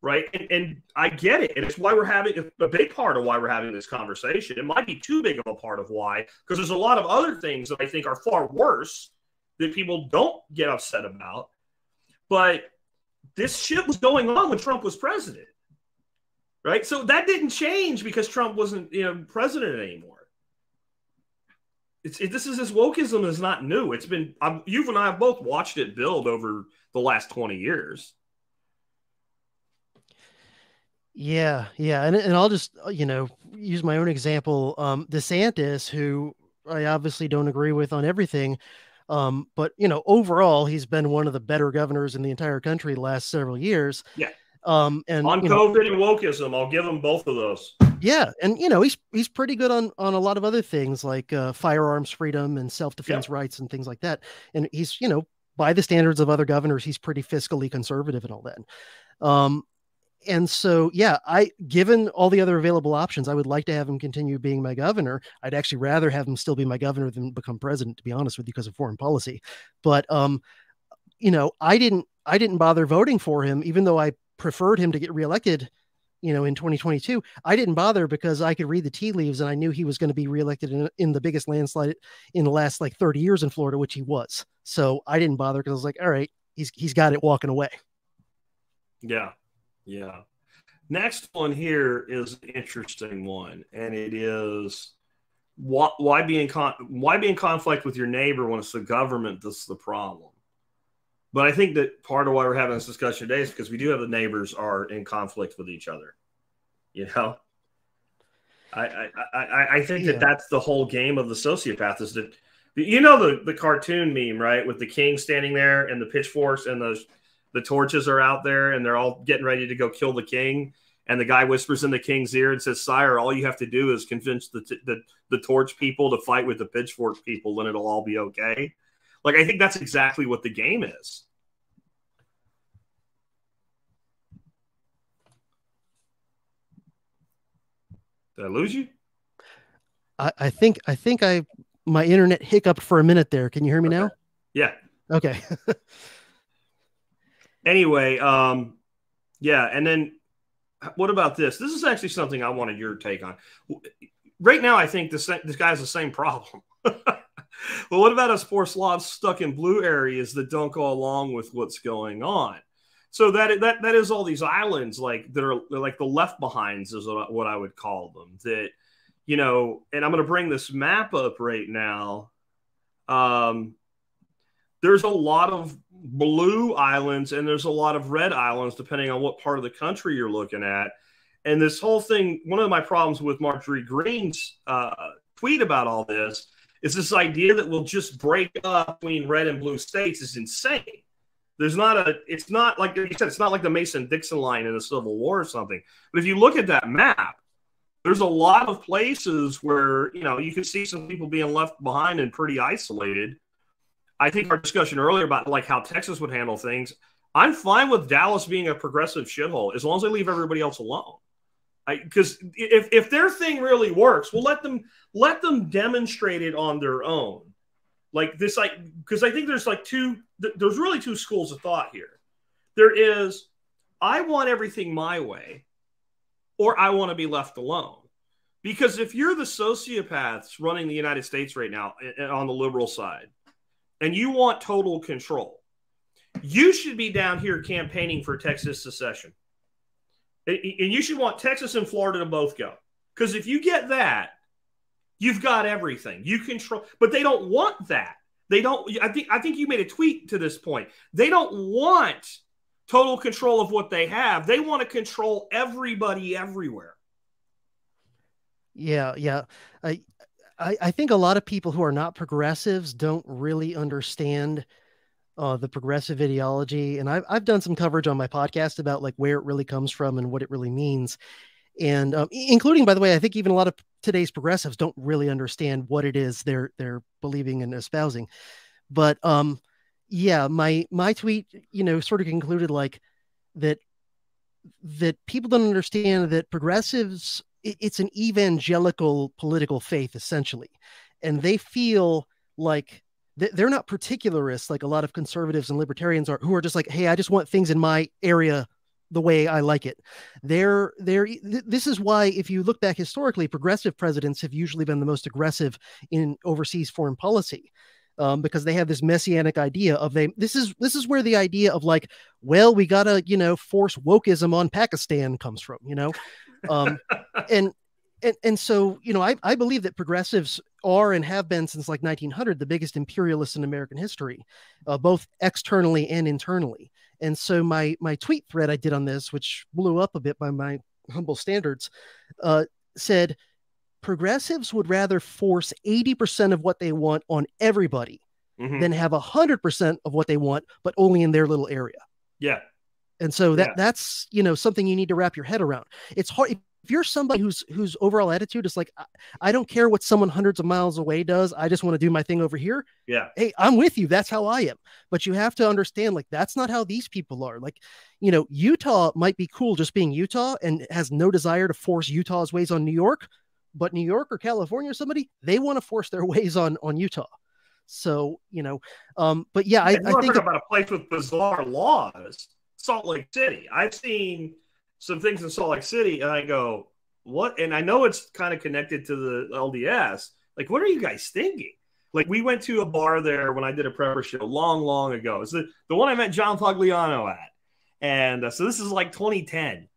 right? And I get it. And it's why we're having a big part of why we're having this conversation. It might be too big of a part of why, because there's a lot of other things that I think are far worse that people don't get upset about. But this shit was going on when Trump was president, right? So that didn't change because Trump wasn't, president anymore. This wokeism is not new. It's been you and I have both watched it build over the last 20 years. Yeah, and I'll just use my own example. DeSantis, who I obviously don't agree with on everything, but overall he's been one of the better governors in the entire country the last several years. Yeah. And on COVID and wokeism, I'll give him both of those. Yeah, and he's pretty good on a lot of other things like firearms freedom and self-defense rights and things like that. And he's by the standards of other governors, he's pretty fiscally conservative and all that. And so, given all the other available options, I would like to have him continue being my governor. I'd actually rather have him still be my governor than become president, to be honest with you, because of foreign policy. But I didn't bother voting for him, even though I preferred him to get reelected in 2022. I didn't bother because I could read the tea leaves and I knew he was going to be reelected in the biggest landslide in the last 30 years in Florida, which he was. So I didn't bother because I was like, all right, he's got it walking away. Yeah. Next one here is an interesting one, and it is why be in conflict with your neighbor when it's the government that's the problem. But I think that part of why we're having this discussion today is because we do have the neighbors are in conflict with each other. I think that's the whole game of the sociopath is that, the cartoon meme, right? With the king standing there and the pitchforks and the torches are out there and they're all getting ready to go kill the king. And the guy whispers in the king's ear and says, "Sire, all you have to do is convince the torch people to fight with the pitchfork people and it'll all be okay." Like, I think that's exactly what the game is. Did I lose you? I think my internet hiccuped for a minute there. Can you hear me now? Yeah. Okay. Anyway, and then what about this? This is actually something I wanted your take on. Right now, I think this guy has the same problem. But what about us poor Slavs stuck in blue areas that don't go along with what's going on? So that is all these islands they're like the left behinds is what I would call them. That and I'm going to bring this map up right now. There's a lot of blue islands and there's a lot of red islands depending on what part of the country you're looking at. And this whole thing, one of my problems with Marjorie Greene's tweet about all this is this idea that we'll just break up between red and blue states is insane. It's not like you said, it's not like the Mason-Dixon line in the Civil War or something. But if you look at that map, there's a lot of places where, you can see some people being left behind and pretty isolated. I think our discussion earlier about how Texas would handle things, I'm fine with Dallas being a progressive shithole as long as they leave everybody else alone. Because if their thing really works, we'll let them demonstrate it on their own. Because I think there's there's really two schools of thought here. There is, I want everything my way, or I want to be left alone. Because if you're the sociopaths running the United States right now on the liberal side, and you want total control, you should be down here campaigning for Texas secession. And you should want Texas and Florida to both go. Because if you get that, you've got everything. You control, but they don't want that. They don't. I think you made a tweet to this point. They don't want total control of what they have. They want to control everybody everywhere. Yeah. I think a lot of people who are not progressives don't really understand the progressive ideology. And I've done some coverage on my podcast about where it really comes from and what it really means. And including, by the way, I think even a lot of today's progressives don't really understand what it is they're believing and espousing. But yeah, my tweet, sort of concluded like that people don't understand that progressives, it's an evangelical political faith essentially, and they feel like they're not particularists like a lot of conservatives and libertarians are, who are just like, hey, I just want things in my area the way I like it. This is why, if you look back historically, progressive presidents have usually been the most aggressive in overseas foreign policy. Because they have this messianic idea of this is where the idea of like, well, we gotta force wokeism on Pakistan comes from, um, and so I believe that progressives are and have been since like 1900 the biggest imperialists in American history, both externally and internally. And so my tweet thread I did on this, which blew up a bit by my humble standards, said progressives would rather force 80% of what they want on everybody than have 100% of what they want, but only in their little area. Yeah. And so that's something you need to wrap your head around. It's hard if you're somebody whose overall attitude is like, I don't care what someone hundreds of miles away does, I just want to do my thing over here. Yeah. Hey, I'm with you. That's how I am. But you have to understand, like, that's not how these people are. Like, Utah might be cool just being Utah and has no desire to force Utah's ways on New York, but New York or California or somebody, they want to force their ways on Utah. So, but yeah, I think about a place with bizarre laws, Salt Lake City. I've seen some things in Salt Lake City and I go, what? And I know it's kind of connected to the LDS. Like, what are you guys thinking? Like, we went to a bar there when I did a prepper show long, long ago. It's the one I met John Pagliano at. And so this is like 2010.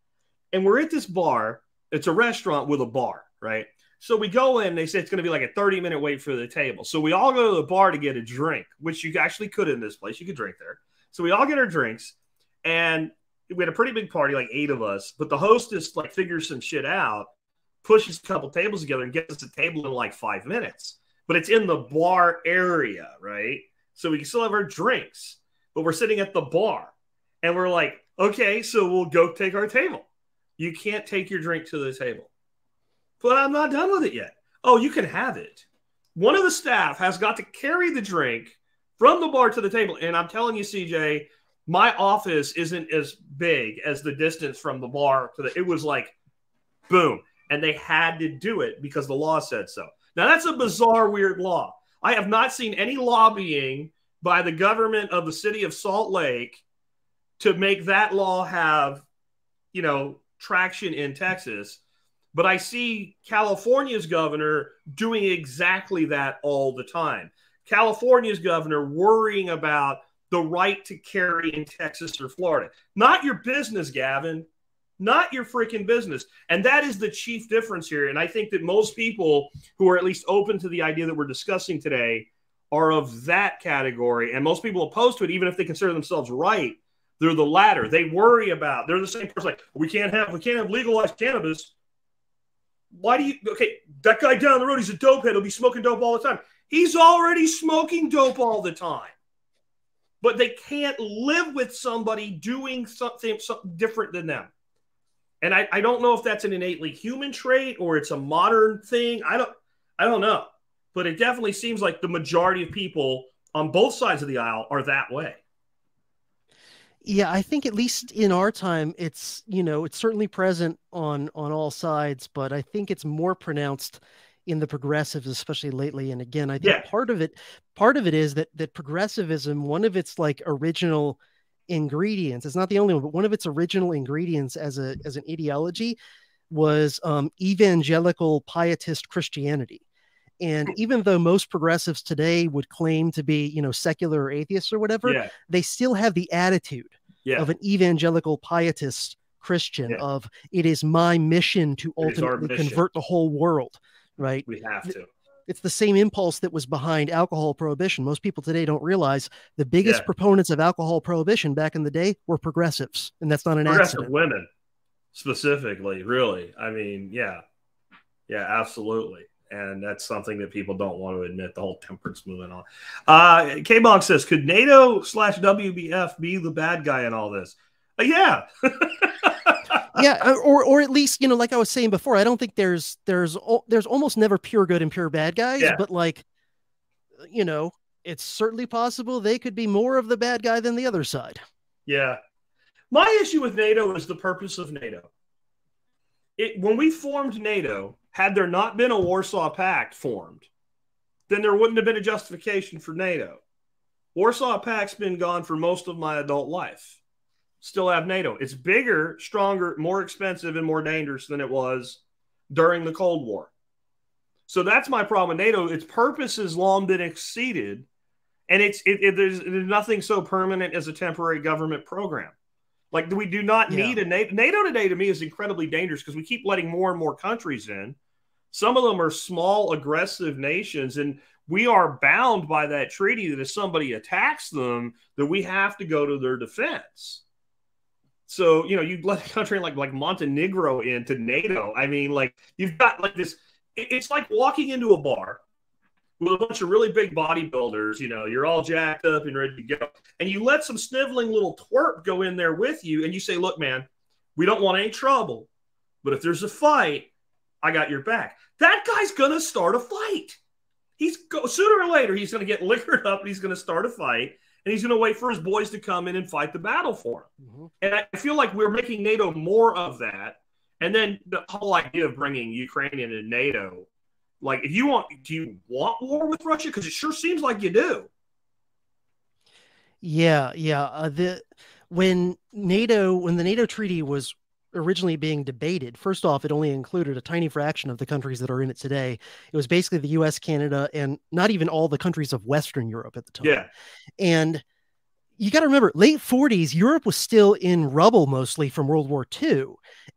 And we're at this bar. It's a restaurant with a bar, right? So we go in, they say it's going to be like a 30-minute wait for the table. So we all go to the bar to get a drink, which you actually could in this place. You could drink there. So we all get our drinks, and we had a pretty big party, like 8 of us. But the hostess like figures some shit out, pushes a couple tables together, and gets us a table in like 5 minutes. But it's in the bar area, right? So we can still have our drinks, but we're sitting at the bar. And we're like, okay, so we'll go take our table. You can't take your drink to the table. But I'm not done with it yet. Oh, you can have it. One of the staff has got to carry the drink from the bar to the table. And I'm telling you, CJ, my office isn't as big as the distance from the bar to the, it was like, boom. And they had to do it because the law said so. Now, that's a bizarre, weird law. I have not seen any lobbying by the government of the city of Salt Lake to make that law have, traction in Texas. But I see California's governor doing exactly that all the time. California's governor worrying about the right to carry in Texas or Florida. Not your business, Gavin. Not your freaking business. And that is the chief difference here. And I think that most people who are at least open to the idea that we're discussing today are of that category. And most people opposed to it, even if they consider themselves right, they're the latter. They worry about, they're the same person like, we can't have legalized cannabis. Why do you, okay, that guy down the road, he's a dope head. He'll be smoking dope all the time. He's already smoking dope all the time. But they can't live with somebody doing something different than them. And I don't know if that's an innately human trait or it's a modern thing. I don't know. But it definitely seems like the majority of people on both sides of the aisle are that way. Yeah, I think at least in our time, it's it's certainly present on all sides, but I think it's more pronounced in the progressives, especially lately. And again, I think part of it is that progressivism, one of its like original ingredients, it's not the only one, but one of its original ingredients as an ideology was evangelical pietist Christianity. And even though most progressives today would claim to be, secular or atheists or whatever, they still have the attitude of an evangelical pietist Christian of it is my mission to ultimately convert the whole world, right? We have to. It's the same impulse that was behind alcohol prohibition. Most people today don't realize the biggest proponents of alcohol prohibition back in the day were progressives, and that's not an accident. Women, specifically, really. I mean, yeah, absolutely. And that's something that people don't want to admit, the whole temperance movement on. K-Bonk says, could NATO/WBF be the bad guy in all this? Yeah. Yeah, or at least, like I was saying before, I don't think there's almost never pure good and pure bad guys, but like, it's certainly possible they could be more of the bad guy than the other side. Yeah. My issue with NATO is the purpose of NATO. When we formed NATO, had there not been a Warsaw Pact formed, then there wouldn't have been a justification for NATO. Warsaw Pact's been gone for most of my adult life. Still have NATO. It's bigger, stronger, more expensive, and more dangerous than it was during the Cold War. So that's my problem with NATO. Its purpose has long been exceeded, and there's nothing so permanent as a temporary government program. Like, we do not need a NATO. NATO today, to me, is incredibly dangerous because we keep letting more and more countries in. Some of them are small, aggressive nations, and we are bound by that treaty that if somebody attacks them, that we have to go to their defense. So, you know, you let a country like Montenegro into NATO. I mean, like, you've got like this. It's like walking into a bar with a bunch of really big bodybuilders. You know, you're all jacked up and ready to go. And you let some sniveling little twerp go in there with you. And you say, look, man, we don't want any trouble. But if there's a fight, I got your back. That guy's going to start a fight. Sooner or later, he's going to get liquored up and he's going to start a fight. And he's going to wait for his boys to come in and fight the battle for him. Mm-hmm. And I feel like we're making NATO more of that. And then the whole idea of bringing Ukraine into NATO, like, do you want war with Russia? Because it sure seems like you do. Yeah. When the NATO treaty was originally being debated, first off, it only included a tiny fraction of the countries that are in it today. It was basically the US, Canada, and not even all the countries of Western Europe at the time. Yeah. And you got to remember, late 40s, Europe was still in rubble mostly from World War II.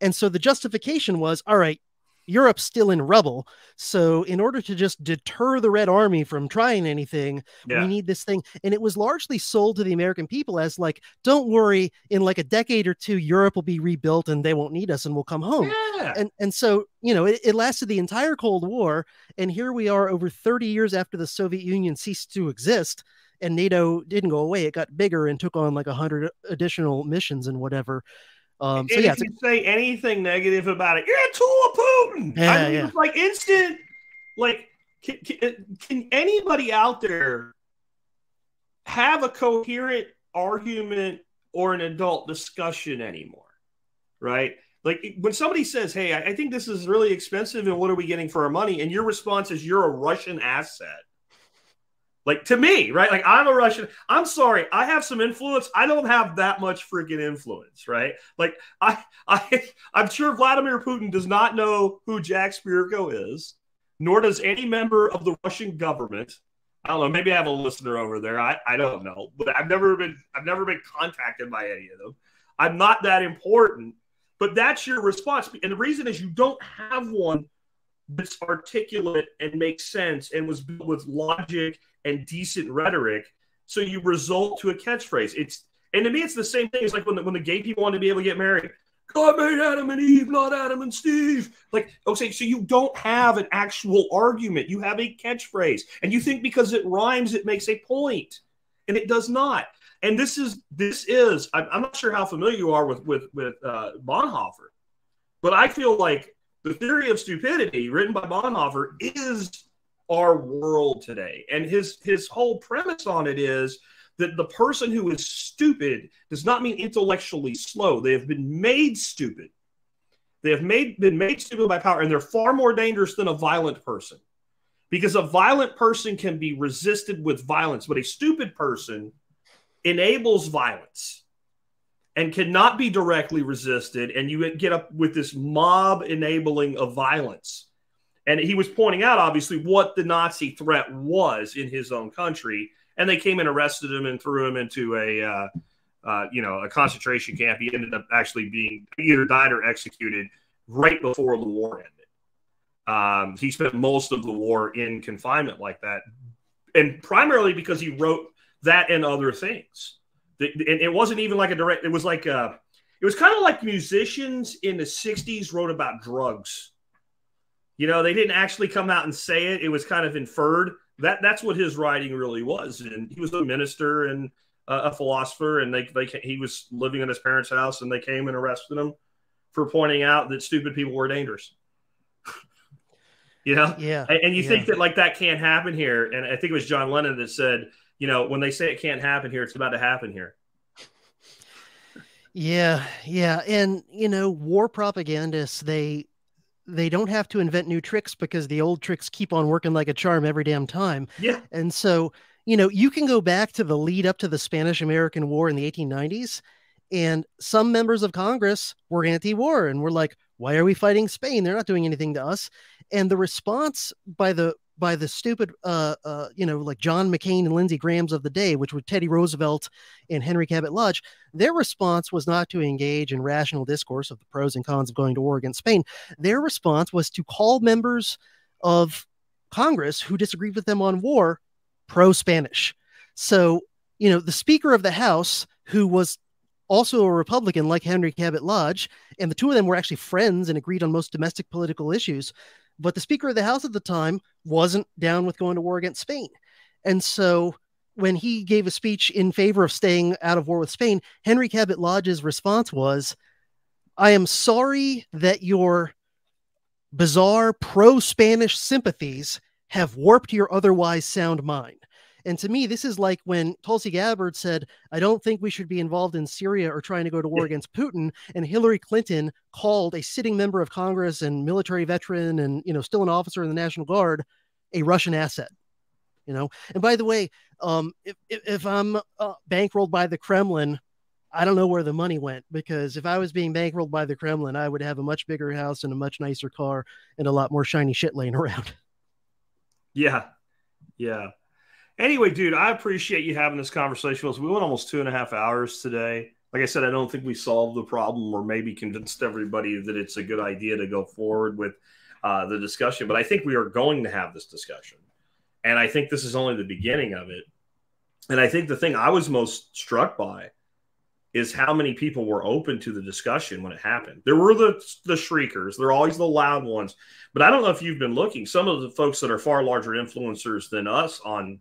And so the justification was, all right, Europe's still in rubble. So in order to just deter the Red Army from trying anything, we need this thing. And it was largely sold to the American people as like, don't worry, in like a decade or two, Europe will be rebuilt and they won't need us and we'll come home. Yeah. And so, you know, it lasted the entire Cold War. And here we are over 30 years after the Soviet Union ceased to exist. And NATO didn't go away. It got bigger and took on like 100 additional missions and whatever. So yeah, if you say anything negative about it, you're a tool of Putin. Yeah, I mean, it's like instant. Like, can anybody out there have a coherent argument or an adult discussion anymore? Right? Like, when somebody says, "Hey, I think this is really expensive, and what are we getting for our money?" and your response is, "You're a Russian asset." Like, to me, right? Like, I'm a Russian. I'm sorry. I have some influence. I don't have that much freaking influence, right? Like, I'm sure Vladimir Putin does not know who Jack Spirko is, nor does any member of the Russian government. I don't know. Maybe I have a listener over there. I don't know. But I've never been contacted by any of them. I'm not that important. But that's your response. And the reason is you don't have one that's articulate and makes sense and was built with logic and decent rhetoric, so you result to a catchphrase. And to me, it's the same thing. It's like when the gay people want to be able to get married. God made Adam and Eve, not Adam and Steve. Like, okay, so you don't have an actual argument. You have a catchphrase, and you think because it rhymes, it makes a point, and it does not. And this is. I'm not sure how familiar you are with Bonhoeffer, but I feel like the theory of stupidity, written by Bonhoeffer, is our world today. And his whole premise on it is that the person who is stupid does not mean intellectually slow. They have been made stupid. They have been made stupid by power, and they're far more dangerous than a violent person. Because a violent person can be resisted with violence, but a stupid person enables violence and cannot be directly resisted, and you get up with this mob enabling of violence. And he was pointing out, obviously, what the Nazi threat was in his own country. And they came and arrested him and threw him into a concentration camp. He ended up actually being either died or executed right before the war ended. He spent most of the war in confinement like that, and primarily because he wrote that and other things. And it wasn't even like a direct. It was like it was kind of like musicians in the '60s wrote about drugs. You know, they didn't actually come out and say it. It was kind of inferred. That's what his writing really was. And he was a minister and a philosopher, and he was living in his parents' house, and they came and arrested him for pointing out that stupid people were dangerous. You know, Yeah, and you yeah. think that like that can't happen here. And I think it was John Lennon that said, you know, when they say it can't happen here, it's about to happen here. Yeah, yeah. And war propagandists, they don't have to invent new tricks because the old tricks keep on working like a charm every damn time. Yeah. And so, you can go back to the lead up to the Spanish American War in the 1890s, and some members of Congress were anti war and were like, why are we fighting Spain? They're not doing anything to us. And the response by the stupid like John McCain and Lindsey Graham's of the day, which were Teddy Roosevelt and Henry Cabot Lodge, their response was not to engage in rational discourse of the pros and cons of going to war against Spain. Their response was to call members of Congress who disagreed with them on war pro-Spanish. So, the Speaker of the House, who was also a Republican like Henry Cabot Lodge, and the two of them were actually friends and agreed on most domestic political issues. But the Speaker of the House at the time wasn't down with going to war against Spain. And so when he gave a speech in favor of staying out of war with Spain, Henry Cabot Lodge's response was, I am sorry that your bizarre pro-Spanish sympathies have warped your otherwise sound mind. And to me, this is like when Tulsi Gabbard said, I don't think we should be involved in Syria or trying to go to war against Putin. And Hillary Clinton called a sitting member of Congress and military veteran and, still an officer in the National Guard a Russian asset. And by the way, if I'm bankrolled by the Kremlin, I don't know where the money went, because if I was being bankrolled by the Kremlin, I would have a much bigger house and a much nicer car and a lot more shiny shit laying around. Yeah. Yeah. Anyway, dude, I appreciate you having this conversation with us. We went almost 2.5 hours today. Like I said, I don't think we solved the problem or maybe convinced everybody that it's a good idea to go forward with the discussion. But I think we are going to have this discussion. And I think this is only the beginning of it. And I think the thing I was most struck by is how many people were open to the discussion when it happened. There were the shriekers. They're always the loud ones. But I don't know if you've been looking. Some of the folks that are far larger influencers than us on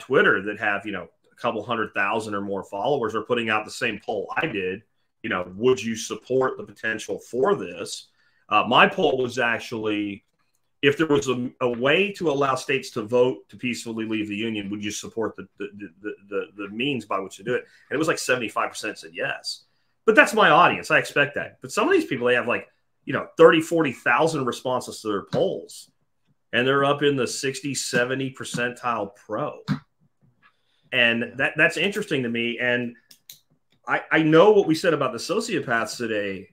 Twitter that have, a couple 100,000 or more followers are putting out the same poll I did. Would you support the potential for this? My poll was actually, if there was a way to allow states to vote to peacefully leave the union, would you support the means by which to do it? And it was like 75% said yes. But that's my audience. I expect that. But some of these people, they have like, 30, 40,000 responses to their polls. And they're up in the 60, 70 percentile pro. And that's interesting to me. And I know what we said about the sociopaths today,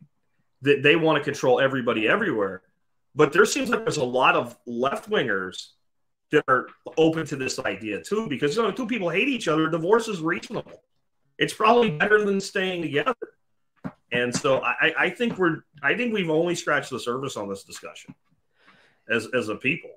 that they want to control everybody everywhere. But there seems like there's a lot of left-wingers that are open to this idea too, because two people hate each other, divorce is reasonable. It's probably better than staying together. And so I think we've only scratched the surface on this discussion as a people.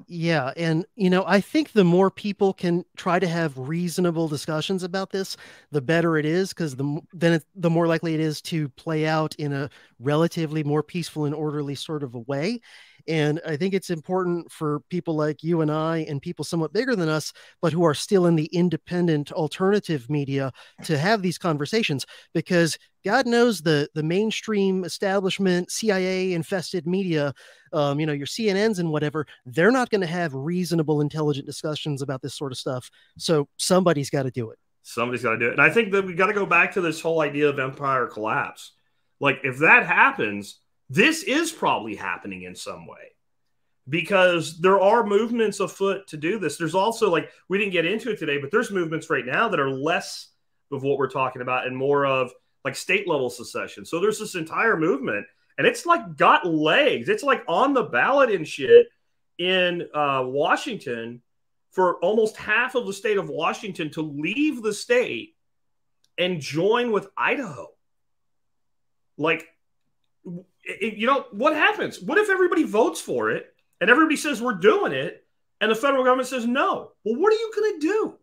Yeah, and I think the more people can try to have reasonable discussions about this, the better it is, because the more likely it is to play out in a relatively more peaceful and orderly sort of a way. And I think it's important for people like you and I and people somewhat bigger than us, but who are still in the independent alternative media, to have these conversations, because God knows the mainstream establishment, CIA infested media, your CNNs and whatever, they're not going to have reasonable, intelligent discussions about this sort of stuff. So somebody's got to do it. Somebody's got to do it. And I think that we got to go back to this whole idea of empire collapse. Like, if that happens, this is probably happening in some way, because there are movements afoot to do this. There's also, like, we didn't get into it today, but there's movements right now that are less of what we're talking about and more of like state level secession. So there's this entire movement, and it's like got legs. It's like on the ballot and shit in Washington for almost half of the state of Washington to leave the state and join with Idaho. Like, what happens? What if everybody votes for it and everybody says we're doing it and the federal government says no? Well, what are you going to do?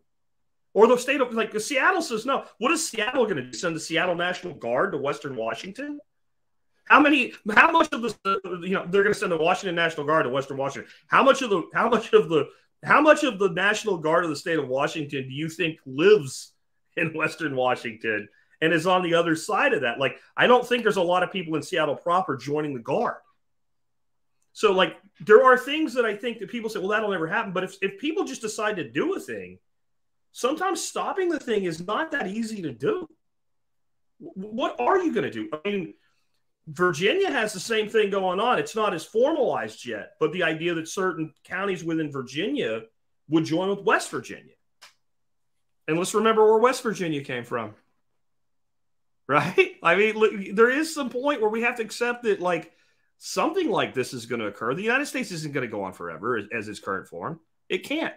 Or the state of, like, Seattle says no. What is Seattle going to do? Send the Seattle National Guard to Western Washington? How much of the, they're going to send the Washington National Guard to Western Washington? How much of the National Guard of the state of Washington do you think lives in Western Washington and is on the other side of that? Like, I don't think there's a lot of people in Seattle proper joining the Guard. So like there are things that I think that people say, well, that'll never happen. But if people just decide to do a thing, sometimes stopping the thing is not that easy to do. What are you going to do? I mean, Virginia has the same thing going on. It's not as formalized yet, but the idea that certain counties within Virginia would join with West Virginia. And let's remember where West Virginia came from. Right? I mean, look, there is some point where we have to accept that, like, something like this is going to occur. The United States isn't going to go on forever as its current form. It can't,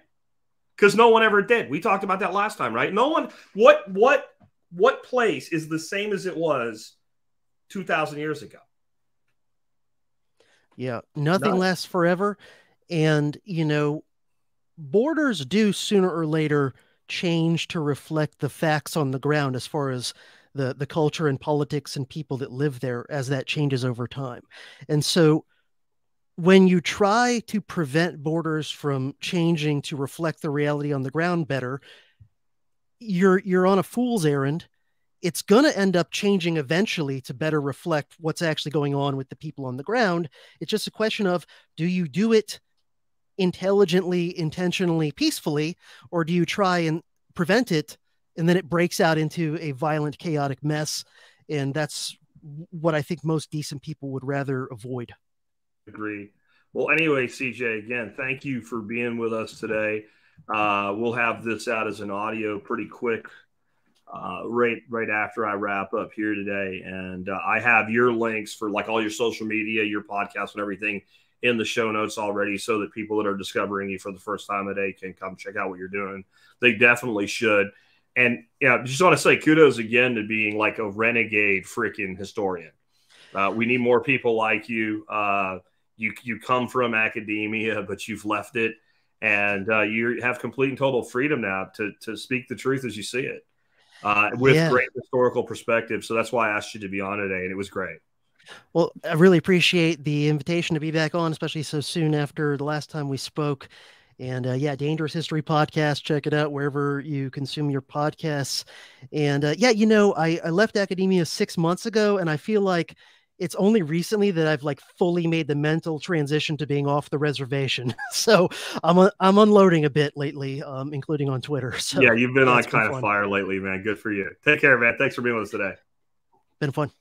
because no one ever did. We talked about that last time, right? No one. What place is the same as it was 2,000 years ago? Yeah, nothing lasts forever. And, borders do sooner or later change to reflect the facts on the ground as far as the culture and politics and people that live there as that changes over time. And so when you try to prevent borders from changing to reflect the reality on the ground better, you're on a fool's errand. It's going to end up changing eventually to better reflect what's actually going on with the people on the ground. It's just a question of, do you do it intelligently, intentionally, peacefully, or do you try and prevent it and then it breaks out into a violent, chaotic mess? And that's what I think most decent people would rather avoid. Agree. Well, anyway, CJ, again, thank you for being with us today. We'll have this out as an audio pretty quick, right after I wrap up here today. And I have your links for like all your social media, your podcast, and everything in the show notes already, so that people that are discovering you for the first time today can come check out what you're doing. They definitely should. And just want to say kudos again to being like a renegade freaking historian. We need more people like you. You come from academia, but you've left it, and you have complete and total freedom now to speak the truth as you see it, with great historical perspective. So that's why I asked you to be on today, and it was great. Well, I really appreciate the invitation to be back on, especially so soon after the last time we spoke. And Dangerous History Podcast. Check it out wherever you consume your podcasts. And I left academia 6 months ago, and I feel like it's only recently that I've like fully made the mental transition to being off the reservation. So I'm unloading a bit lately, including on Twitter. So yeah, you've been on kind of fire lately, man. Good for you. Take care, man. Thanks for being with us today. Been fun.